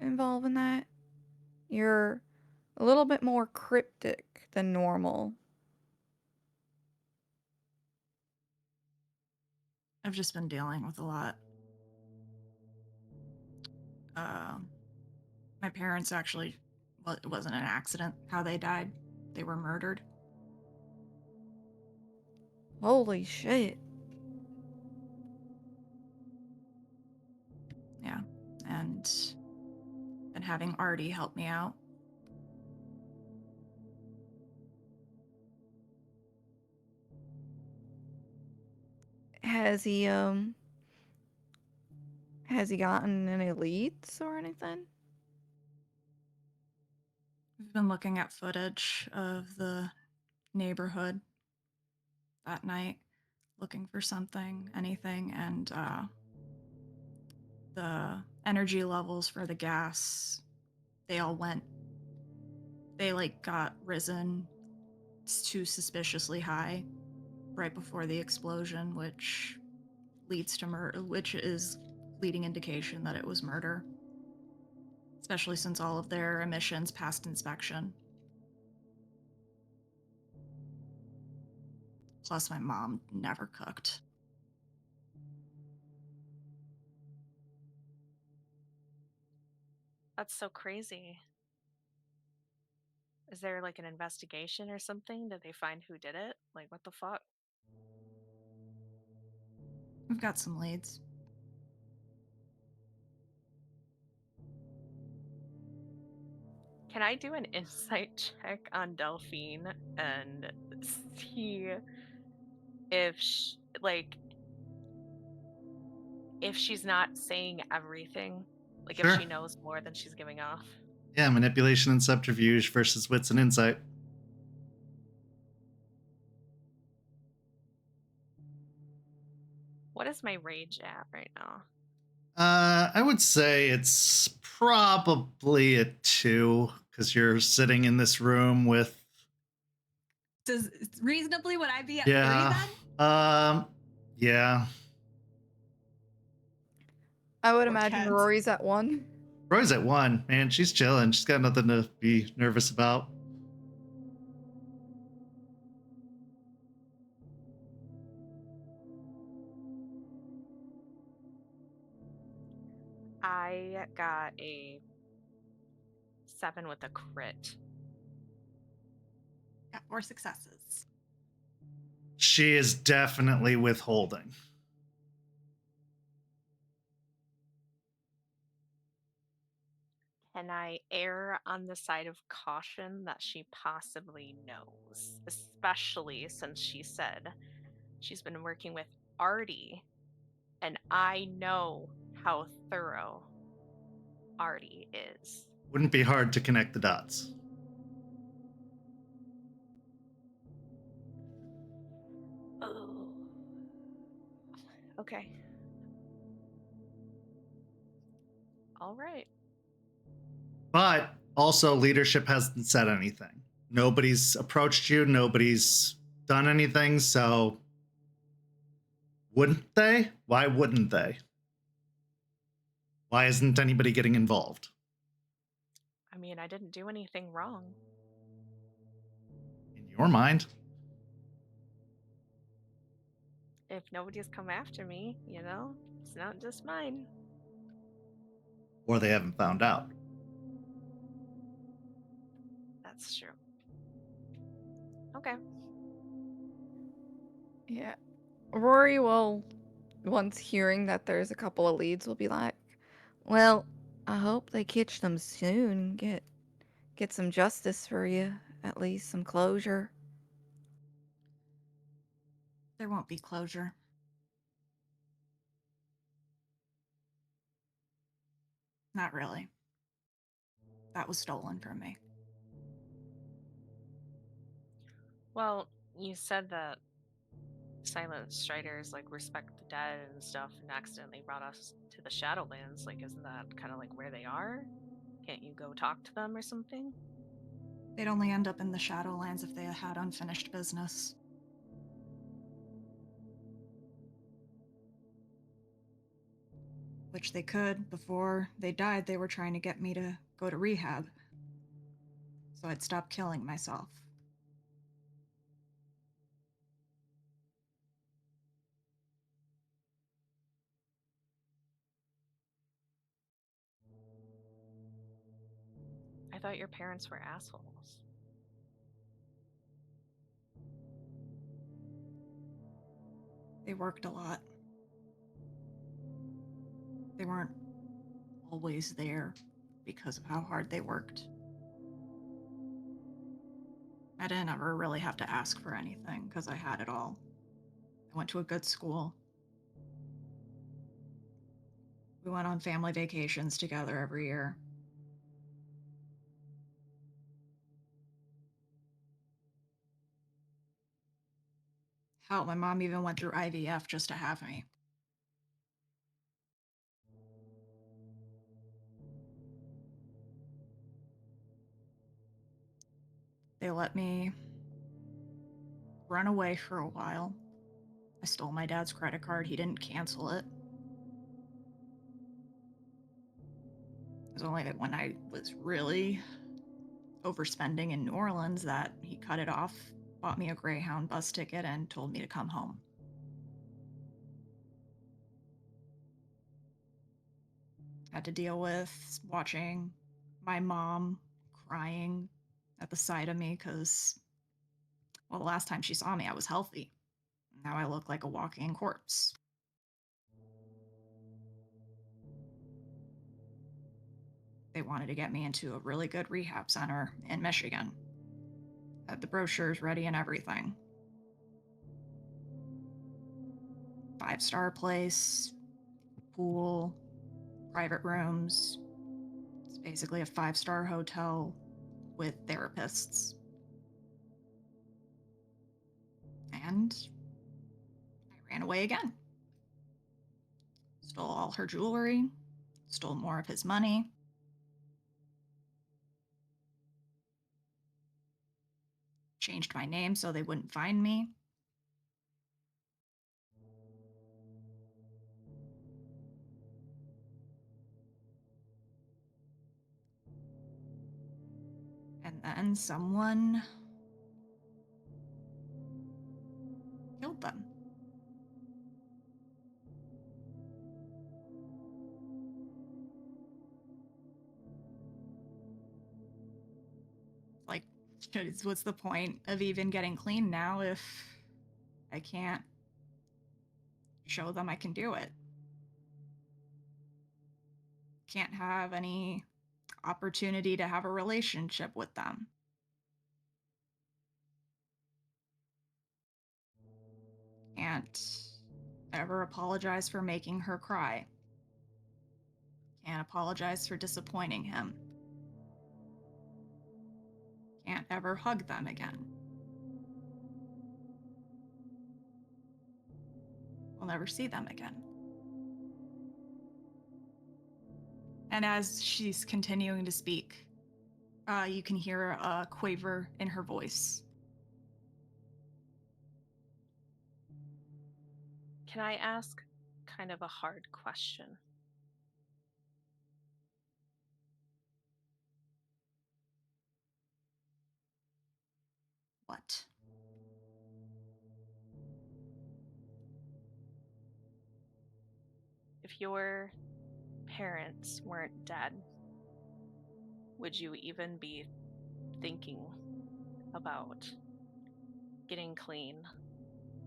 involving that? You're a little bit more cryptic than normal. I've just been dealing with a lot. My parents actually, well, it wasn't an accident how they died. They were murdered. Holy shit. Yeah. And having Artie help me out. Has he gotten any leads or anything? We've been looking at footage of the neighborhood that night, looking for something, anything, and the energy levels for the gas, they got risen too suspiciously high right before the explosion, which leads to which is leading indication that it was murder, especially since all of their emissions passed inspection. Plus, my mom never cooked. That's so crazy. Is there like an investigation or something? Did they find who did it? Like, what the fuck? We've got some leads. Can I do an insight check on Delphine and see if if she's not saying everything? Like Sure. if she knows more than she's giving off? Yeah, manipulation and subterfuge versus wits and insight. What is my rage at right now? I would say it's probably a 2 because you're sitting in this room with. Does reasonably would I be at Yeah. 3 then? Yeah. I would Or imagine Kent. Rory's at 1. Roy's at 1, man. She's chilling. She's got nothing to be nervous about. I got a 7 with a crit. Got 4 successes. She is definitely withholding. Can I err on the side of caution that she possibly knows, especially since she said she's been working with Artie, and I know how thorough Artie is. Wouldn't be hard to connect the dots. Oh. Okay. All right. But also, leadership hasn't said anything. Nobody's approached you. Nobody's done anything. So, wouldn't they? Why wouldn't they? Why isn't anybody getting involved? I mean, I didn't do anything wrong. In your mind? If nobody's come after me, it's not just mine. Or they haven't found out. That's true. Okay. Yeah. Rory will, once hearing that there's a couple of leads, will be like, well, I hope they catch them soon. Get some justice for you. At least some closure. There won't be closure. Not really. That was stolen from me. Well, you said that silent striders like respect the dead and stuff and accidentally brought us to the Shadowlands, like isn't that kind of like where they are? Can't you go talk to them or something? They'd only end up in the Shadowlands if they had unfinished business. Which they could. Before they died, they were trying to get me to go to rehab. So I'd stop killing myself. I thought your parents were assholes. They worked a lot. They weren't always there because of how hard they worked. I didn't ever really have to ask for anything because I had it all. I went to a good school. We went on family vacations together every year. Hell, my mom even went through IVF just to have me. They let me run away for a while. I stole my dad's credit card. He didn't cancel it. It was only when I was really overspending in New Orleans that he cut it off, bought me a Greyhound bus ticket, and told me to come home. Had to deal with watching my mom crying at the sight of me because, well, the last time she saw me, I was healthy. Now I look like a walking corpse. They wanted to get me into a really good rehab center in Michigan. Had the brochures ready and everything. 5-star place, pool, private rooms. It's basically a 5-star hotel with therapists. And I ran away again. Stole all her jewelry, stole more of his money. Changed my name so they wouldn't find me. And then someone killed them. Like, what's the point of even getting clean now if I can't show them I can do it? Can't have any opportunity to have a relationship with them. Can't ever apologize for making her cry. Can't apologize for disappointing him. Can't ever hug them again. We'll never see them again. And as she's continuing to speak, you can hear a quaver in her voice. Can I ask kind of a hard question? What? If your parents weren't dead, would you even be thinking about getting clean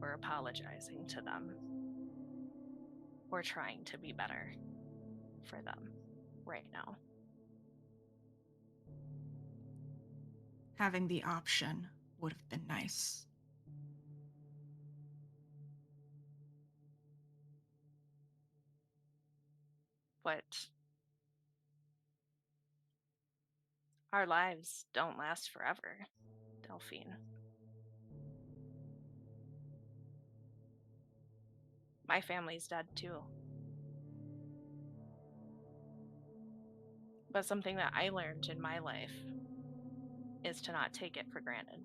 or apologizing to them or trying to be better for them right now? Having the option would have been nice. But our lives don't last forever, Delphine. My family's dead too. But something that I learned in my life is to not take it for granted.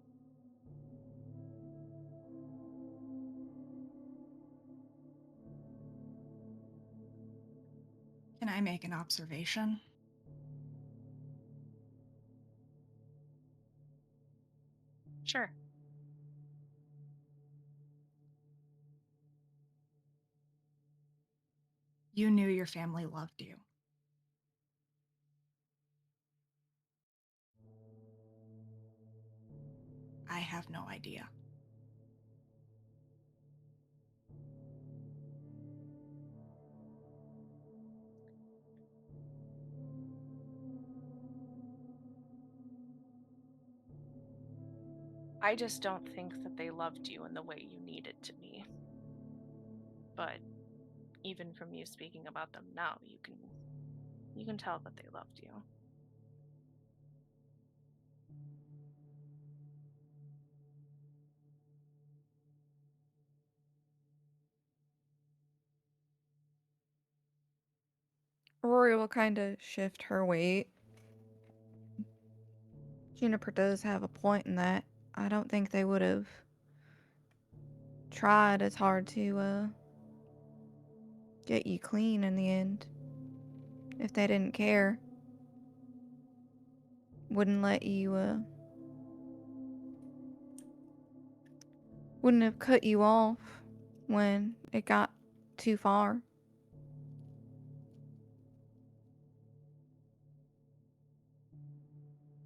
Can I make an observation? Sure. You knew your family loved you. I have no idea. I just don't think that they loved you in the way you needed to be. But even from you speaking about them now, you can tell that they loved you. Rory will kind of shift her weight. Juniper does have a point in that. I don't think they would have tried as hard to get you clean in the end if they didn't care. Wouldn't let you wouldn't have cut you off when it got too far.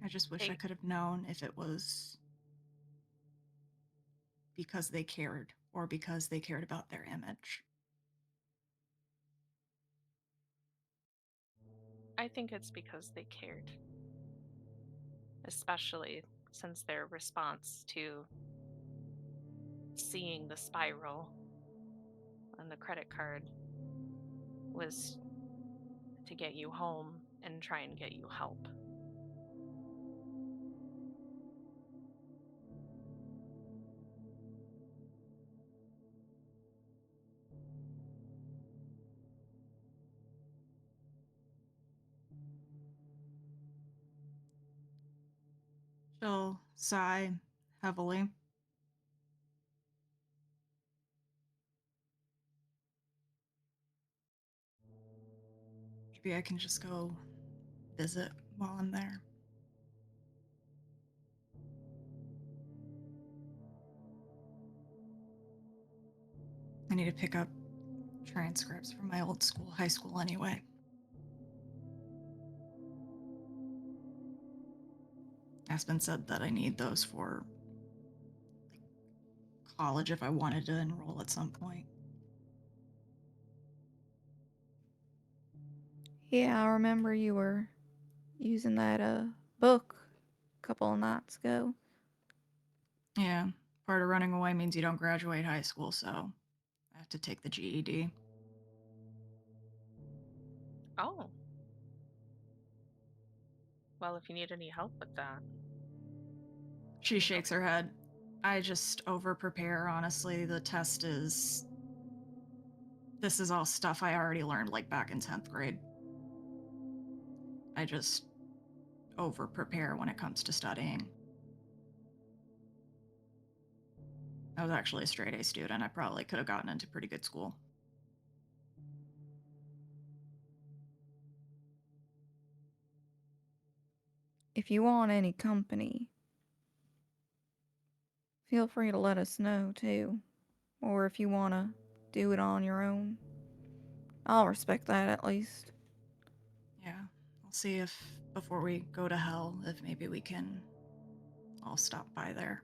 I just wish I could have known if it was because they cared or because they cared about their image. I think it's because they cared. Especially since their response to seeing the spiral on the credit card was to get you home and try and get you help. She'll sigh heavily. Maybe I can just go visit while I'm there. I need to pick up transcripts from my old school, high school anyway. Aspen said that I need those for college if I wanted to enroll at some point. Yeah, I remember you were using that book a couple of nights ago. Yeah, part of running away means you don't graduate high school, so I have to take the GED. Oh. Well, if you need any help with that. She shakes her head. I just over prepare, honestly. The test is. This is all stuff I already learned like back in 10th grade. I just over prepare when it comes to studying. I was actually a straight A student. I probably could have gotten into pretty good school. If you want any company, feel free to let us know too. Or if you want to do it on your own, I'll respect that at least. Yeah, I'll see if before we go to hell, if maybe we can all stop by there.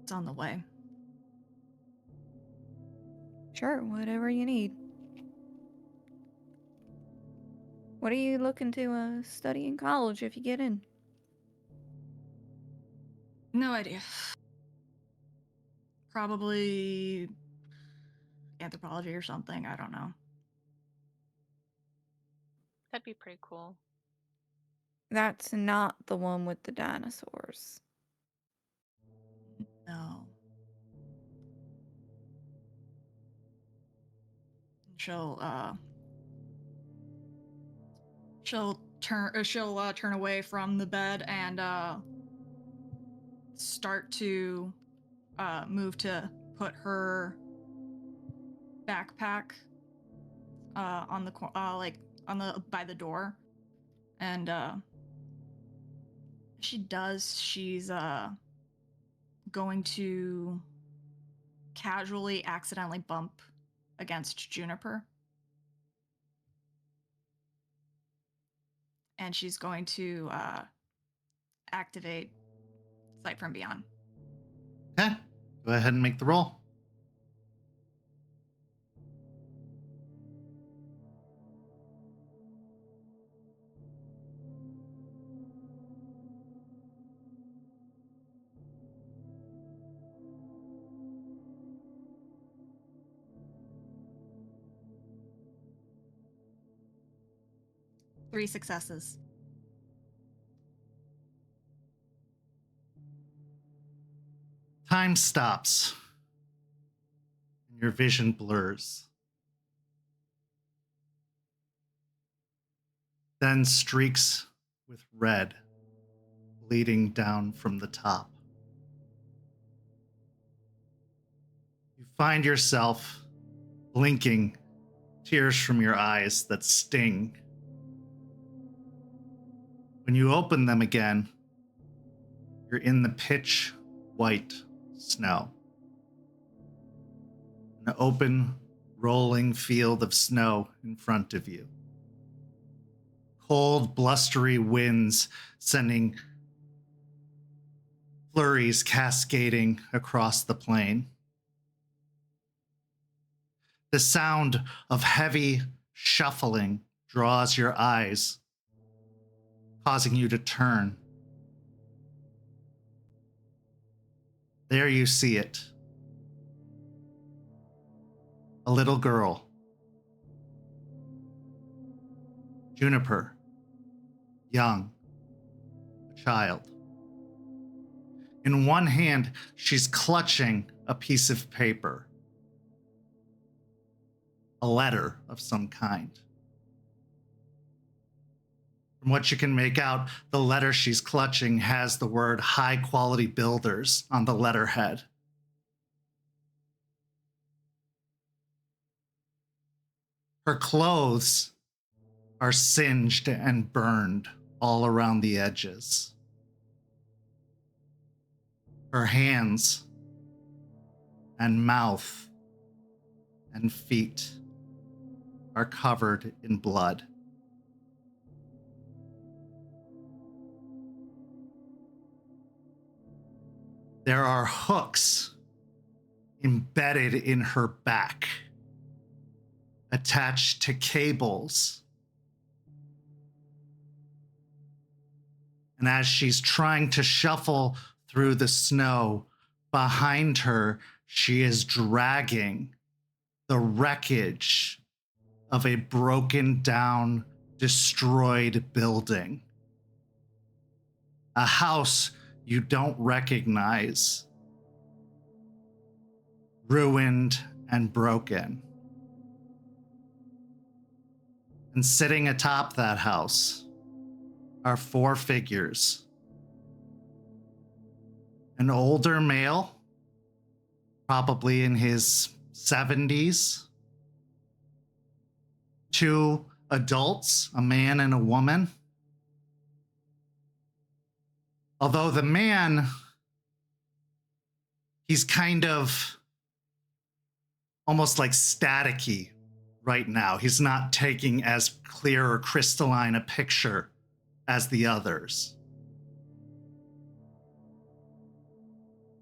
It's on the way. Sure, whatever you need. What are you looking to study in college if you get in? No idea. Probably anthropology or something. I don't know. That'd be pretty cool. That's not the one with the dinosaurs. No. She'll turn away from the bed and start to move to put her backpack on the by the door, and she does. She's going to casually accidentally bump against Juniper. And she's going to activate Sight from Beyond. Okay, go ahead and make the roll. Three successes. Time stops. And your vision blurs. Then streaks with red bleeding down from the top. You find yourself blinking, tears from your eyes that sting. When you open them again, you're in the pitch white snow. An open, rolling field of snow in front of you. Cold, blustery winds sending flurries cascading across the plain. The sound of heavy shuffling draws your eyes, causing you to turn. There you see it. A little girl. Juniper. Young. A child. In one hand, she's clutching a piece of paper. A letter of some kind. From what you can make out, the letter she's clutching has the word high quality builders on the letterhead. Her clothes are singed and burned all around the edges. Her hands and mouth and feet are covered in blood. There are hooks embedded in her back, attached to cables. And as she's trying to shuffle through the snow, behind her, she is dragging the wreckage of a broken down, destroyed building. A house you don't recognize, ruined and broken. And sitting atop that house are four figures. An older male, probably in his 70s. Two adults, a man and a woman. Although the man, he's kind of almost like staticky right now. He's not taking as clear or crystalline a picture as the others.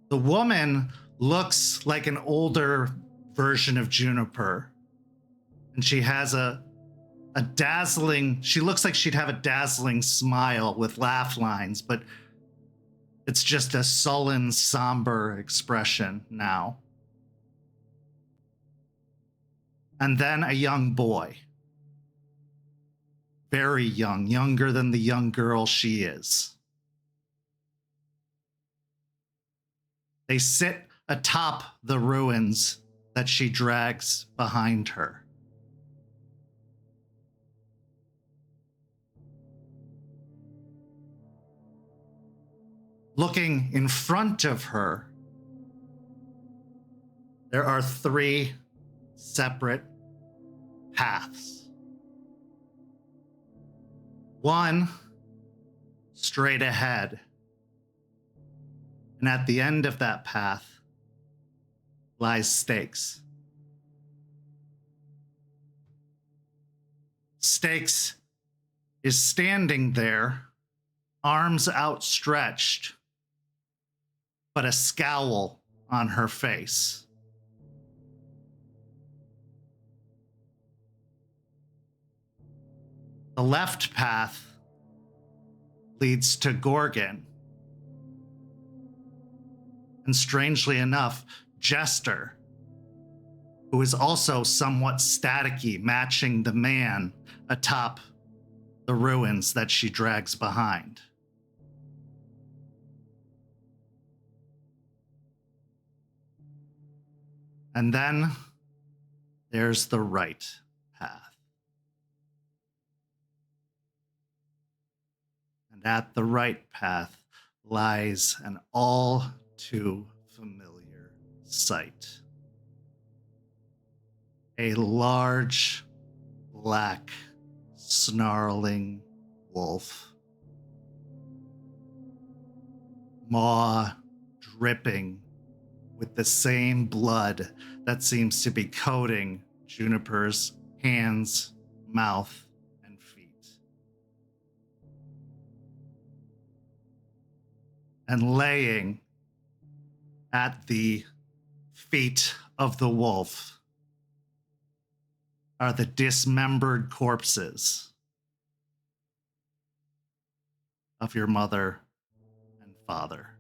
The woman looks like an older version of Juniper. And she has a dazzling, she looks like she'd have a dazzling smile with laugh lines, but it's just a sullen, somber expression now. And then a young boy. Very young, younger than the young girl she is. They sit atop the ruins that she drags behind her. looking in front of her, there are 3 separate paths. One straight ahead, and at the end of that path lies Stakes. Stakes is standing there, arms outstretched, but a scowl on her face. The left path leads to Gorgon. And strangely enough, Jester, who is also somewhat staticky, matching the man atop the ruins that she drags behind. And then there's the right path. And at the right path lies an all too familiar sight. A large, black, snarling wolf. Maw dripping with the same blood that seems to be coating Juniper's hands, mouth, and feet. And laying at the feet of the wolf are the dismembered corpses of your mother and father.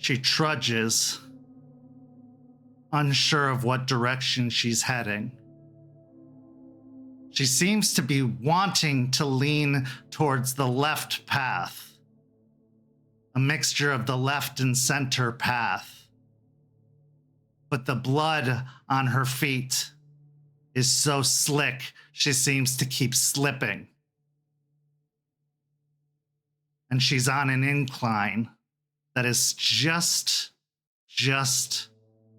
She trudges, unsure of what direction she's heading. She seems to be wanting to lean towards the left path, a mixture of the left and center path. But the blood on her feet is so slick, she seems to keep slipping. And she's on an incline that is just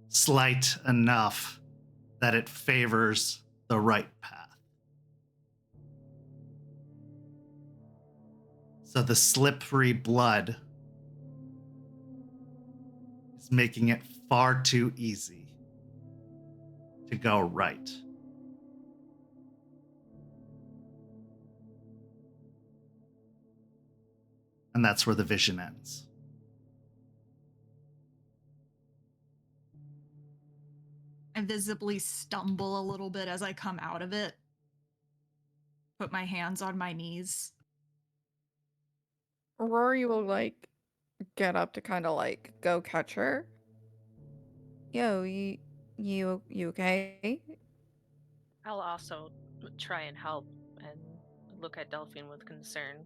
slight enough that it favors the right path. So the slippery blood is making it far too easy to go right. And that's where the vision ends. I visibly stumble a little bit as I come out of it. Put my hands on my knees. Rory will like get up to kind of like go catch her. Yo, you okay? I'll also try and help and look at Delphine with concern.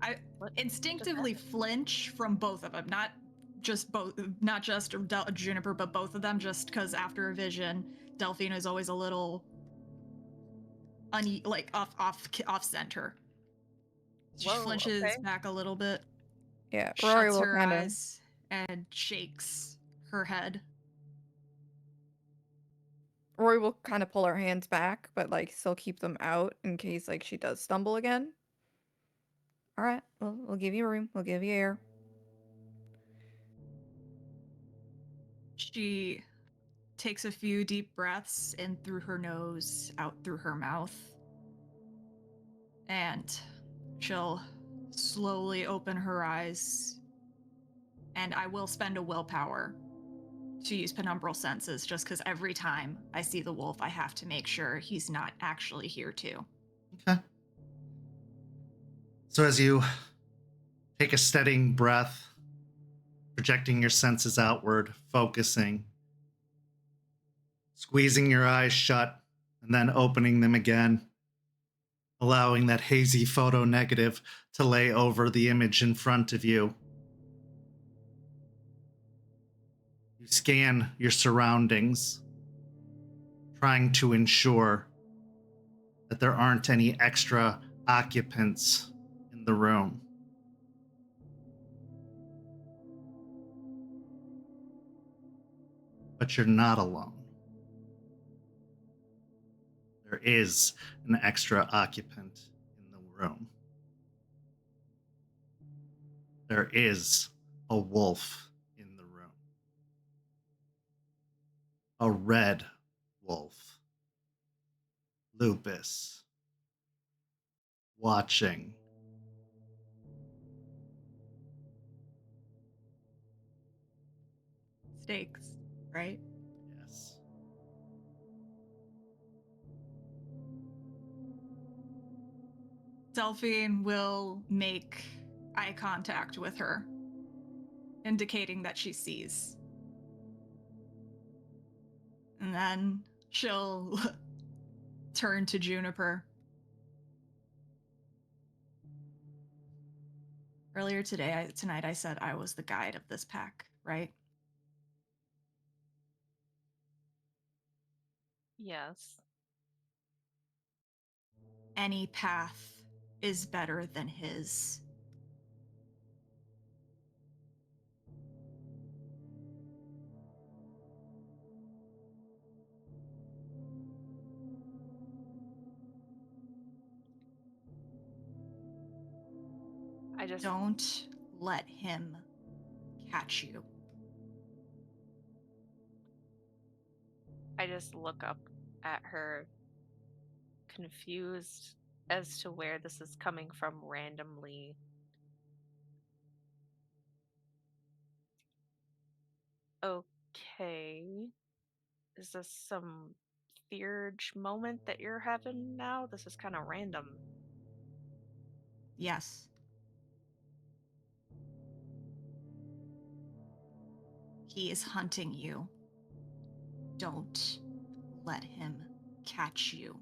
I What instinctively just flinch from both of them, not just Juniper, but both of them. Just because after a vision, Delphine is always a little off center. She Whoa, flinches okay. back a little bit. Yeah, Rory shuts will her kind of. eyes and shakes her head. Rory will kind of pull her hands back, but like still keep them out in case like she does stumble again. All right, we'll give you room. We'll give you air. She takes a few deep breaths in through her nose, out through her mouth. And she'll slowly open her eyes. And I will spend a willpower to use penumbral senses, just because every time I see the wolf, I have to make sure he's not actually here too. Okay. So as you take a steadying breath, projecting your senses outward, focusing, squeezing your eyes shut, and then opening them again, allowing that hazy photo negative to lay over the image in front of you. You scan your surroundings, trying to ensure that there aren't any extra occupants in the room. But you're not alone. There is an extra occupant in the room. There is a wolf in the room. A red wolf. Lupus. Watching. Stakes, right? Yes. Delphine will make eye contact with her, indicating that she sees. And then she'll turn to Juniper. Earlier tonight, I said I was the guide of this pack, right? Yes. Any path is better than his. I just Don't let him catch you. look up at her, confused as to where this is coming from randomly. Okay. Is this some theurge moment that you're having now? This is kind of random. Yes. He is hunting you. Don't let him catch you.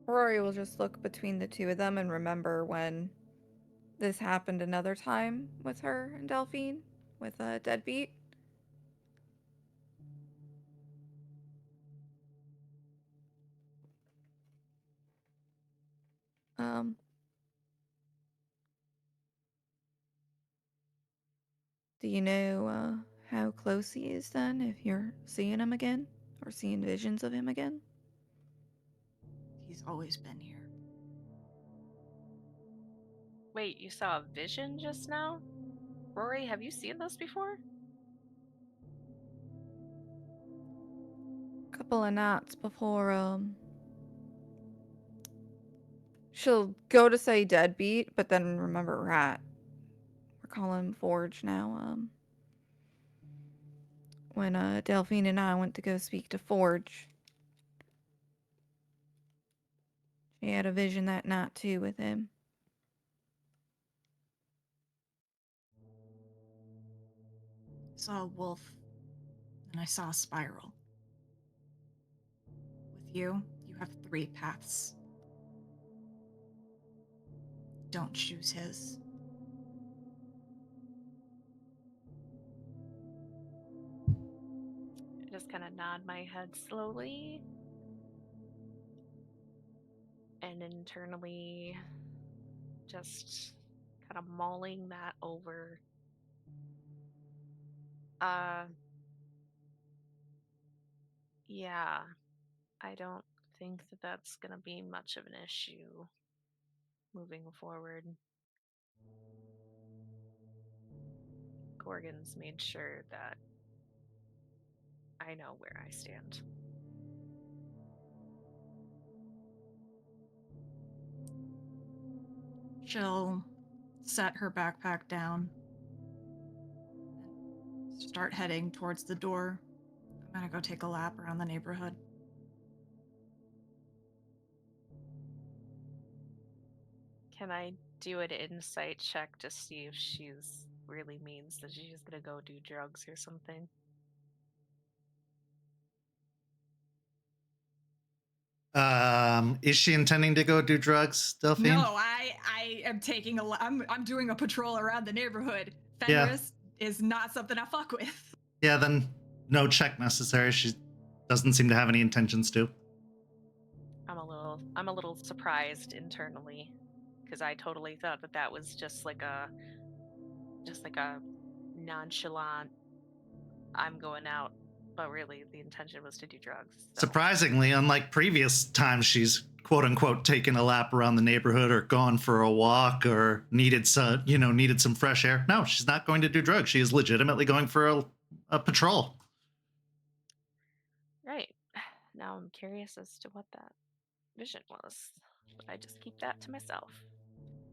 Rory will just look between the two of them and remember when this happened another time with her and Delphine, with Deadbeat. Do you know how close he is then, if you're seeing him again? Or seeing visions of him again? He's always been here. Wait, you saw a vision just now? Rory, have you seen this before? Couple of nights before, she'll go to say Deadbeat, but then remember Rat. We're calling him Forge now, when Delphine and I went to go speak to Forge. She had a vision that night too with him. I saw a wolf, and I saw a spiral. With you have 3 paths. Don't choose his. I just kind of nod my head slowly. And internally, just kind of mulling that over. Yeah, I don't think that that's going to be much of an issue moving forward. Gorgon's made sure that I know where I stand. She'll set her backpack down and start heading towards the door. I'm gonna go take a lap around the neighborhood. Can I do an insight check to see if she's really means that she's gonna go do drugs or something? Is she intending to go do drugs, Delphine? No, I am taking I'm doing a patrol around the neighborhood. Yeah. Fenris, is not something I fuck with. Yeah, then no check necessary. She doesn't seem to have any intentions to. I'm a little surprised internally because I totally thought that was just like a nonchalant I'm going out, but really the intention was to do drugs. So. Surprisingly, unlike previous times she's quote unquote taken a lap around the neighborhood or gone for a walk or needed some fresh air. No, she's not going to do drugs. She is legitimately going for a patrol. Right. Now I'm curious as to what that vision was. But I just keep that to myself.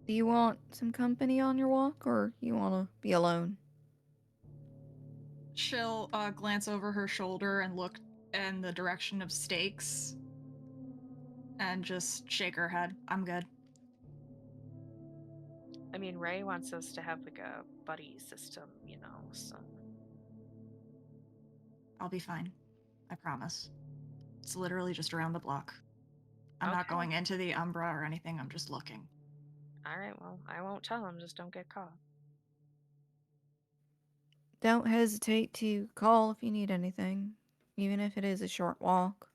Do you want some company on your walk, or you want to be alone? She'll glance over her shoulder and look in the direction of Stakes and just shake her head. I'm good. I mean, Ray wants us to have like a buddy system, so. I'll be fine. I promise. It's literally just around the block. I'm not Okay. going into the Umbra or anything, I'm just looking. Alright, well, I won't tell him, just don't get caught. Don't hesitate to call if you need anything, even if it is a short walk.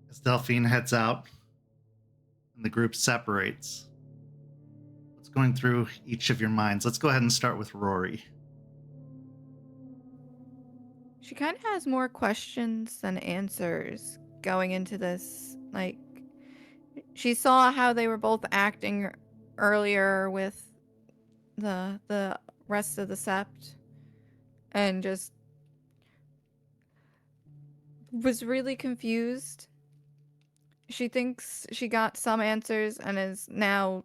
As Delphine heads out and the group separates, what's going through each of your minds? Let's go ahead and start with Rory. She kind of has more questions than answers going into this. Like, she saw how they were both acting earlier with the rest of the Sept, and just was really confused. She thinks she got some answers and is now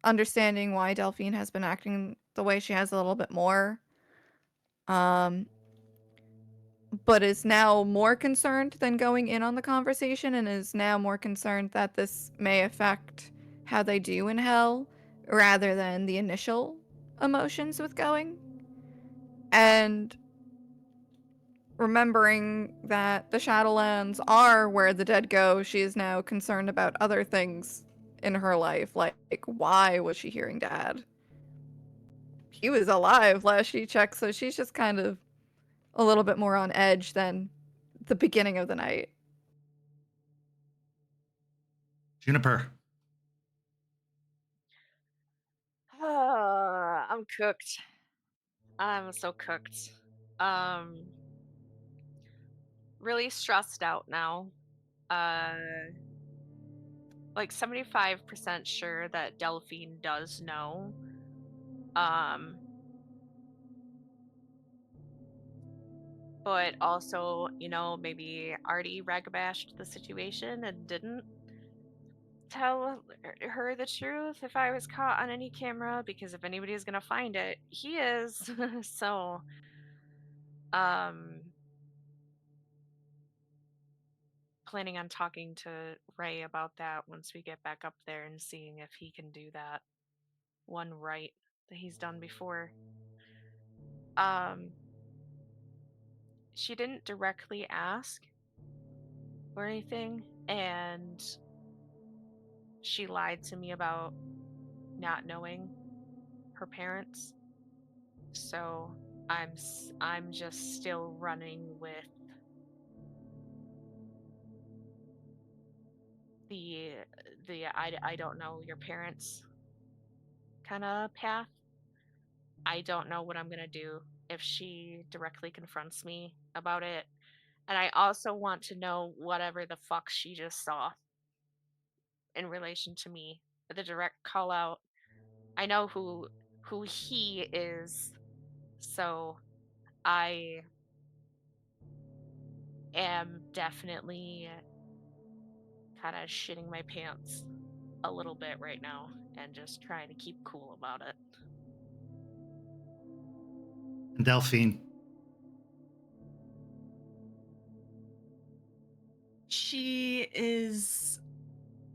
understanding why Delphine has been acting the way she has a little bit more. But is now more concerned than going in on the conversation, and is now more concerned that this may affect how they do in hell rather than the initial emotions with going. And remembering that the Shadowlands are where the dead go, she is now concerned about other things in her life, like why was she hearing Dad? He was alive last she checked, so she's just kind of a little bit more on edge than the beginning of the night. Juniper. I'm cooked. I'm so cooked. Really stressed out now. Like 75% sure that Delphine does know. But also, maybe Artie ragbashed the situation and didn't tell her the truth if I was caught on any camera, because if anybody's gonna find it, he is. So, planning on talking to Ray about that once we get back up there and seeing if he can do that one right that he's done before. She didn't directly ask or anything, and she lied to me about not knowing her parents. So I'm just still running with the I don't know your parents kind of path. I don't know what I'm going to do if she directly confronts me about it. And I also want to know whatever the fuck she just saw in relation to me. The direct call out. I know who he is, so I am definitely kind of shitting my pants a little bit right now and just trying to keep cool about it. And Delphine. She is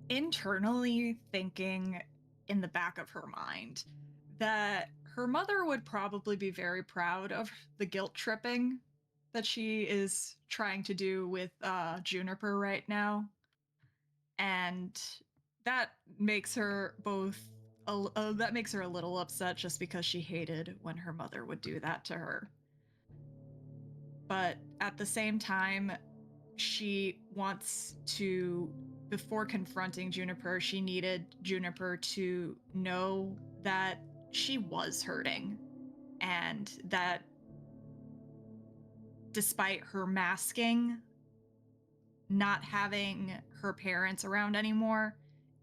internally thinking in the back of her mind that her mother would probably be very proud of the guilt tripping that she is trying to do with Juniper right now. And that makes her both that makes her a little upset just because she hated when her mother would do that to her. But at the same time, she wants to, before confronting Juniper, she needed Juniper to know that she was hurting and that despite her masking, not having her parents around anymore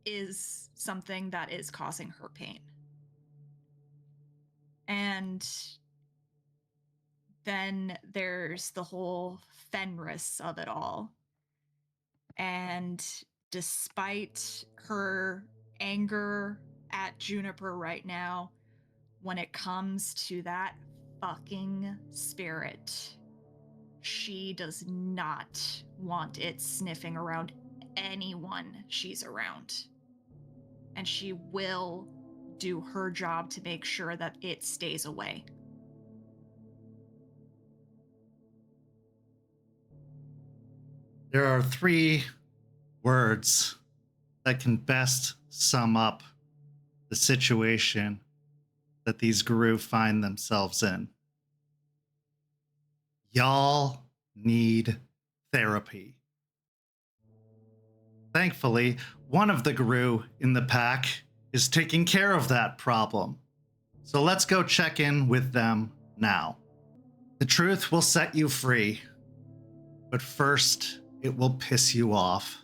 is something that is causing her pain. And then there's the whole Fenris of it all. And despite her anger at Juniper right now, when it comes to that fucking spirit, she does not want it sniffing around anyone she's around. And she will do her job to make sure that it stays away. There are 3 words that can best sum up the situation that these guru find themselves in. Y'all need therapy. Thankfully, one of the guru in the pack is taking care of that problem. So let's go check in with them now. The truth will set you free, but first it will piss you off.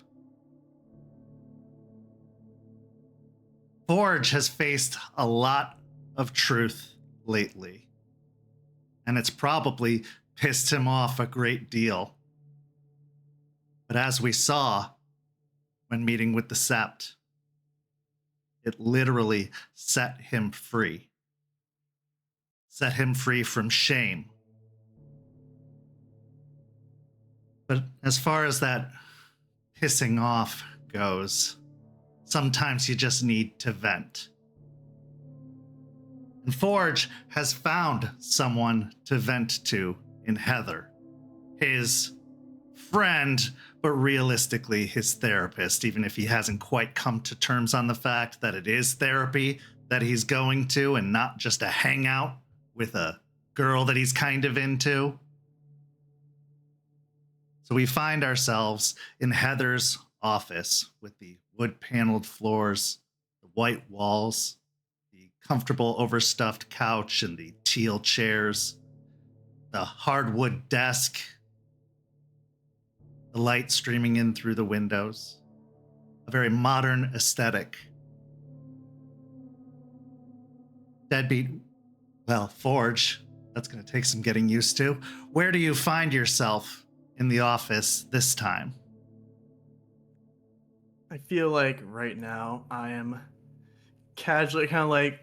Forge has faced a lot of truth lately, and it's probably pissed him off a great deal. But as we saw when meeting with the Sept, it literally set him free. Set him free from shame. But as far as that pissing off goes, sometimes you just need to vent. And Forge has found someone to vent to in Heather. His friend, but realistically his therapist, even if he hasn't quite come to terms on the fact that it is therapy that he's going to and not just a hangout with a girl that he's kind of into. So we find ourselves in Heather's office with the wood-paneled floors, the white walls, the comfortable overstuffed couch and the teal chairs, the hardwood desk, the light streaming in through the windows, a very modern aesthetic. Deadbeat, well, Forge, that's going to take some getting used to. Where do you find yourself in the office this time? I feel like right now I am casually kind of like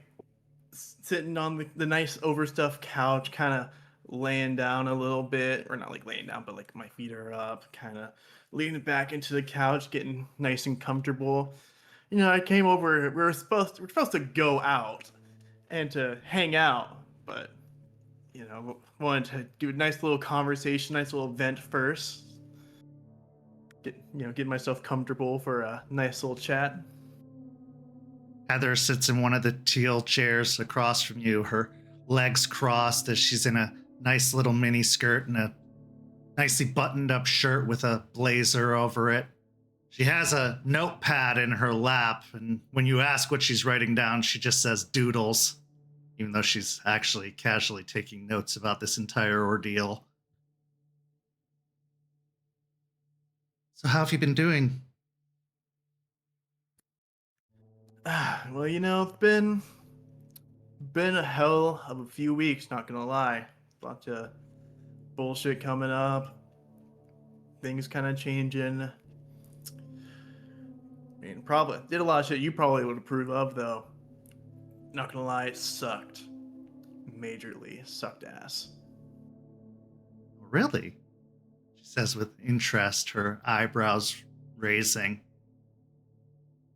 sitting on the nice overstuffed couch, kind of laying down a little bit, or not like laying down, but like my feet are up, kind of leaning back into the couch, getting nice and comfortable. You know, I came over. We're supposed to go out and to hang out, but you know, wanted to do a nice little conversation, nice little event first. Get myself comfortable for a nice little chat. Heather sits in one of the teal chairs across from you, her legs crossed as she's in a nice little mini skirt and a nicely buttoned up shirt with a blazer over it. She has a notepad in her lap, and when you ask what she's writing down, she just says doodles, even though she's actually casually taking notes about this entire ordeal. So how have you been doing? Well, you know, it's been a hell of a few weeks, not gonna lie. Bunch of bullshit coming up. Things kind of changing. I mean, probably did a lot of shit you probably would approve of, though. Not gonna lie, it sucked. Majorly sucked ass. Really? She says with interest, her eyebrows raising.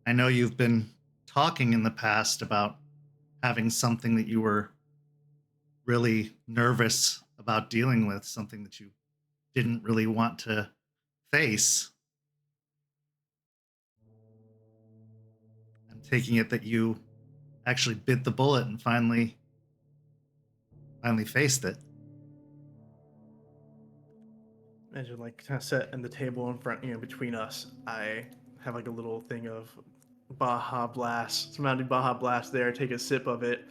I know you've been talking in the past about having something that you were really nervous about dealing with, something that you didn't really want to face. I'm taking it that you actually bit the bullet and finally faced it. As you're like kind of set in the table in front, between us, I have like a little thing of Baja Blast, surrounding Baja Blast there, take a sip of it.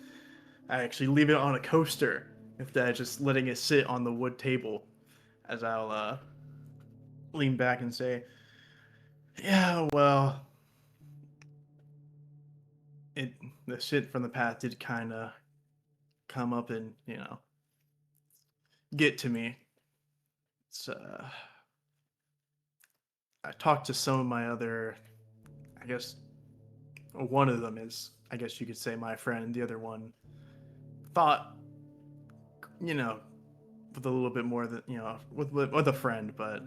I actually leave it on a coaster instead of just letting it sit on the wood table, as I'll lean back and say, yeah, well, the shit from the past did kind of come up and, get to me. It's, I talked to some of my other, I guess, one of them is, I guess you could say, my friend. The other one thought, with a little bit more than, with a friend, but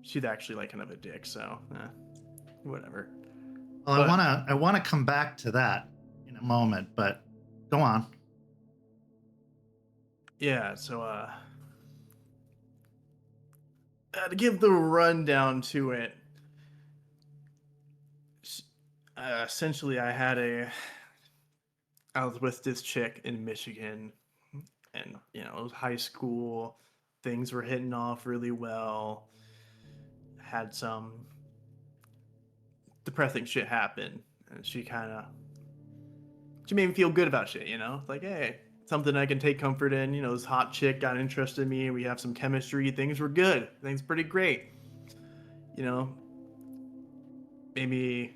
she's actually like kind of a dick, so whatever. Well, I wanna come back to that in a moment, but go on. Yeah, so to give the rundown to it, essentially I was with this chick in Michigan, and it was high school, things were hitting off really well, had some depressing shit happen, and she made me feel good about shit, like, hey, something I can take comfort in. This hot chick got interested in me, we have some chemistry, things were good, things pretty great. Made me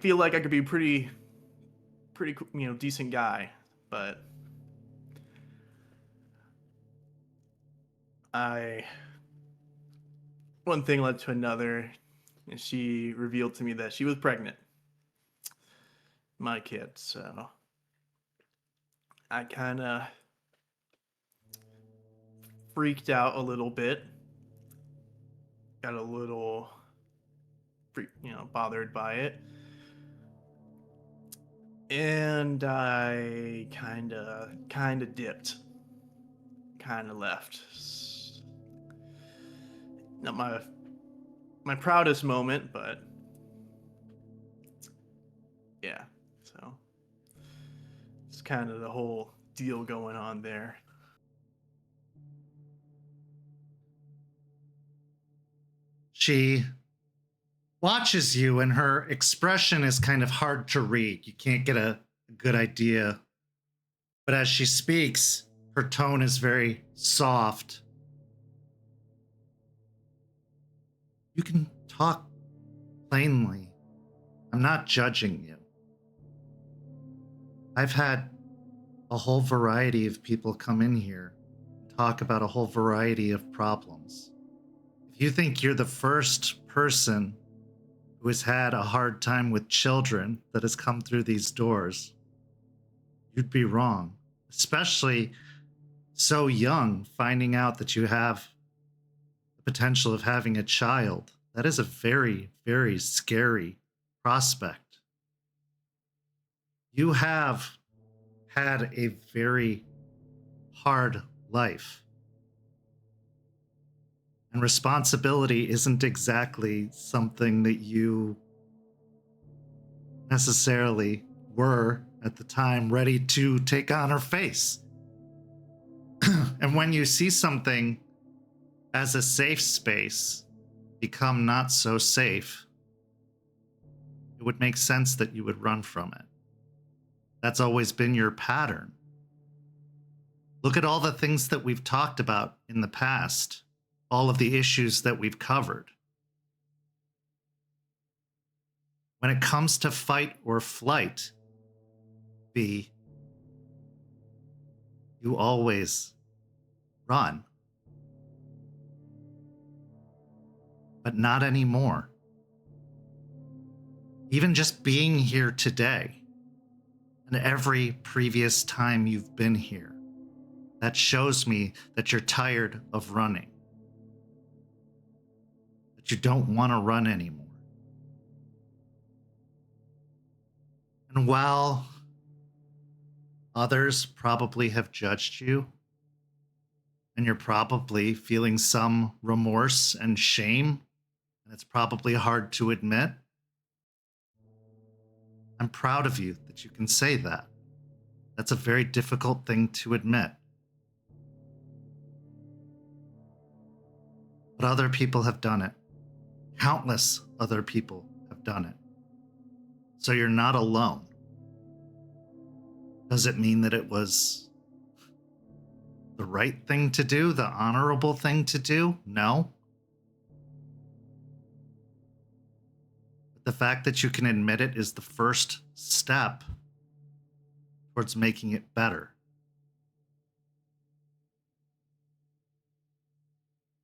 feel like I could be pretty decent guy. But one thing led to another, and she revealed to me that she was pregnant, my kid. So I kind of freaked out a little bit, got a little bothered by it, and I kind of dipped, kind of left. Not my proudest moment, but yeah. So it's kind of the whole deal going on there. She watches you, and her expression is kind of hard to read. You can't get a good idea. But as she speaks, her tone is very soft. You can talk plainly. I'm not judging you. I've had a whole variety of people come in here and talk about a whole variety of problems. If you think you're the first person who has had a hard time with children that has come through these doors, you'd be wrong. Especially so young, finding out that you have the potential of having a child. That is a very, very scary prospect. You have had a very hard life. And responsibility isn't exactly something that you necessarily were at the time ready to take on or face. And when you see something as a safe space become not so safe, it would make sense that you would run from it. That's always been your pattern. Look at all the things that we've talked about in the past, all of the issues that we've covered. When it comes to fight or flight, B, you always run. But not anymore. Even just being here today, and every previous time you've been here, that shows me that you're tired of running. That you don't want to run anymore. And while others probably have judged you, and you're probably feeling some remorse and shame, and it's probably hard to admit, I'm proud of you that you can say that. That's a very difficult thing to admit. But other people have done it. Countless other people have done it. So you're not alone. Does it mean that it was the right thing to do, the honorable thing to do? No. But the fact that you can admit it is the first step towards making it better.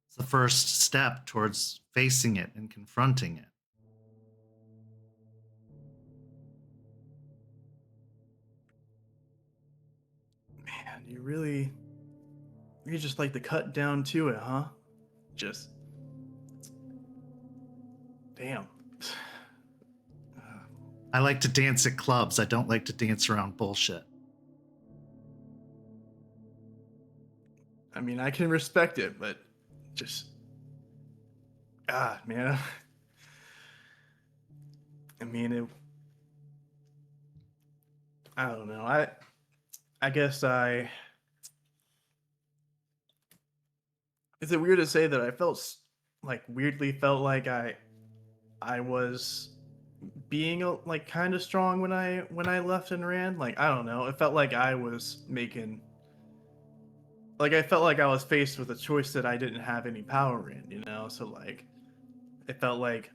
It's the first step towards facing it and confronting it. Man, you just like to cut down to it, huh? Just, damn. I like to dance at clubs. I don't like to dance around bullshit. I mean, I can respect it, but just, man. I mean, I don't know. I guess is it weird to say that I weirdly felt like I was being like kind of strong when I left and ran? Like, I don't know. It felt like I was making, like, I felt like I was faced with a choice that I didn't have any power in, you know? So like, it felt like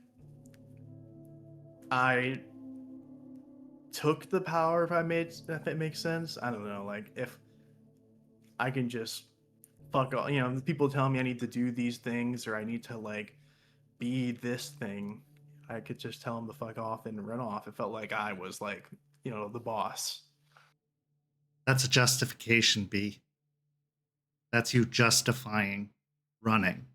I took the power if it makes sense. I don't know. Like, if I can just fuck all, you know, people tell me I need to do these things or I need to like be this thing, I could just tell them to fuck off and run off. It felt like I was like, you know, the boss. That's a justification, B. That's you justifying running.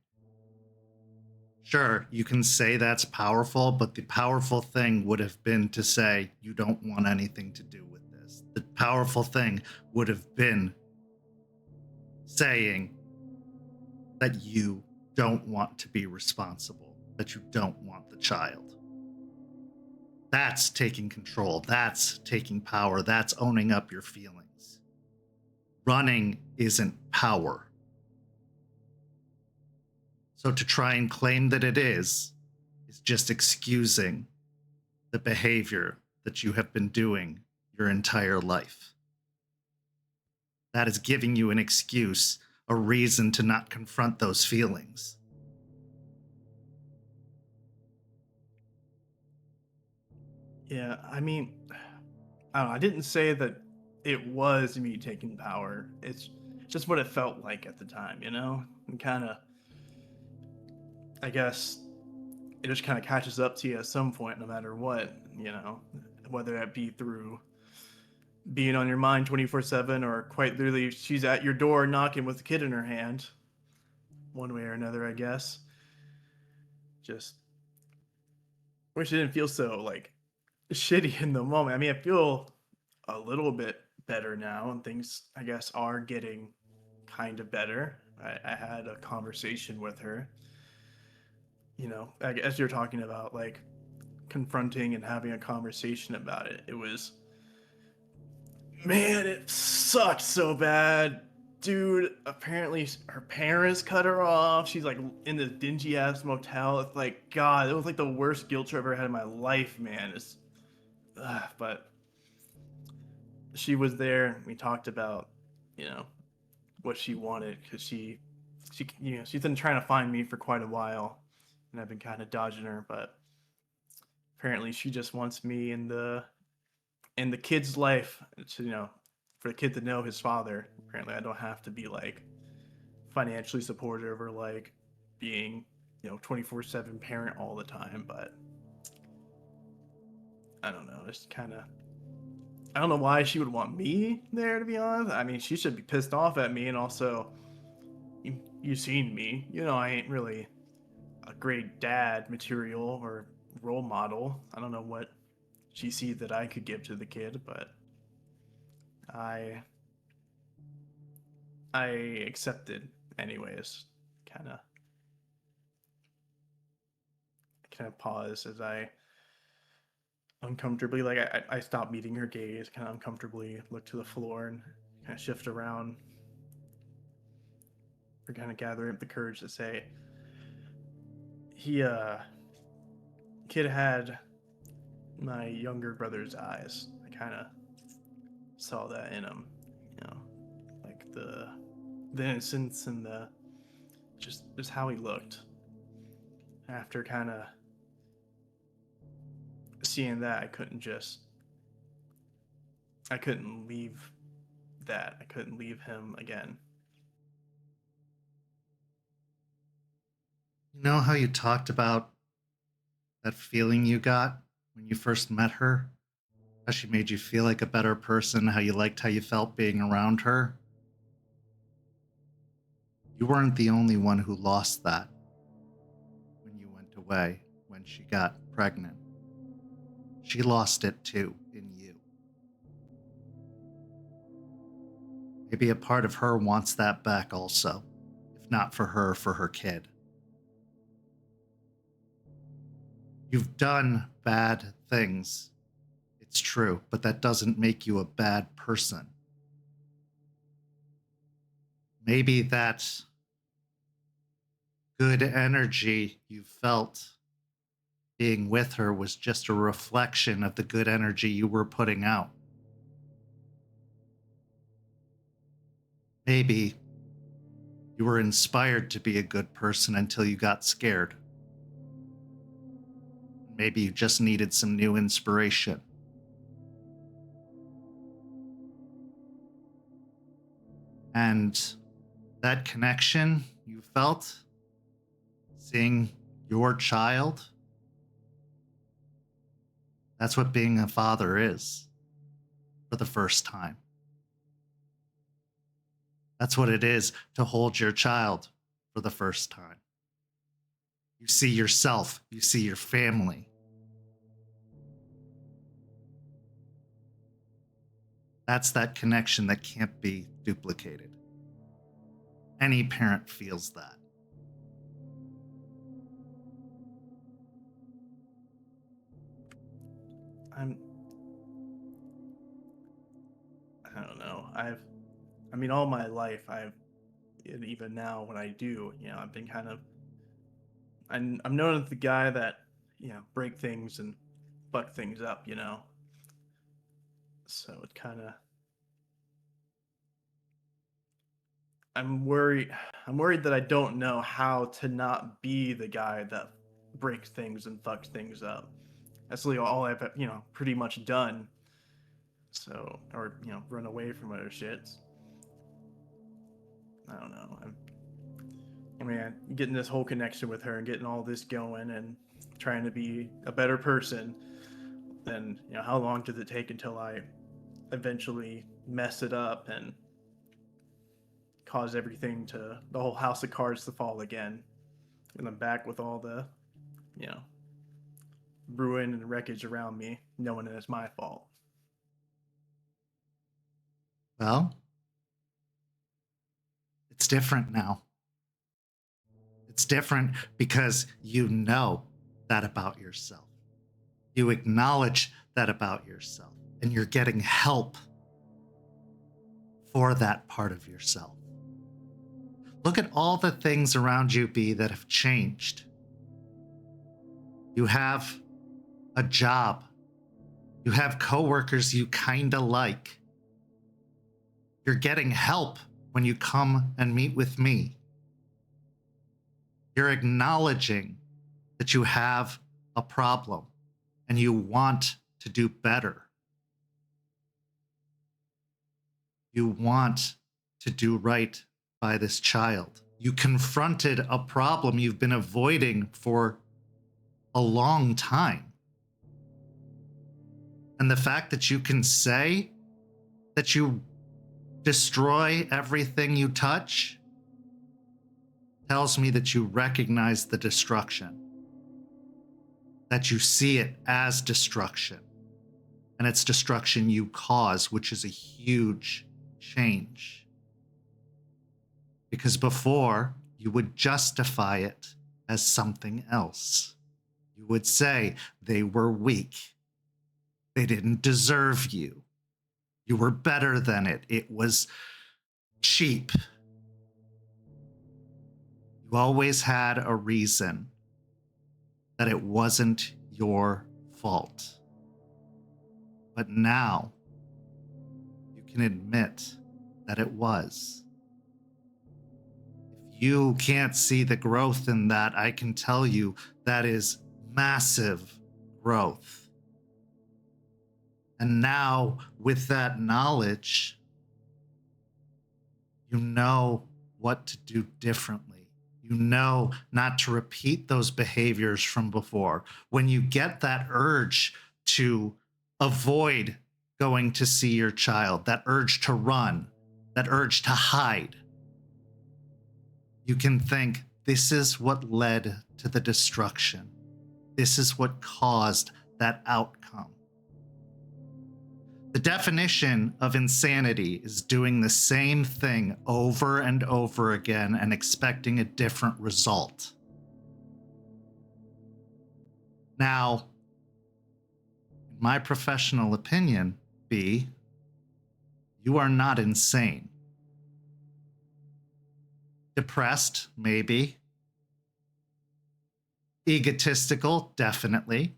Sure, you can say that's powerful, but the powerful thing would have been to say you don't want anything to do with this. The powerful thing would have been saying that you don't want to be responsible, that you don't want the child. That's taking control. That's taking power. That's owning up your feelings. Running isn't power. So to try and claim that it is just excusing the behavior that you have been doing your entire life. That is giving you an excuse, a reason to not confront those feelings. Yeah, I mean, I don't know, I didn't say that it was me taking power. It's just what it felt like at the time, you know? And kind of, I guess, it just kind of catches up to you at some point, no matter what, you know? Whether that be through being on your mind 24/7 or quite literally she's at your door knocking with a kid in her hand. One way or another, I guess. Just wish it didn't feel so like shitty in the moment. I mean, I feel a little bit better now, and things, I guess, are getting kind of better. I had a conversation with her. You know, as you're talking about, like, confronting and having a conversation about it, it was, man, it sucked so bad. Dude, apparently her parents cut her off. She's like in this dingy ass motel. It's like, God, it was like the worst guilt trip I've ever had in my life, man. But she was there. We talked about, you know, what she wanted because you know, she's been trying to find me for quite a while, and I've been kind of dodging her. But apparently, she just wants me in the kid's life. To, you know, for the kid to know his father. Apparently, I don't have to be like financially supportive or like being, you know, 24/7 parent all the time. But I don't know. It's kind of, I don't know why she would want me there, to be honest. I mean, she should be pissed off at me, and also, you've seen me. You know, I ain't really a great dad material or role model. I don't know what she sees that I could give to the kid, but I accepted anyways. Kind of pause as I uncomfortably. Like I stop meeting her gaze, kind of uncomfortably look to the floor and kind of shift around. Or kind of gathering up the courage to say, kid had my younger brother's eyes. I kind of saw that in him, you know, like the innocence and the just how he looked. After kind of seeing that, I couldn't leave that. I couldn't leave him again. You know how you talked about that feeling you got when you first met her? How she made you feel like a better person, how you liked how you felt being around her? You weren't the only one who lost that when you went away, when she got pregnant. She lost it too, in you. Maybe a part of her wants that back also, if not for her kid. You've done bad things, it's true, but that doesn't make you a bad person. Maybe that good energy you felt being with her was just a reflection of the good energy you were putting out. Maybe you were inspired to be a good person until you got scared. Maybe you just needed some new inspiration. And that connection you felt, seeing your child, that's what being a father is for the first time. That's what it is to hold your child for the first time. You see yourself, you see your family. That's that connection that can't be duplicated. Any parent feels that. I don't know. I mean, all my life, and even now when I do, I've been kind of, I'm known as the guy that, break things and fuck things up, So it kind of, I'm worried that I don't know how to not be the guy that breaks things and fucks things up. That's really all I've, pretty much done. So, or, run away from other shits. I don't know. Getting this whole connection with her and getting all this going and trying to be a better person, then, how long does it take until I eventually mess it up and cause the whole house of cards to fall again? And I'm back with all the, ruin and wreckage around me, knowing that it's my fault. Well, it's different now. It's different because you know that about yourself. You acknowledge that about yourself, and you're getting help for that part of yourself. Look at all the things around you, B, that have changed. You have a job. You have coworkers you kinda like. You're getting help when you come and meet with me. You're acknowledging that you have a problem and you want to do better. You want to do right by this child. You confronted a problem you've been avoiding for a long time. And the fact that you can say that you destroy everything you touch tells me that you recognize the destruction, that you see it as destruction, and it's destruction you cause, which is a huge change. Because before, you would justify it as something else. You would say they were weak. They didn't deserve you. You were better than it. It was cheap. You always had a reason that it wasn't your fault. But now you can admit that it was. If you can't see the growth in that, I can tell you that is massive growth. And now, with that knowledge, you know what to do differently. You know not to repeat those behaviors from before. When you get that urge to avoid going to see your child, that urge to run, that urge to hide, you can think, this is what led to the destruction. This is what caused that outcome. The definition of insanity is doing the same thing over and over again and expecting a different result. Now, in my professional opinion, B, you are not insane. Depressed, maybe. Egotistical, definitely.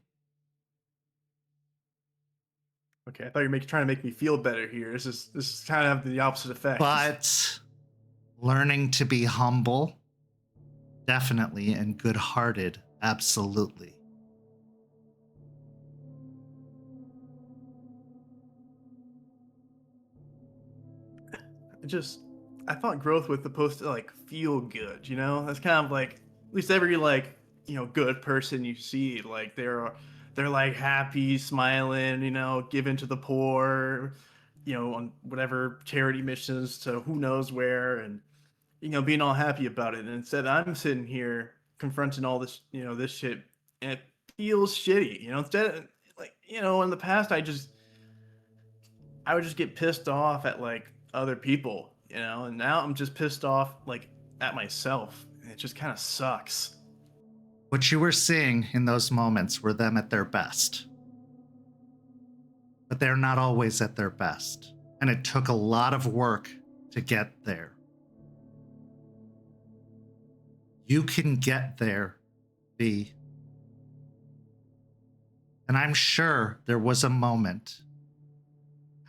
Okay, I thought you were trying to make me feel better here. This is kind of the opposite effect. But learning to be humble, definitely, and good-hearted, absolutely. I thought growth was supposed to like feel good, you know? That's kind of like, at least every like, you know, good person you see, like they're like happy, smiling, you know, giving to the poor, you know, on whatever charity missions to who knows where, and you know, being all happy about it. And instead, I'm sitting here confronting all this, you know, this shit, and it feels shitty, you know. Instead, like, you know, in the past, I would just get pissed off at like other people, you know, and now I'm just pissed off like at myself. And it just kind of sucks. What you were seeing in those moments were them at their best. But they're not always at their best. And it took a lot of work to get there. You can get there, B. And I'm sure there was a moment,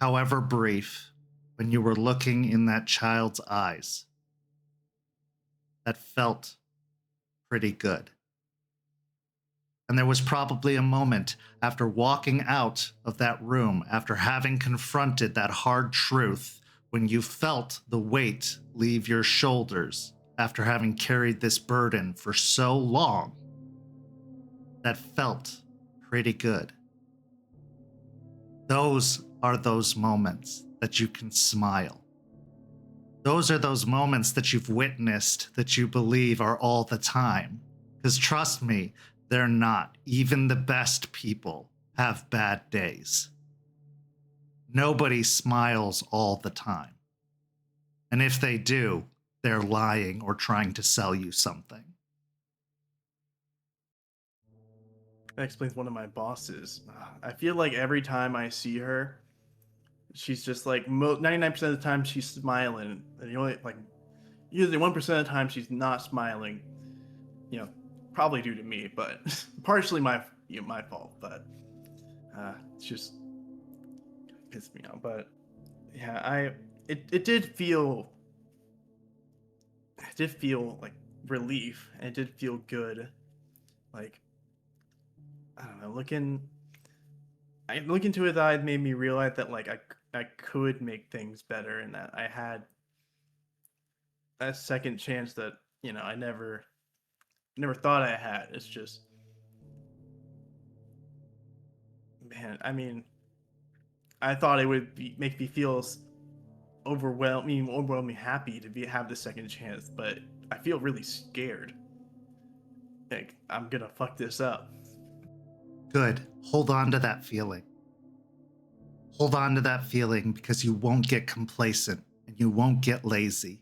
however brief, when you were looking in that child's eyes that felt pretty good. And there was probably a moment after walking out of that room, after having confronted that hard truth, when you felt the weight leave your shoulders after having carried this burden for so long, that felt pretty good. Those are those moments that you can smile. Those are those moments that you've witnessed that you believe are all the time. Because trust me, they're not. Even the best people have bad days. Nobody smiles all the time. And if they do, they're lying or trying to sell you something. That explains one of my bosses. I feel like every time I see her, she's just like 99% of the time she's smiling, and the only like usually 1% of the time she's not smiling. You know, probably due to me, but partially my fault. But it's just pissed me off. But yeah, it did feel like relief, and it did feel good. Like, I don't know, looking into his eyes made me realize that like I could make things better, and that I had a second chance that, you know, I never thought I had. It's just, man, I mean, I thought it would make me feel overwhelming happy to have the second chance, but I feel really scared. Like, I'm gonna fuck this up. Good. Hold on to that feeling. Hold on to that feeling, because you won't get complacent and you won't get lazy.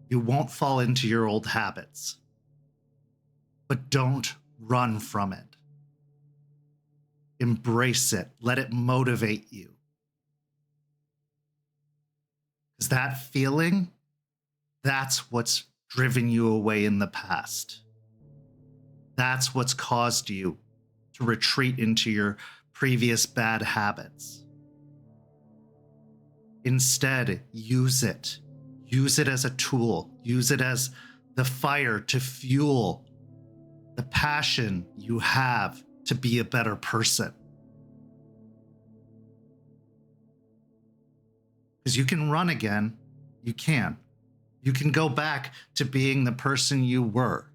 You won't fall into your old habits. But don't run from it. Embrace it. Let it motivate you. Because that feeling, that's what's driven you away in the past. That's what's caused you to retreat into your previous bad habits. Instead, use it. Use it as a tool. Use it as the fire to fuel the passion you have to be a better person. Because you can run again. You can. You can go back to being the person you were.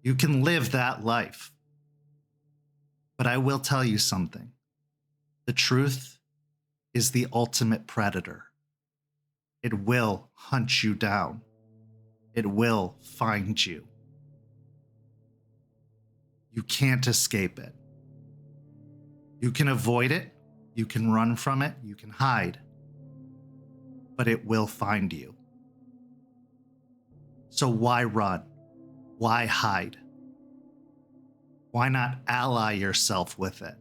You can live that life. But I will tell you something. The truth is the ultimate predator. It will hunt you down. It will find you. You can't escape it. You can avoid it. You can run from it. You can hide. But it will find you. So why run? Why hide? Why not ally yourself with it?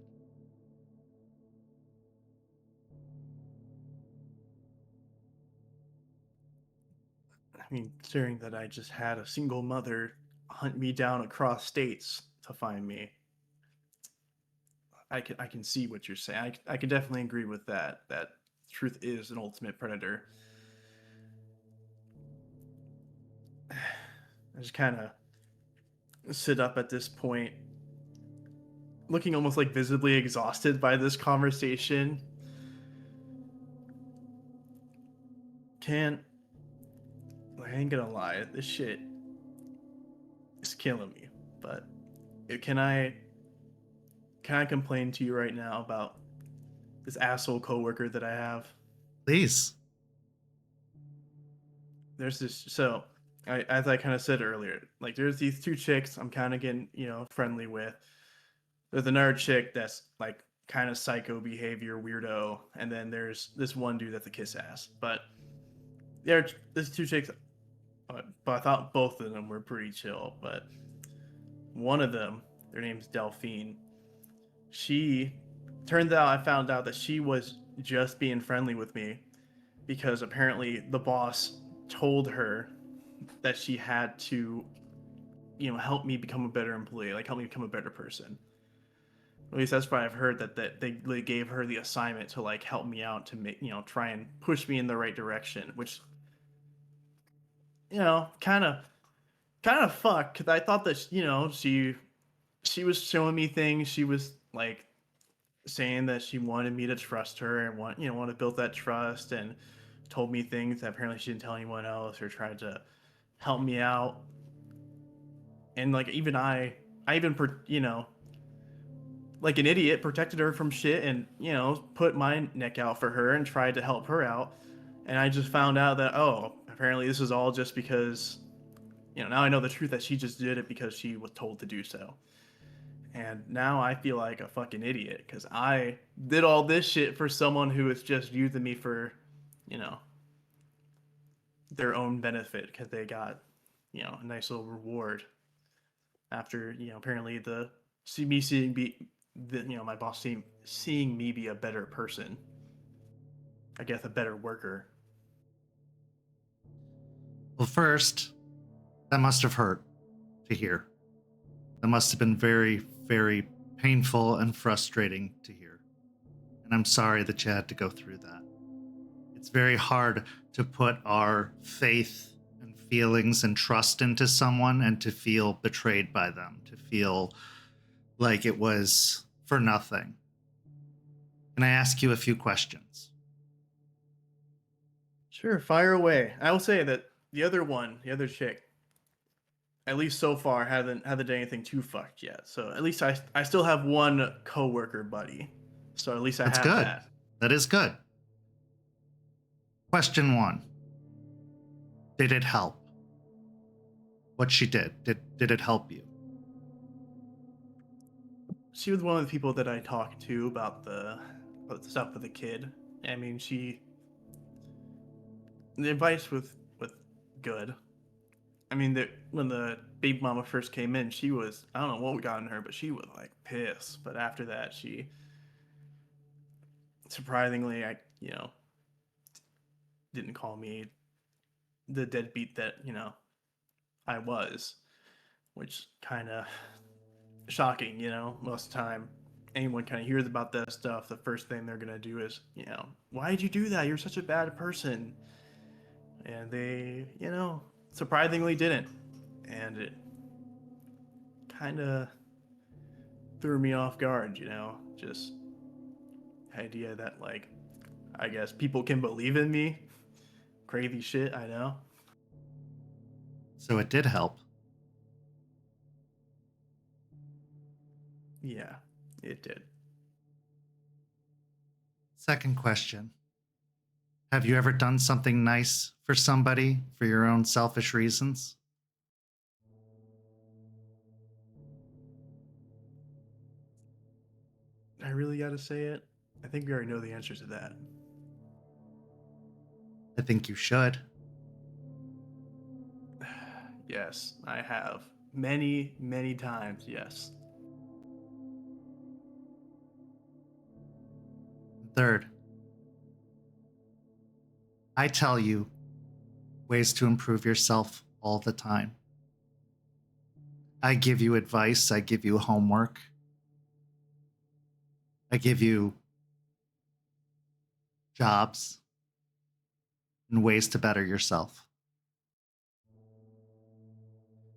I mean, considering that I just had a single mother hunt me down across states to find me, I can see what you're saying. I can definitely agree with that. That truth is an ultimate predator. I just kind of sit up at this point, looking almost like visibly exhausted by this conversation. I ain't gonna lie, this shit is killing me. But can I complain to you right now about this asshole coworker that I have? Please. There's this, so as I kind of said earlier, like there's these two chicks I'm kind of getting, friendly with. There's another chick that's like kind of psycho behavior, weirdo, and then there's this one dude that's a kiss ass. But there's two chicks, but I thought both of them were pretty chill. But one of them, their name's Delphine. She turns out I found out that she was just being friendly with me because apparently the boss told her that she had to, help me become a better employee, like help me become a better person. At least that's what I've heard, that they gave her the assignment to like help me out to make, try and push me in the right direction, which, kind of fuck, because I thought that, she was showing me things. She was like saying that she wanted me to trust her and want to build that trust, and told me things that apparently she didn't tell anyone else, or tried to help me out. And like even I even like an idiot protected her from shit, and put my neck out for her and tried to help her out. And I just found out that apparently this is all just because now I know the truth, that she just did it because she was told to do so. And now I feel like a fucking idiot because I did all this shit for someone who is just using me for, their own benefit, because they got, a nice little reward after, apparently my boss seeing me be a better person. I guess a better worker. Well, first, that must have hurt to hear. That must have been very, very painful and frustrating to hear. And I'm sorry that you had to go through that. It's very hard to put our faith and feelings and trust into someone and to feel betrayed by them, to feel like it was for nothing. Can I ask you a few questions? Sure, fire away. I will say that the other chick, at least so far, haven't done anything too fucked yet. So at least I still have one coworker buddy. So at least That's have good. that. That is good. Question 1. Did it help? What she did it help you? She was one of the people that I talked to about the stuff with the kid. I mean, the advice was good. I mean, when the baby mama first came in, she was, I don't know what got in her, but she was like pissed. But after that, she, surprisingly, didn't call me the deadbeat that, I was, which kind of shocking, most of the time. Anyone kind of hears about that stuff, the first thing they're going to do is, why did you do that? You're such a bad person. And they, surprisingly didn't. And it kind of threw me off guard, just the idea that, like, I guess people can believe in me. Crazy shit, I know. So it did help. Yeah, it did. Second question. Have you ever done something nice for somebody for your own selfish reasons? I really gotta say it? I think we already know the answer to that. I think you should. Yes, I have. Many, many times, yes. Third, I tell you ways to improve yourself all the time. I give you advice, I give you homework, I give you jobs and ways to better yourself.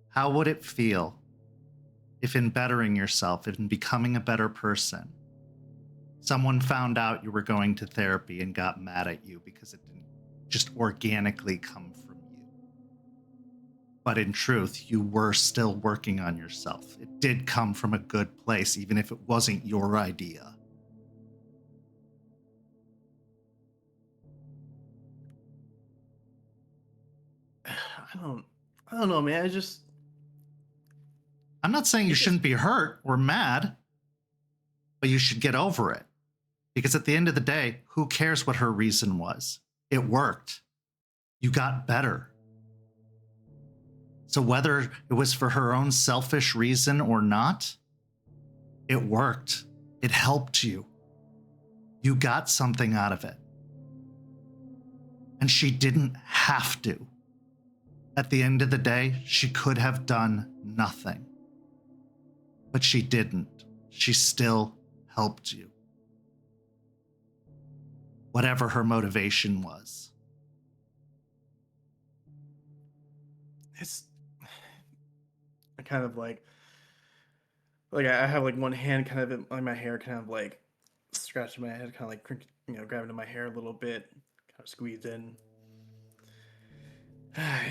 How would it feel if in bettering yourself, in becoming a better person, someone found out you were going to therapy and got mad at you because it didn't just organically come from you? But in truth, you were still working on yourself. It did come from a good place, even if it wasn't your idea. I don't know, man. I'm not saying you shouldn't be hurt or mad, but you should get over it. Because at the end of the day, who cares what her reason was? It worked. You got better. So whether it was for her own selfish reason or not, it worked. It helped you. You got something out of it. And she didn't have to. At the end of the day, she could have done nothing. But she didn't. She still helped you. Whatever her motivation was. I kind of like I have like one hand kind of on my hair, kind of like scratching my head, kind of like, grabbing at my hair a little bit, kind of squeezed in.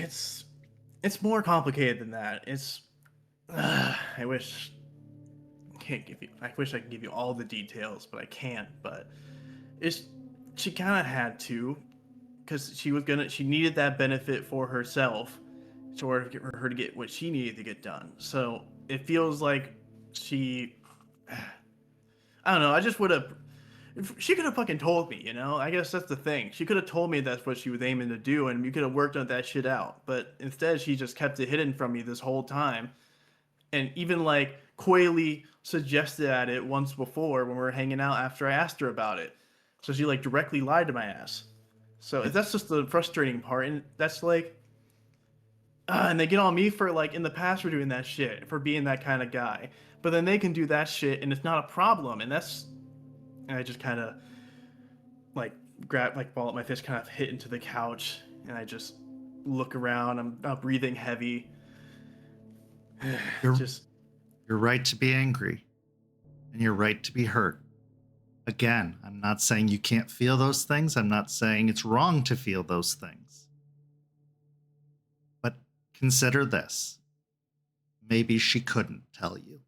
It's more complicated than that. I wish I wish I could give you all the details, but I can't. But she kind of had to, because she needed that benefit for herself in order for her to get what she needed to get done. So it feels like I don't know. I just would have. She could have fucking told me, I guess that's the thing. She could have told me that's what she was aiming to do, and we could have worked on that shit out. But instead, she just kept it hidden from me this whole time, and even like coyly suggested at it once before when we were hanging out after I asked her about it. So she like directly lied to my ass. So that's just the frustrating part, and that's like, and they get on me for like in the past for doing that shit, for being that kind of guy. But then they can do that shit, and it's not a problem, and I just kind of like grab, like ball up my fist, kind of hit into the couch, and I just look around. I'm breathing heavy. You're right to be angry, and you're right to be hurt. Again, I'm not saying you can't feel those things. I'm not saying it's wrong to feel those things. But consider this. Maybe she couldn't tell you.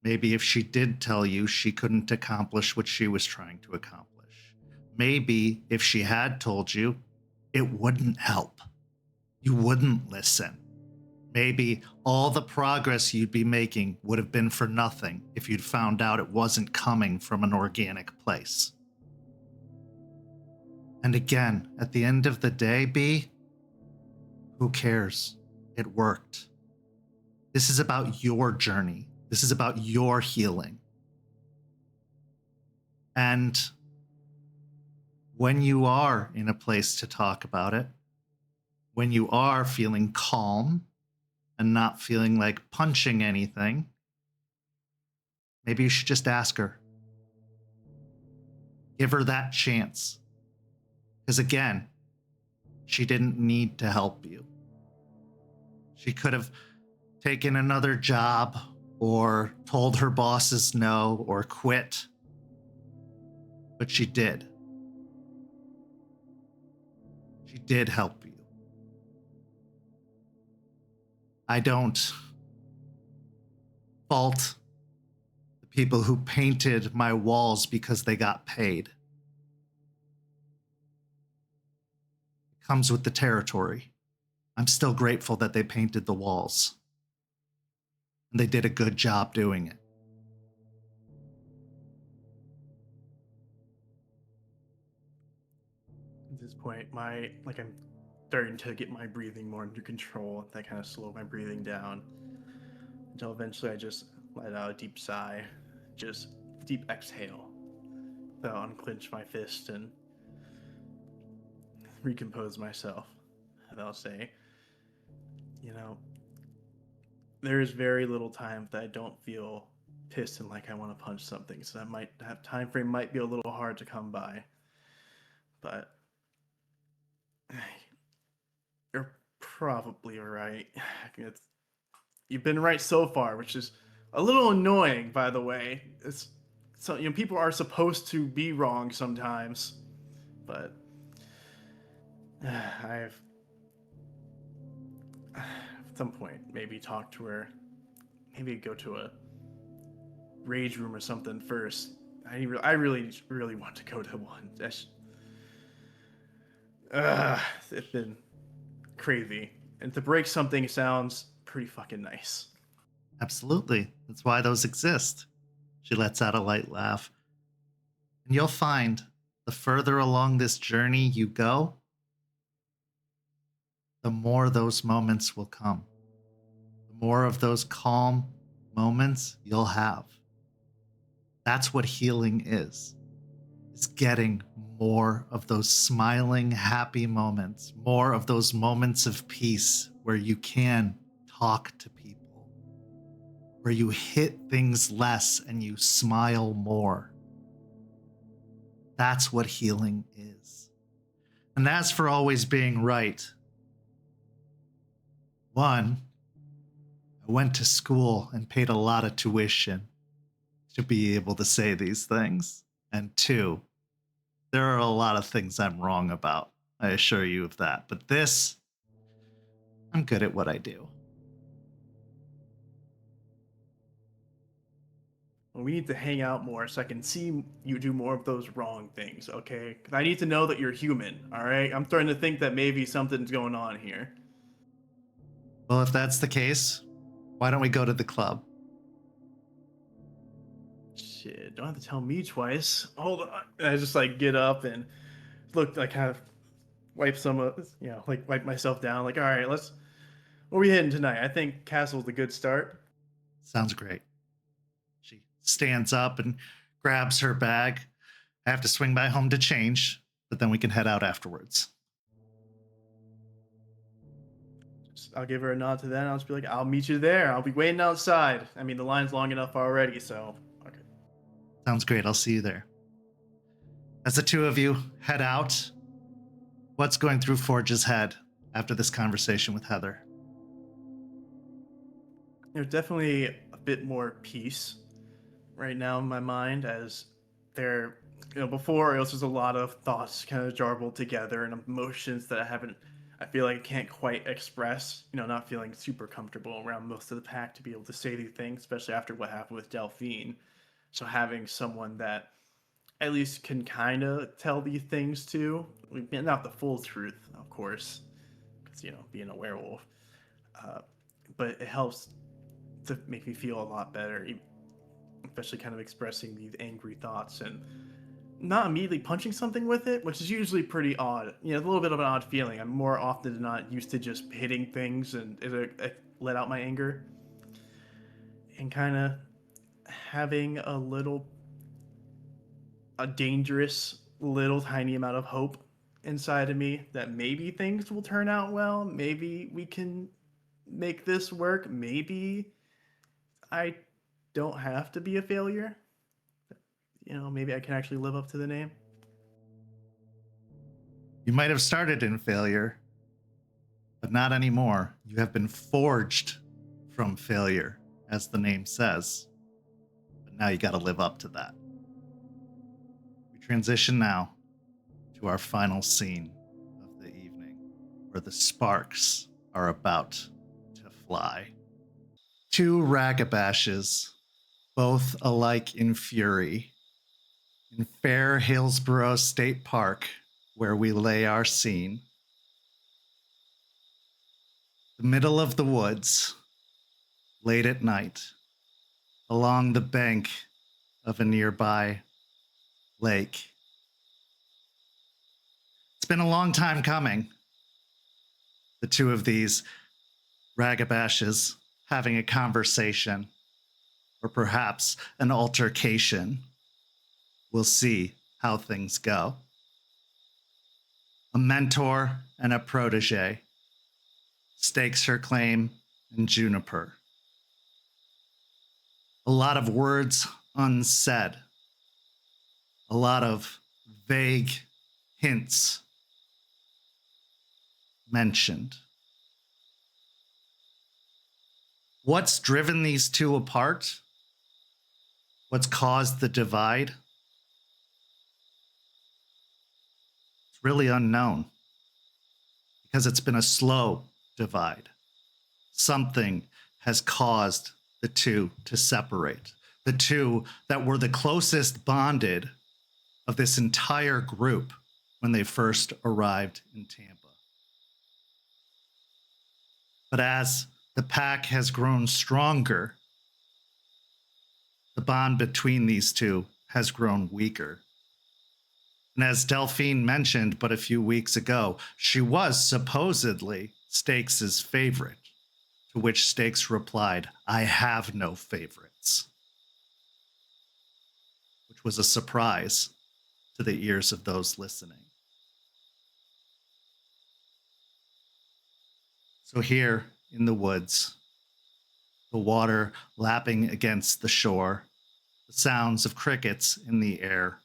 Maybe if she did tell you, she couldn't accomplish what she was trying to accomplish. Maybe if she had told you, it wouldn't help. You wouldn't listen. Maybe all the progress you'd be making would have been for nothing if you'd found out it wasn't coming from an organic place. And again, at the end of the day, B, who cares? It worked. This is about your journey. This is about your healing. And when you are in a place to talk about it, when you are feeling calm and not feeling like punching anything, maybe you should just ask her. Give her that chance. Because again, she didn't need to help you. She could have taken another job or told her bosses no or quit. But she did. She did help you. I don't fault the people who painted my walls because they got paid. It comes with the territory. I'm still grateful that they painted the walls. And they did a good job doing it. At this point, I'm starting to get my breathing more under control. That kind of slow my breathing down until eventually I just let out a deep sigh, just deep exhale. So I'll unclench my fist and recompose myself. And I'll say, there is very little time that I don't feel pissed and like I want to punch something. So that time frame might be a little hard to come by. But you're probably right. You've been right so far, which is a little annoying, by the way. People are supposed to be wrong sometimes, but I've at some point maybe talk to her, maybe go to a rage room or something first. I really want to go to one. It's been crazy, and to break something sounds pretty fucking nice. Absolutely. That's why those exist. She lets out a light laugh. And you'll find the further along this journey you go, the more those moments will come. The more of those calm moments you'll have. That's what healing is getting more of those smiling, happy moments, more of those moments of peace where you can talk to people, where you hit things less and you smile more. That's what healing is. And as for always being right, one, I went to school and paid a lot of tuition to be able to say these things. And two, there are a lot of things I'm wrong about. I assure you of that. But this, I'm good at what I do. We need to hang out more so I can see you do more of those wrong things, okay? Because I need to know that you're human, all right? I'm starting to think that maybe something's going on here. Well, if that's the case, why don't we go to the club? Shit, don't have to tell me twice. Hold on. And I just get up and look, kind of wipe wipe myself down. All right, where are we heading tonight? I think Castle's a good start. Sounds great. She stands up and grabs her bag. I have to swing by home to change, but then we can head out afterwards. I'll give her a nod to that, and I'll just be like, I'll meet you there. I'll be waiting outside. I mean, the line's long enough already, so okay. Sounds great. I'll see you there. As the two of you head out, what's going through Forge's head after this conversation with Heather? There's definitely a bit more peace right now in my mind, as there, before it was just a lot of thoughts kind of jarbled together and emotions that I feel like I can't quite express, not feeling super comfortable around most of the pack to be able to say these things, especially after what happened with Delphine. So having someone that at least can kind of tell these things to, not the full truth, of course, because, being a werewolf, but it helps to make me feel a lot better, especially kind of expressing these angry thoughts and not immediately punching something with it, which is usually pretty odd. You know, a little bit of an odd feeling. I'm more often than not used to just hitting things and it let out my anger. And kind of having a dangerous little tiny amount of hope inside of me that maybe things will turn out well. Maybe we can make this work. Maybe I don't have to be a failure. You know, maybe I can actually live up to the name. You might have started in failure, but not anymore. You have been forged from failure, as the name says. But now you got to live up to that. We transition now to our final scene of the evening, where the sparks are about to fly. Two ragabashes, both alike in fury, in fair Hillsborough State Park, where we lay our scene. The middle of the woods, late at night, along the bank of a nearby lake. It's been a long time coming. The two of these ragabashes having a conversation, or perhaps an altercation. We'll see how things go. A mentor and a protege stakes her claim in Juniper. A lot of words unsaid. A lot of vague hints mentioned. What's driven these two apart? What's caused the divide? It's really unknown, because it's been a slow divide. Something has caused the two to separate. The two that were the closest bonded of this entire group when they first arrived in Tampa. But as the pack has grown stronger, the bond between these two has grown weaker. And as Delphine mentioned but a few weeks ago, she was supposedly Stakes' favorite, to which Stakes replied, "I have no favorites," which was a surprise to the ears of those listening. So here in the woods, the water lapping against the shore, the sounds of crickets in the air,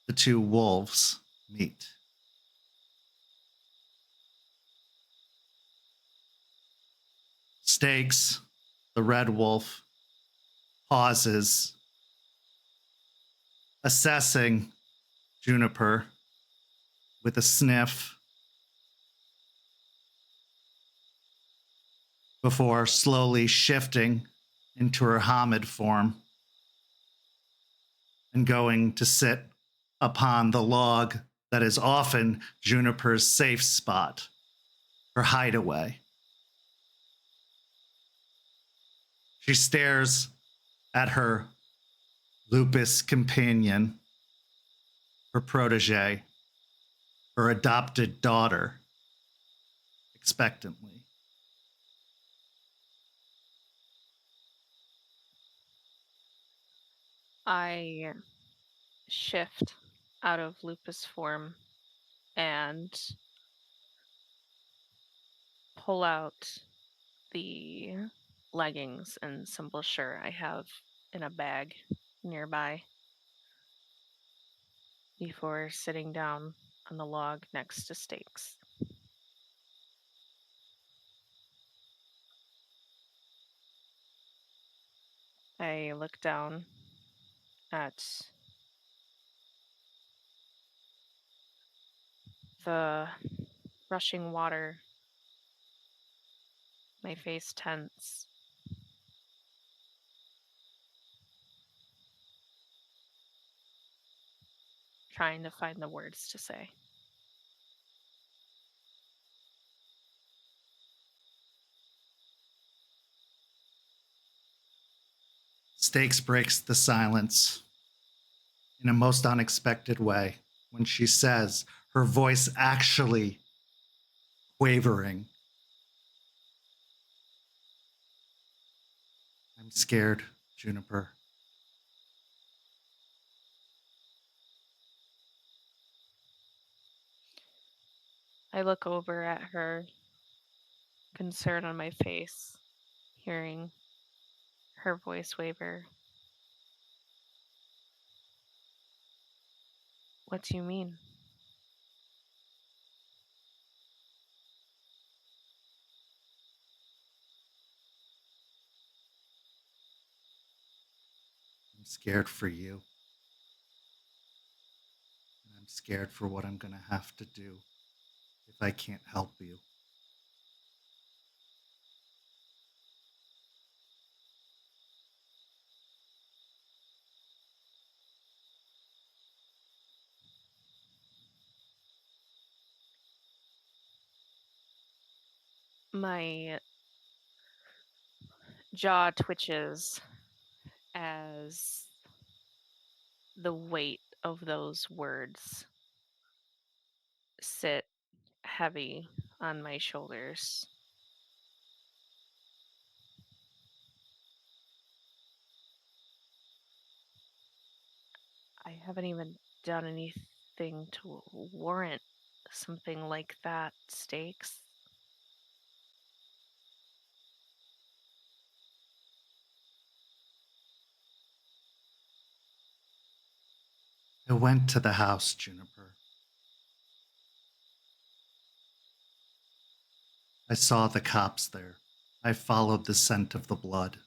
the two wolves meet. Stakes, the red wolf, pauses, assessing Juniper with a sniff, before slowly shifting into her Hamid form and going to sit upon the log that is often Juniper's safe spot, her hideaway. She stares at her lupus companion, her protege, her adopted daughter, expectantly. I shift out of lupus form and pull out the leggings and simple shirt I have in a bag nearby before sitting down on the log next to Stakes. I look down at the rushing water, my face tense. Trying to find the words to say. Stakes breaks the silence in a most unexpected way when she says, her voice actually quavering, "I'm scared, Juniper." I look over at her, concern on my face, hearing her voice waver. What do you mean? I'm scared for you. And I'm scared for what I'm going to have to do if I can't help you. My jaw twitches as the weight of those words sit heavy on my shoulders. I haven't even done anything to warrant something like that, Stakes. I went to the house, Juniper. I saw the cops there. I followed the scent of the blood.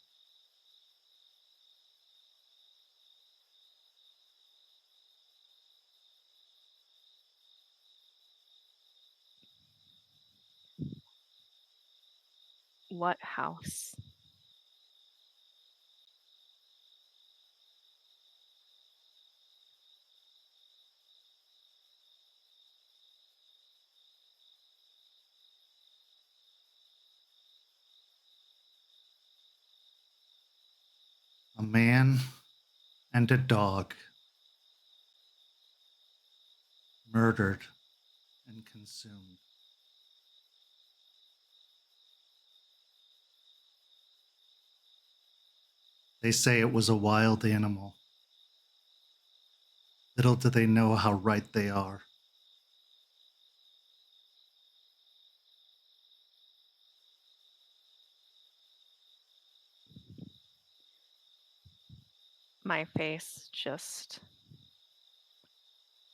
What house? A man and a dog murdered and consumed. They say it was a wild animal. Little do they know how right they are. My face just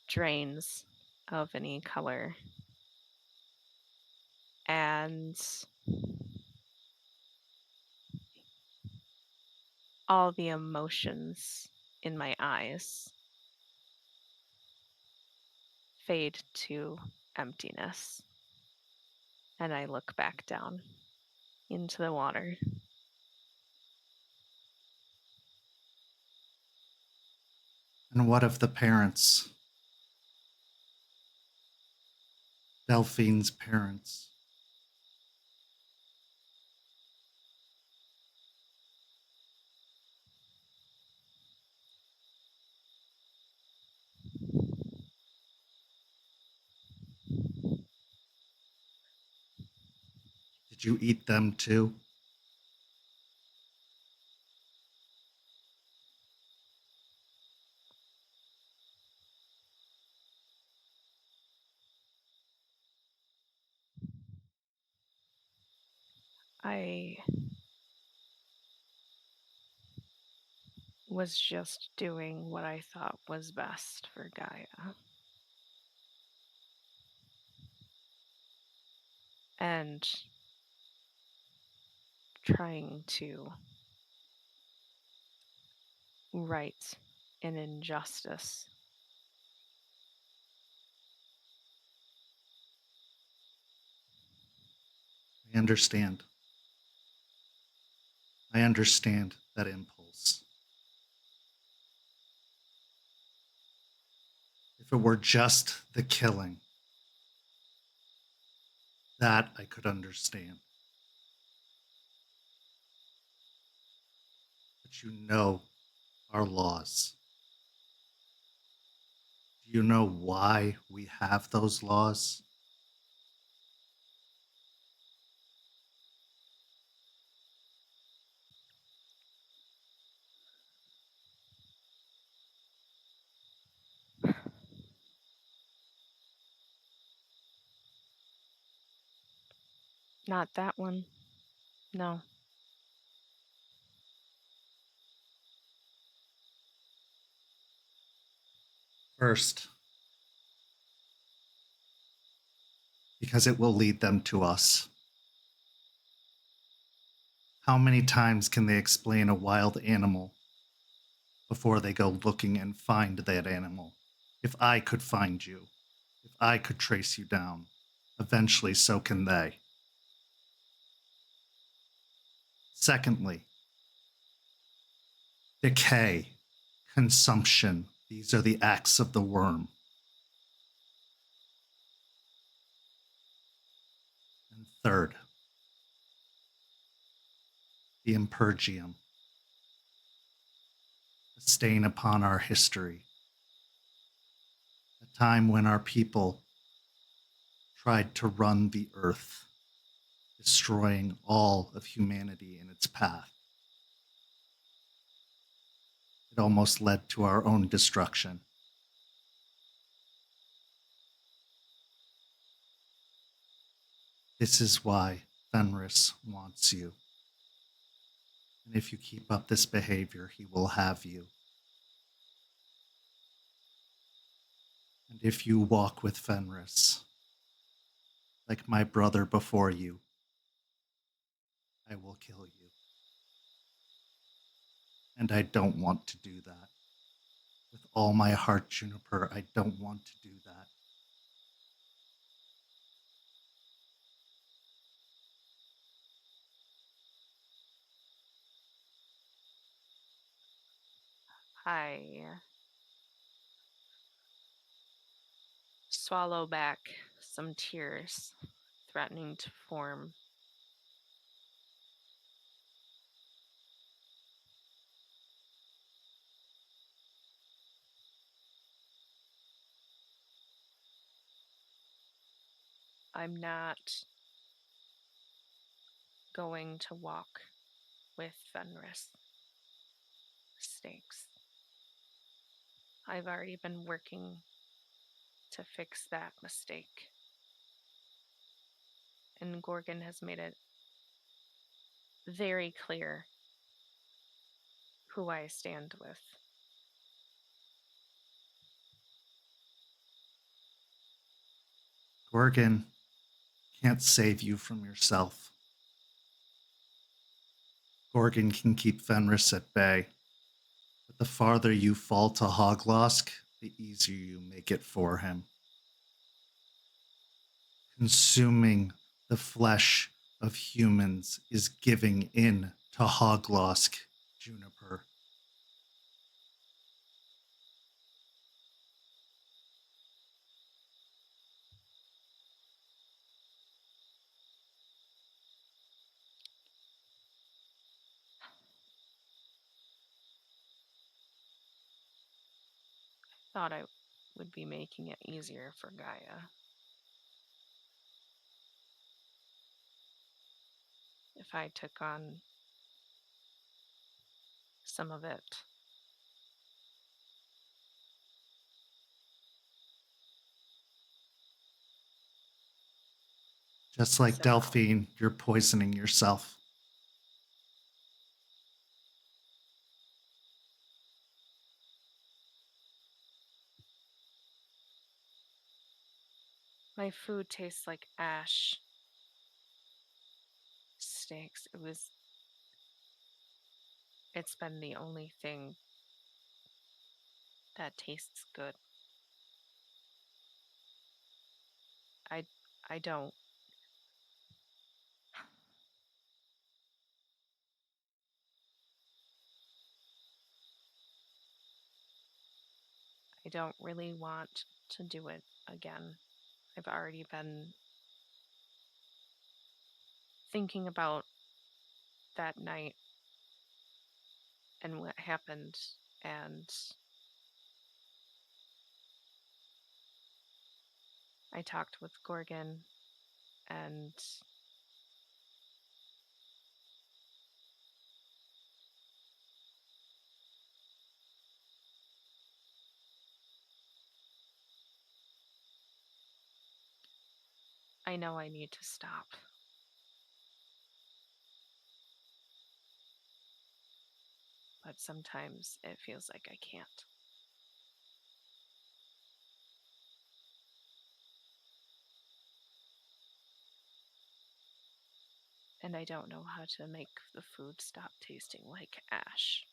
drains of any color. And all the emotions in my eyes fade to emptiness. And I look back down into the water. And what of the parents? Delphine's parents. Did you eat them too? I was just doing what I thought was best for Gaia. And trying to right an injustice. I understand. I understand that impulse. If it were just the killing, that I could understand. But you know our laws? Do you know why we have those laws? Not that one. No. First, because it will lead them to us. How many times can they explain a wild animal before they go looking and find that animal? If I could find you, if I could trace you down, eventually so can they. Secondly, decay, consumption, these are the acts of the worm. And third, the impergium, a stain upon our history, a time when our people tried to run the earth, destroying all of humanity in its path. It almost led to our own destruction. This is why Fenris wants you. And if you keep up this behavior, he will have you. And if you walk with Fenris, like my brother before you, I will kill you. And I don't want to do that. With all my heart, Juniper, I don't want to do that. I swallow back some tears, threatening to form. I'm not going to walk with Fenris. Stakes. I've already been working to fix that mistake. And Gorgon has made it very clear who I stand with. Gorgon can't save you from yourself. Gorgon can keep Fenris at bay, but the farther you fall to Hoglosk, the easier you make it for him. Consuming the flesh of humans is giving in to Hoglosk, Juniper. Thought I would be making it easier for Gaia. If I took on some of it. Just like So- Delphine, you're poisoning yourself. My food tastes like ash. Stakes. It's been the only thing that tastes good. I don't. I don't really want to do it again. I've already been thinking about that night and what happened, and I talked with Gorgon, and I know I need to stop. But sometimes it feels like I can't. And I don't know how to make the food stop tasting like ash.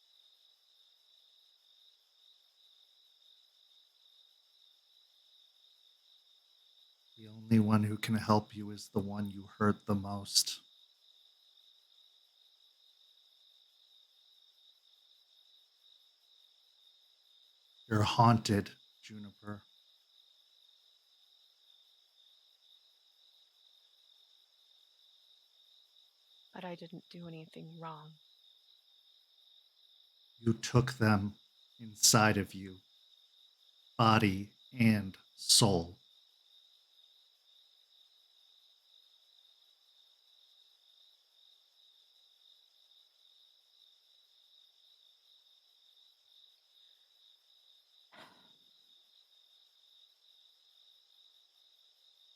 The only one who can help you is the one you hurt the most. You're haunted, Juniper. But I didn't do anything wrong. You took them inside of you, body and soul.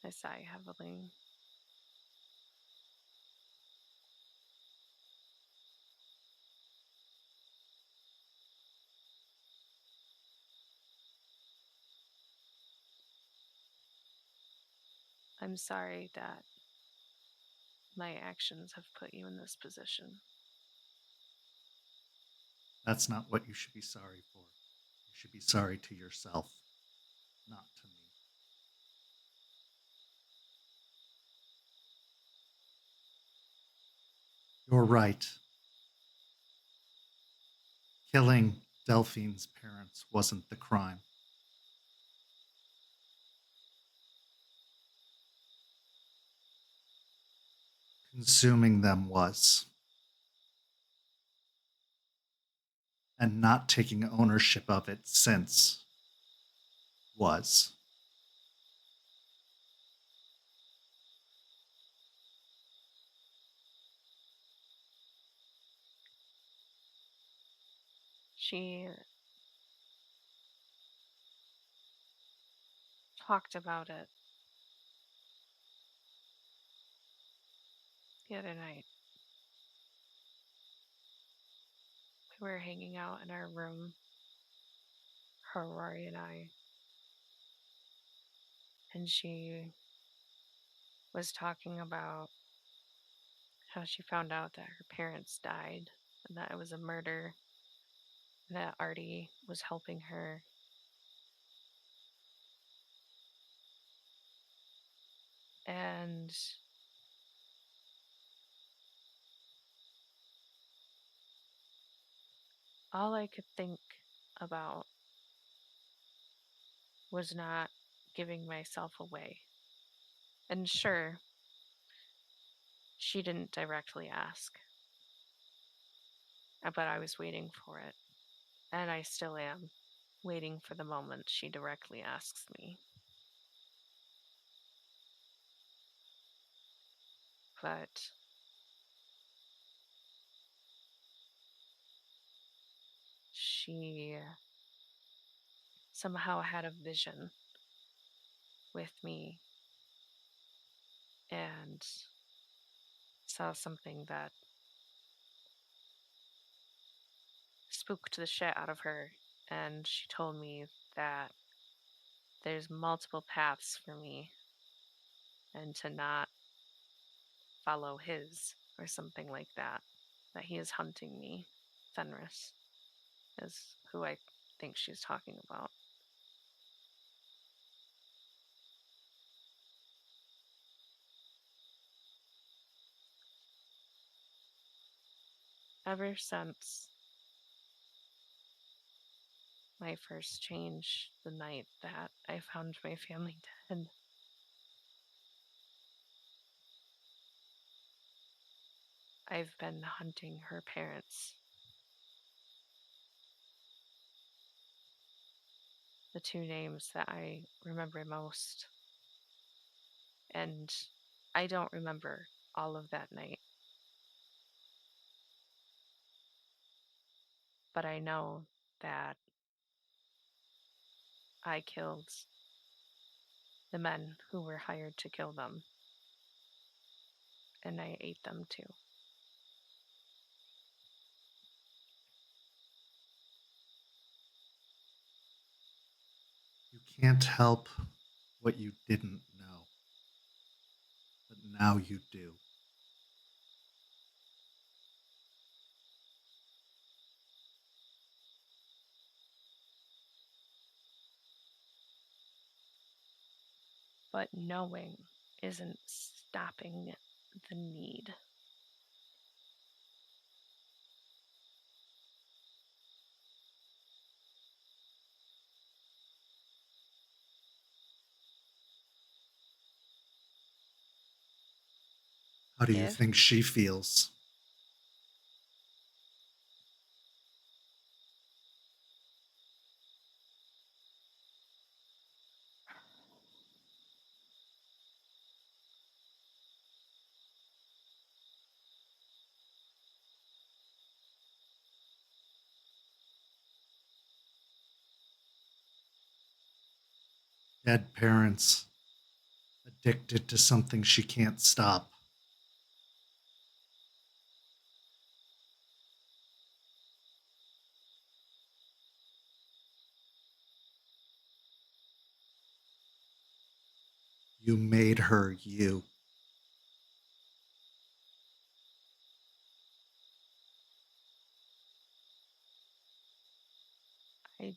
I sigh heavily. I'm sorry that my actions have put you in this position. That's not what you should be sorry for. You should be sorry to yourself, not to me. You're right. Killing Delphine's parents wasn't the crime. Consuming them was. And not taking ownership of it since was. She talked about it the other night. We were hanging out in our room, her, Rory, and I. And she was talking about how she found out that her parents died and that it was a murder, that Artie was helping her. And all I could think about was not giving myself away. And sure, she didn't directly ask, but I was waiting for it. And I still am, waiting for the moment she directly asks me. But she somehow had a vision with me and saw something that spooked the shit out of her. And she told me that there's multiple paths for me and to not follow his or something like that, that he is hunting me. Fenris is who I think she's talking about. Ever since my first change, the night that I found my family dead, I've been hunting her parents. the two names that I remember most. And I don't remember all of that night. But I know that I killed the men who were hired to kill them. And I ate them too. You can't help what you didn't know, but now you do. But knowing isn't stopping the need. How do you If think she feels? Dead parents, addicted to something she can't stop. You made her you. I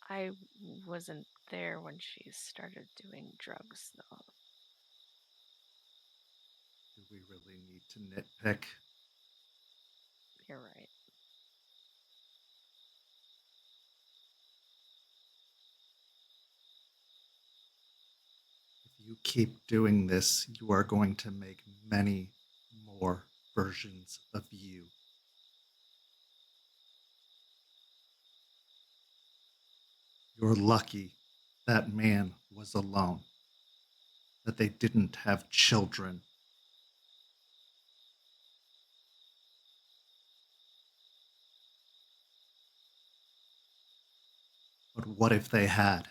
I wasn't there when she started doing drugs, though. Do we really need to nitpick? You're right. If you keep doing this, you are going to make many more versions of you. You're lucky that man was alone, that they didn't have children. But what if they had?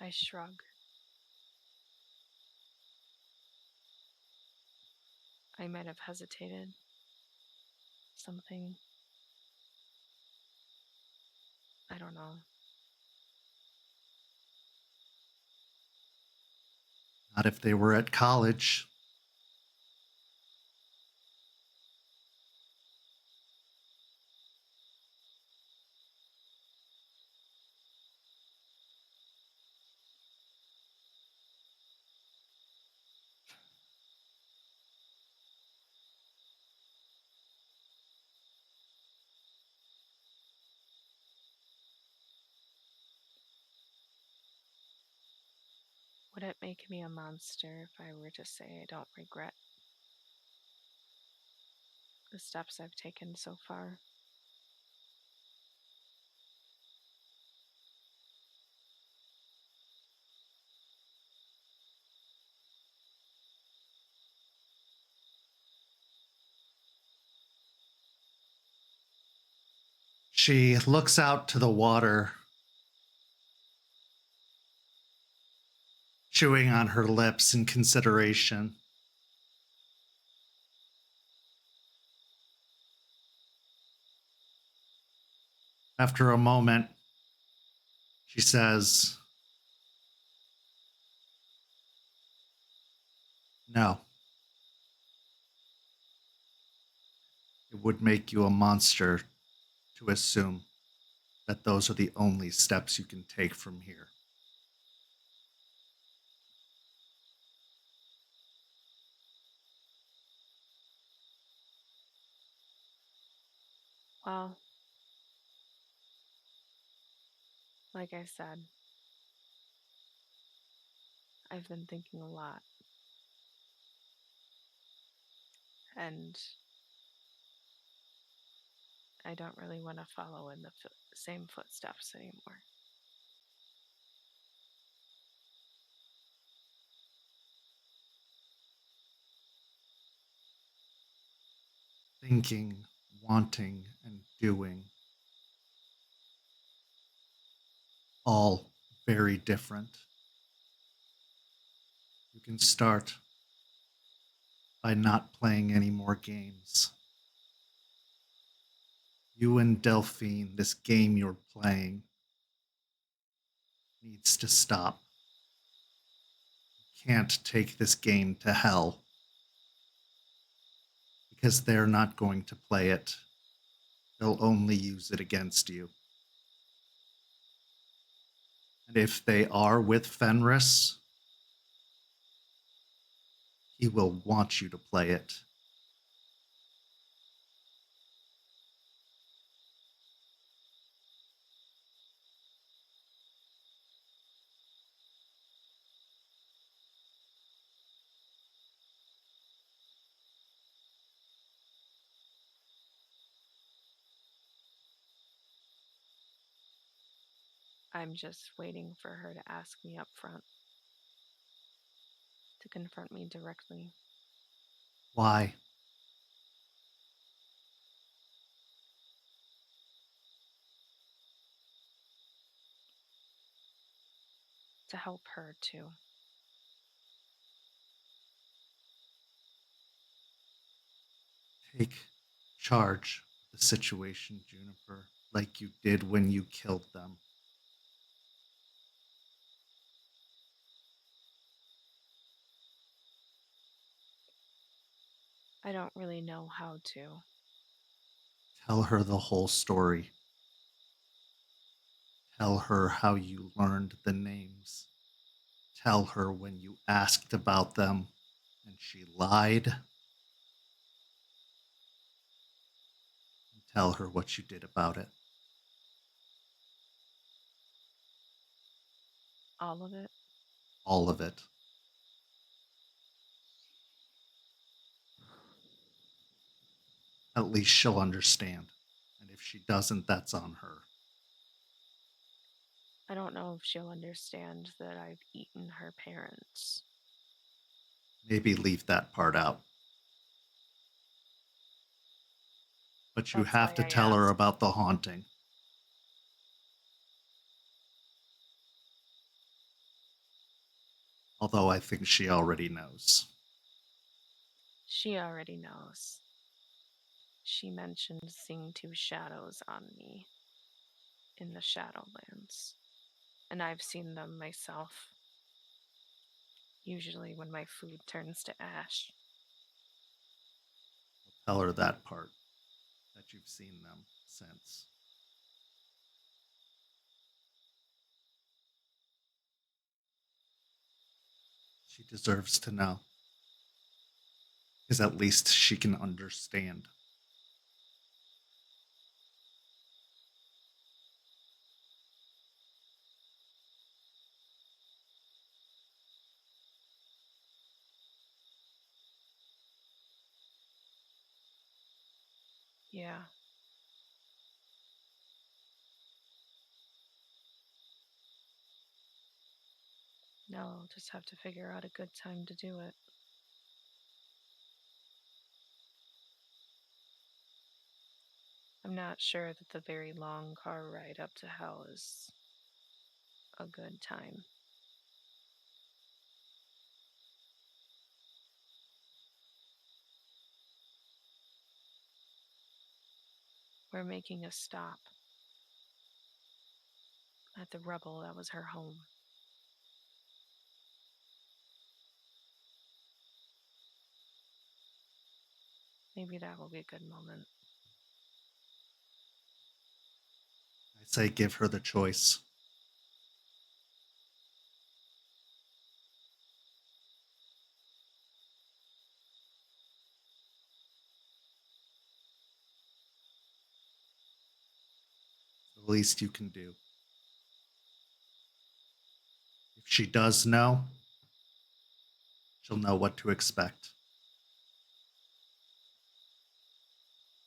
I shrug. I might have hesitated. Something. I don't know. Not if they were at college. Would it make me a monster if I were to say I don't regret the steps I've taken so far? She looks out to the water, chewing on her lips in consideration. After a moment, she says, "No. It would make you a monster to assume that those are the only steps you can take from here." Well, Like I said, I've been thinking a lot. And I don't really want to follow in the same footsteps anymore. Thinking, wanting, and doing. All very different. You can start by not playing any more games. You and Delphine, this game you're playing needs to stop. You can't take this game to hell because they're not going to play it. They'll only use it against you. And if they are with Fenris, he will want you to play it. I'm just waiting for her to ask me up front, to confront me directly. Why? To help her, too. Take charge of the situation, Juniper, like you did when you killed them. I don't really know how to. Tell her the whole story. Tell her how you learned the names. Tell her when you asked about them and she lied. And tell her what you did about it. All of it? All of it. At least she'll understand. And if she doesn't, that's on her. I don't know if she'll understand that I've eaten her parents. Maybe leave that part out. But you That's have why to I tell her asked. about the haunting. Although I think she already knows. She already knows. She mentioned seeing two shadows on me in the Shadowlands. And I've seen them myself. Usually when my food turns to ash. Tell her that part. That you've seen them since. She deserves to know. Because at least she can understand. Yeah. Now I'll just have to figure out a good time to do it. I'm not sure that the very long car ride up to hell is a good time. We're making a stop at the rubble that was her home. Maybe that will be a good moment. I say give her the choice. The least you can do. she does know, she'll know what to expect.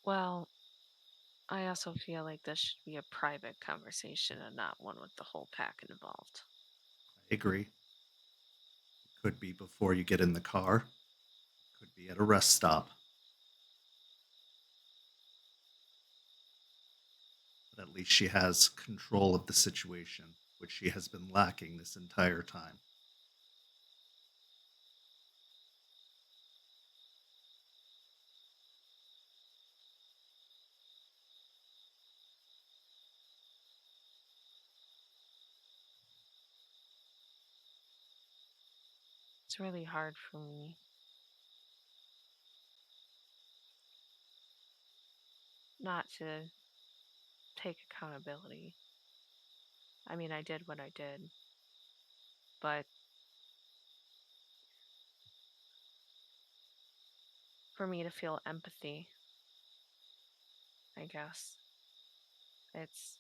Well, I also feel like this should be a private conversation and not one with the whole pack involved. I agree. It could be before you get in the car. It could be at a rest stop. But at least she has control of the situation, which she has been lacking this entire time. It's really hard for me not to take accountability. I mean, I did what I did, but for me to feel empathy, I guess, it's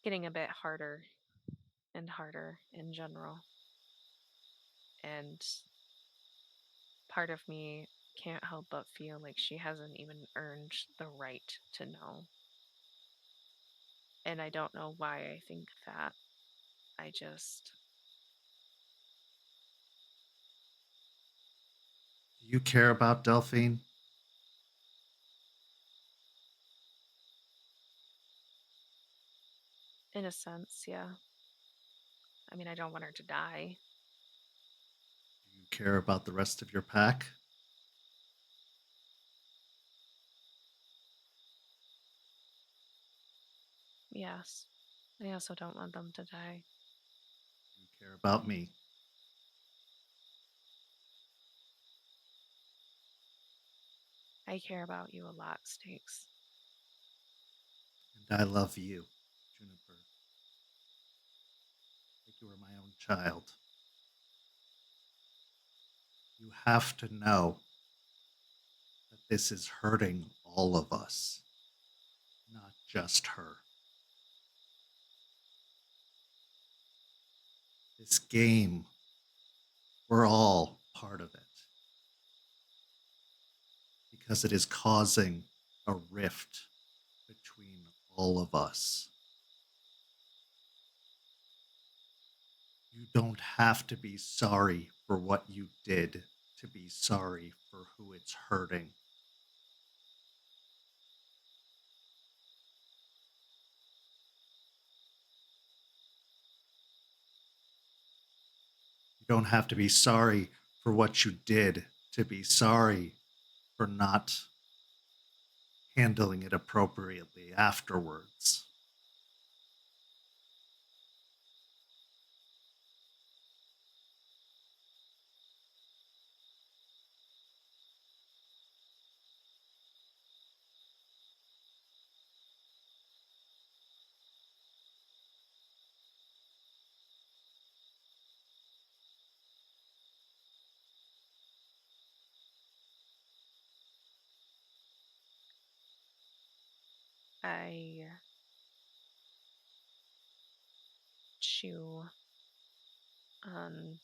getting a bit harder and harder in general. And part of me can't help but feel like she hasn't even earned the right to know. And I don't know why I think that. I just, Do you care about Delphine? in a sense, yeah. I mean, I don't want her to die. Do you care about the rest of your pack? Yes. I also don't want them to die. Do you care about me? I care about you a lot, Stakes. And I love you, Juniper. Like you were my own child. You have to know that this is hurting all of us, not just her. This game, we're all part of it because it is causing a rift between all of us. You don't have to be sorry for what you did to be sorry for who it's hurting. You don't have to be sorry for what you did to be sorry for not handling it appropriately afterwards. I chew on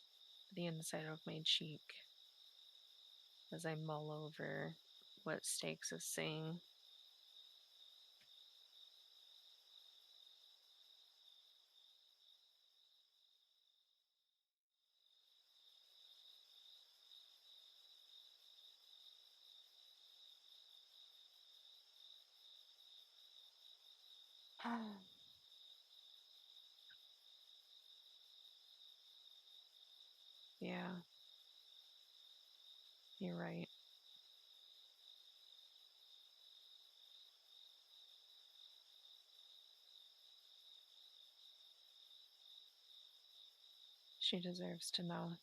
the inside of my cheek as I mull over what Stakes is saying. Yeah, you're right. She deserves to know.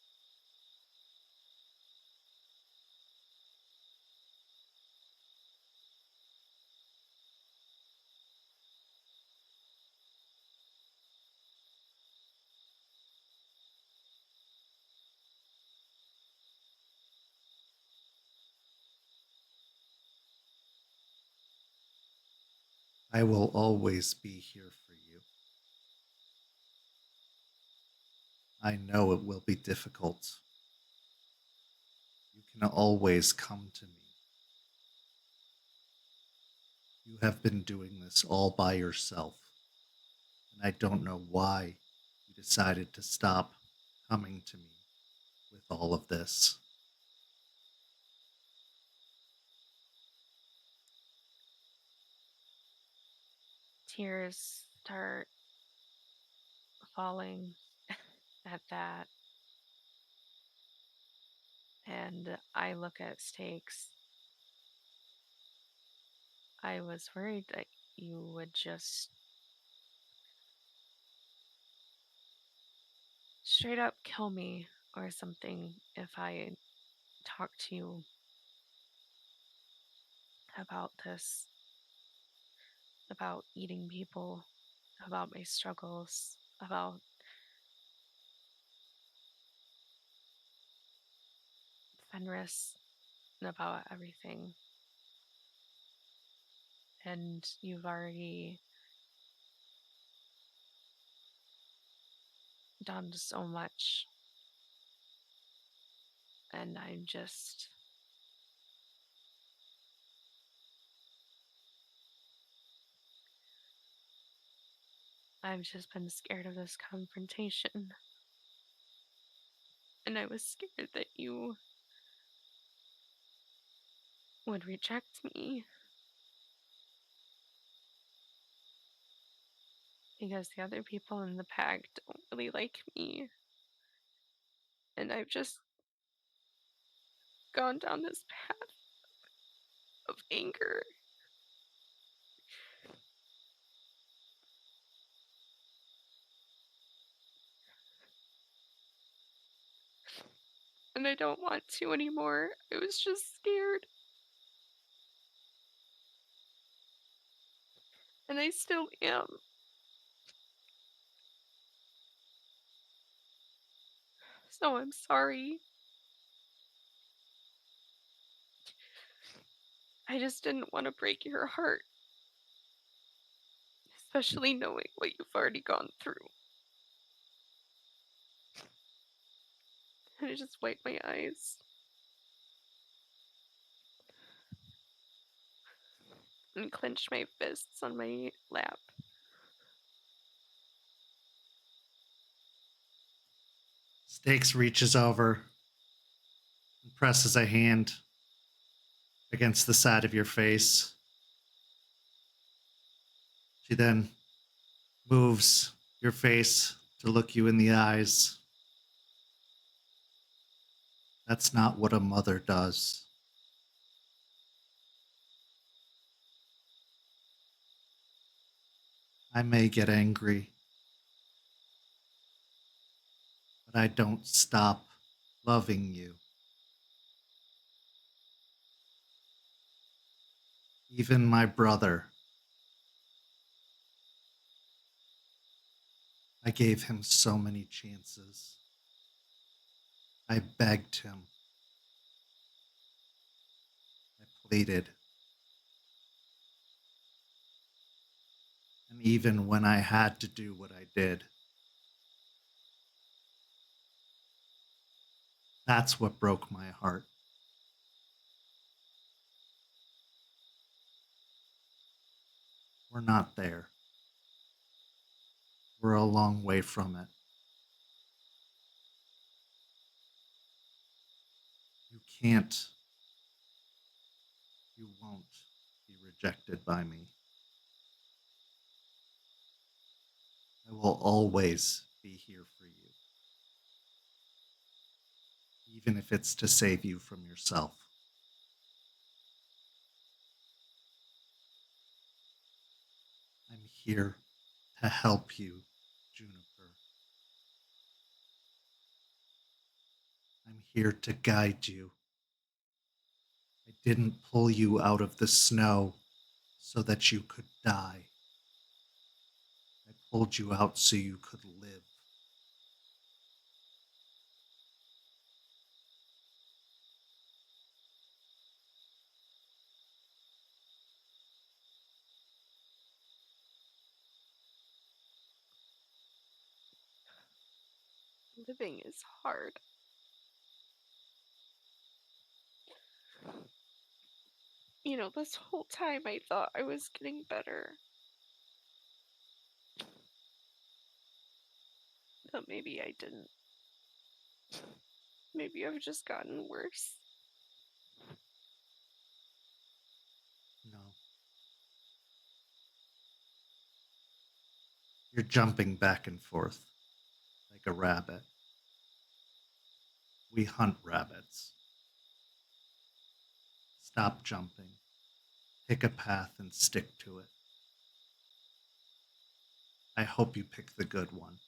I will always be here for you. I know it will be difficult. You can always come to me. You have been doing this all by yourself, and I don't know why you decided to stop coming to me with all of this. Tears start falling at that. And I look at Stakes. I was worried that you would just straight up kill me or something if I talked to you about this, about eating people, about my struggles, about Fenris, and about everything. And you've already done so much. And I've just been scared of this confrontation. And I was scared that you would reject me. Because the other people in the pack don't really like me. And I've just gone down this path of anger. And I don't want to anymore. I was just scared. And I still am. So I'm sorry. I just didn't want to break your heart. Especially knowing what you've already gone through. And I just wipe my eyes. And clench my fists on my lap. Stakes reaches over and presses a hand against the side of your face. She then moves your face to look you in the eyes. That's not what a mother does. I may get angry, but I don't stop loving you. Even my brother. I gave him so many chances. I begged him. I pleaded. And even when I had to do what I did, that's what broke my heart. We're not there. We're a long way from it. You can't, you won't be rejected by me. I will always be here for you, even if it's to save you from yourself. I'm here to help you, Juniper. I'm here to guide you. I didn't pull you out of the snow so that you could die. I pulled you out so you could live. Living is hard. You know, this whole time I thought I was getting better. But maybe I didn't. Maybe I've just gotten worse. No. You're jumping back and forth like a rabbit. We hunt rabbits. Stop jumping. Pick a path and stick to it. I hope you pick the good one.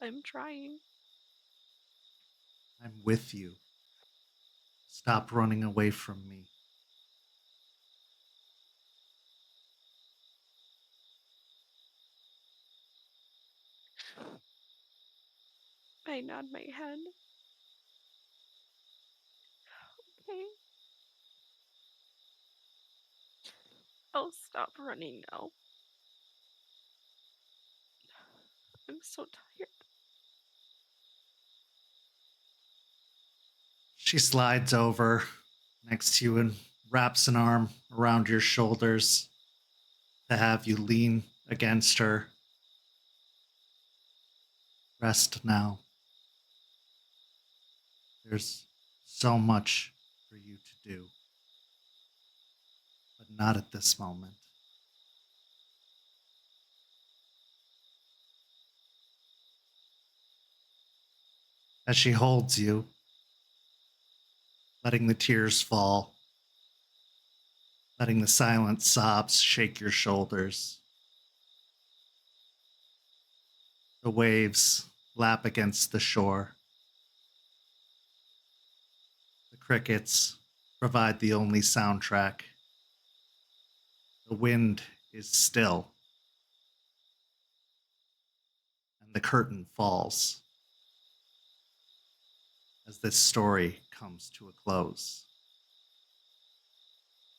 I'm trying. I'm with you. Stop running away from me. I nod my head. Okay. I'll stop running now. I'm so tired. She slides over next to you and wraps an arm around your shoulders to have you lean against her. Rest now. There's so much for you to do, but not at this moment. As she holds you, letting the tears fall, letting the silent sobs shake your shoulders. The waves lap against the shore. The crickets provide the only soundtrack. The wind is still, and the curtain falls as this story comes to a close.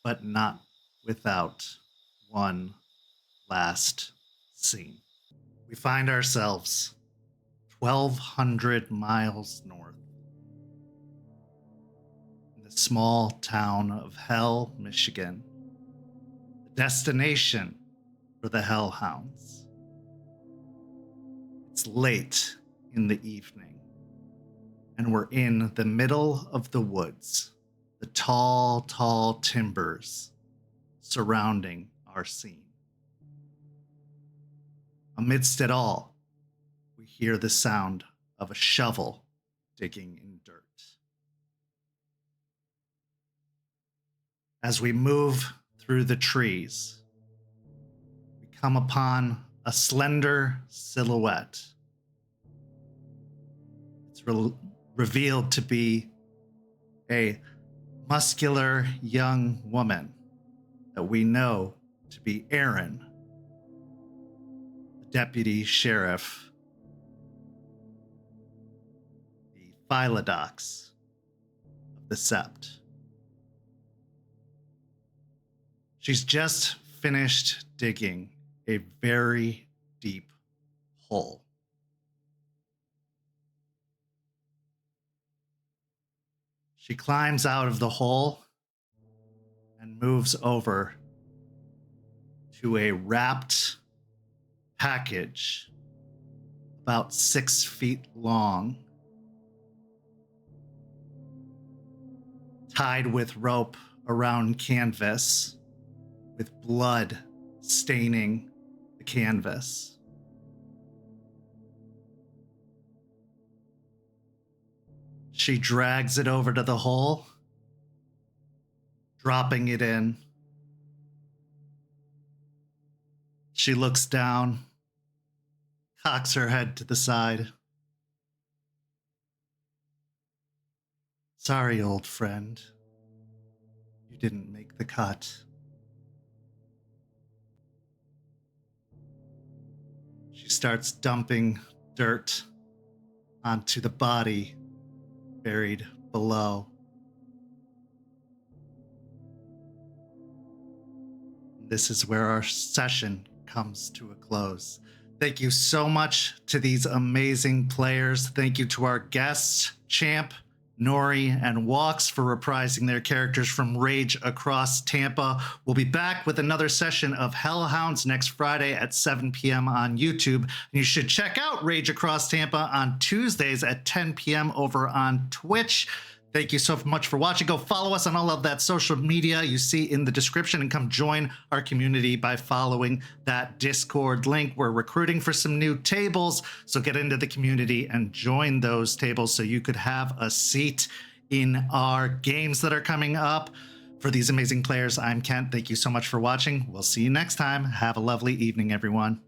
But not without one last scene. We find ourselves 1,200 miles north in the small town of Hell, Michigan, the destination for the Hellhounds. It's late in the evening, and we're in the middle of the woods, the tall, tall timbers surrounding our scene. Amidst it all, we hear the sound of a shovel digging in dirt. As we move through the trees, we come upon a slender silhouette. It's revealed to be a muscular young woman that we know to be Erin, the deputy sheriff, the Philodox of the Sept. She's just finished digging a very deep hole. She climbs out of the hole and moves over to a wrapped package about 6 feet long, tied with rope around canvas, with blood staining the canvas. She drags it over to the hole, dropping it in. She looks down, cocks her head to the side. Sorry, old friend. You didn't make the cut. She starts dumping dirt onto the body buried below. This is where our session comes to a close. Thank you so much to these amazing players. Thank you to our guests, Champ, Nori, and Walks, for reprising their characters from Rage Across Tampa. We'll be back with another session of Hellhounds next Friday at 7 p.m. on YouTube. And you should check out Rage Across Tampa on Tuesdays at 10 p.m. over on Twitch. Thank you so much for watching. Go follow us on all of that social media you see in the description, and come join our community by following that Discord link. We're recruiting for some new tables, so get into the community and join those tables so you could have a seat in our games that are coming up. For these amazing players, I'm Kent. Thank you so much for watching. We'll see you next time. Have a lovely evening, everyone.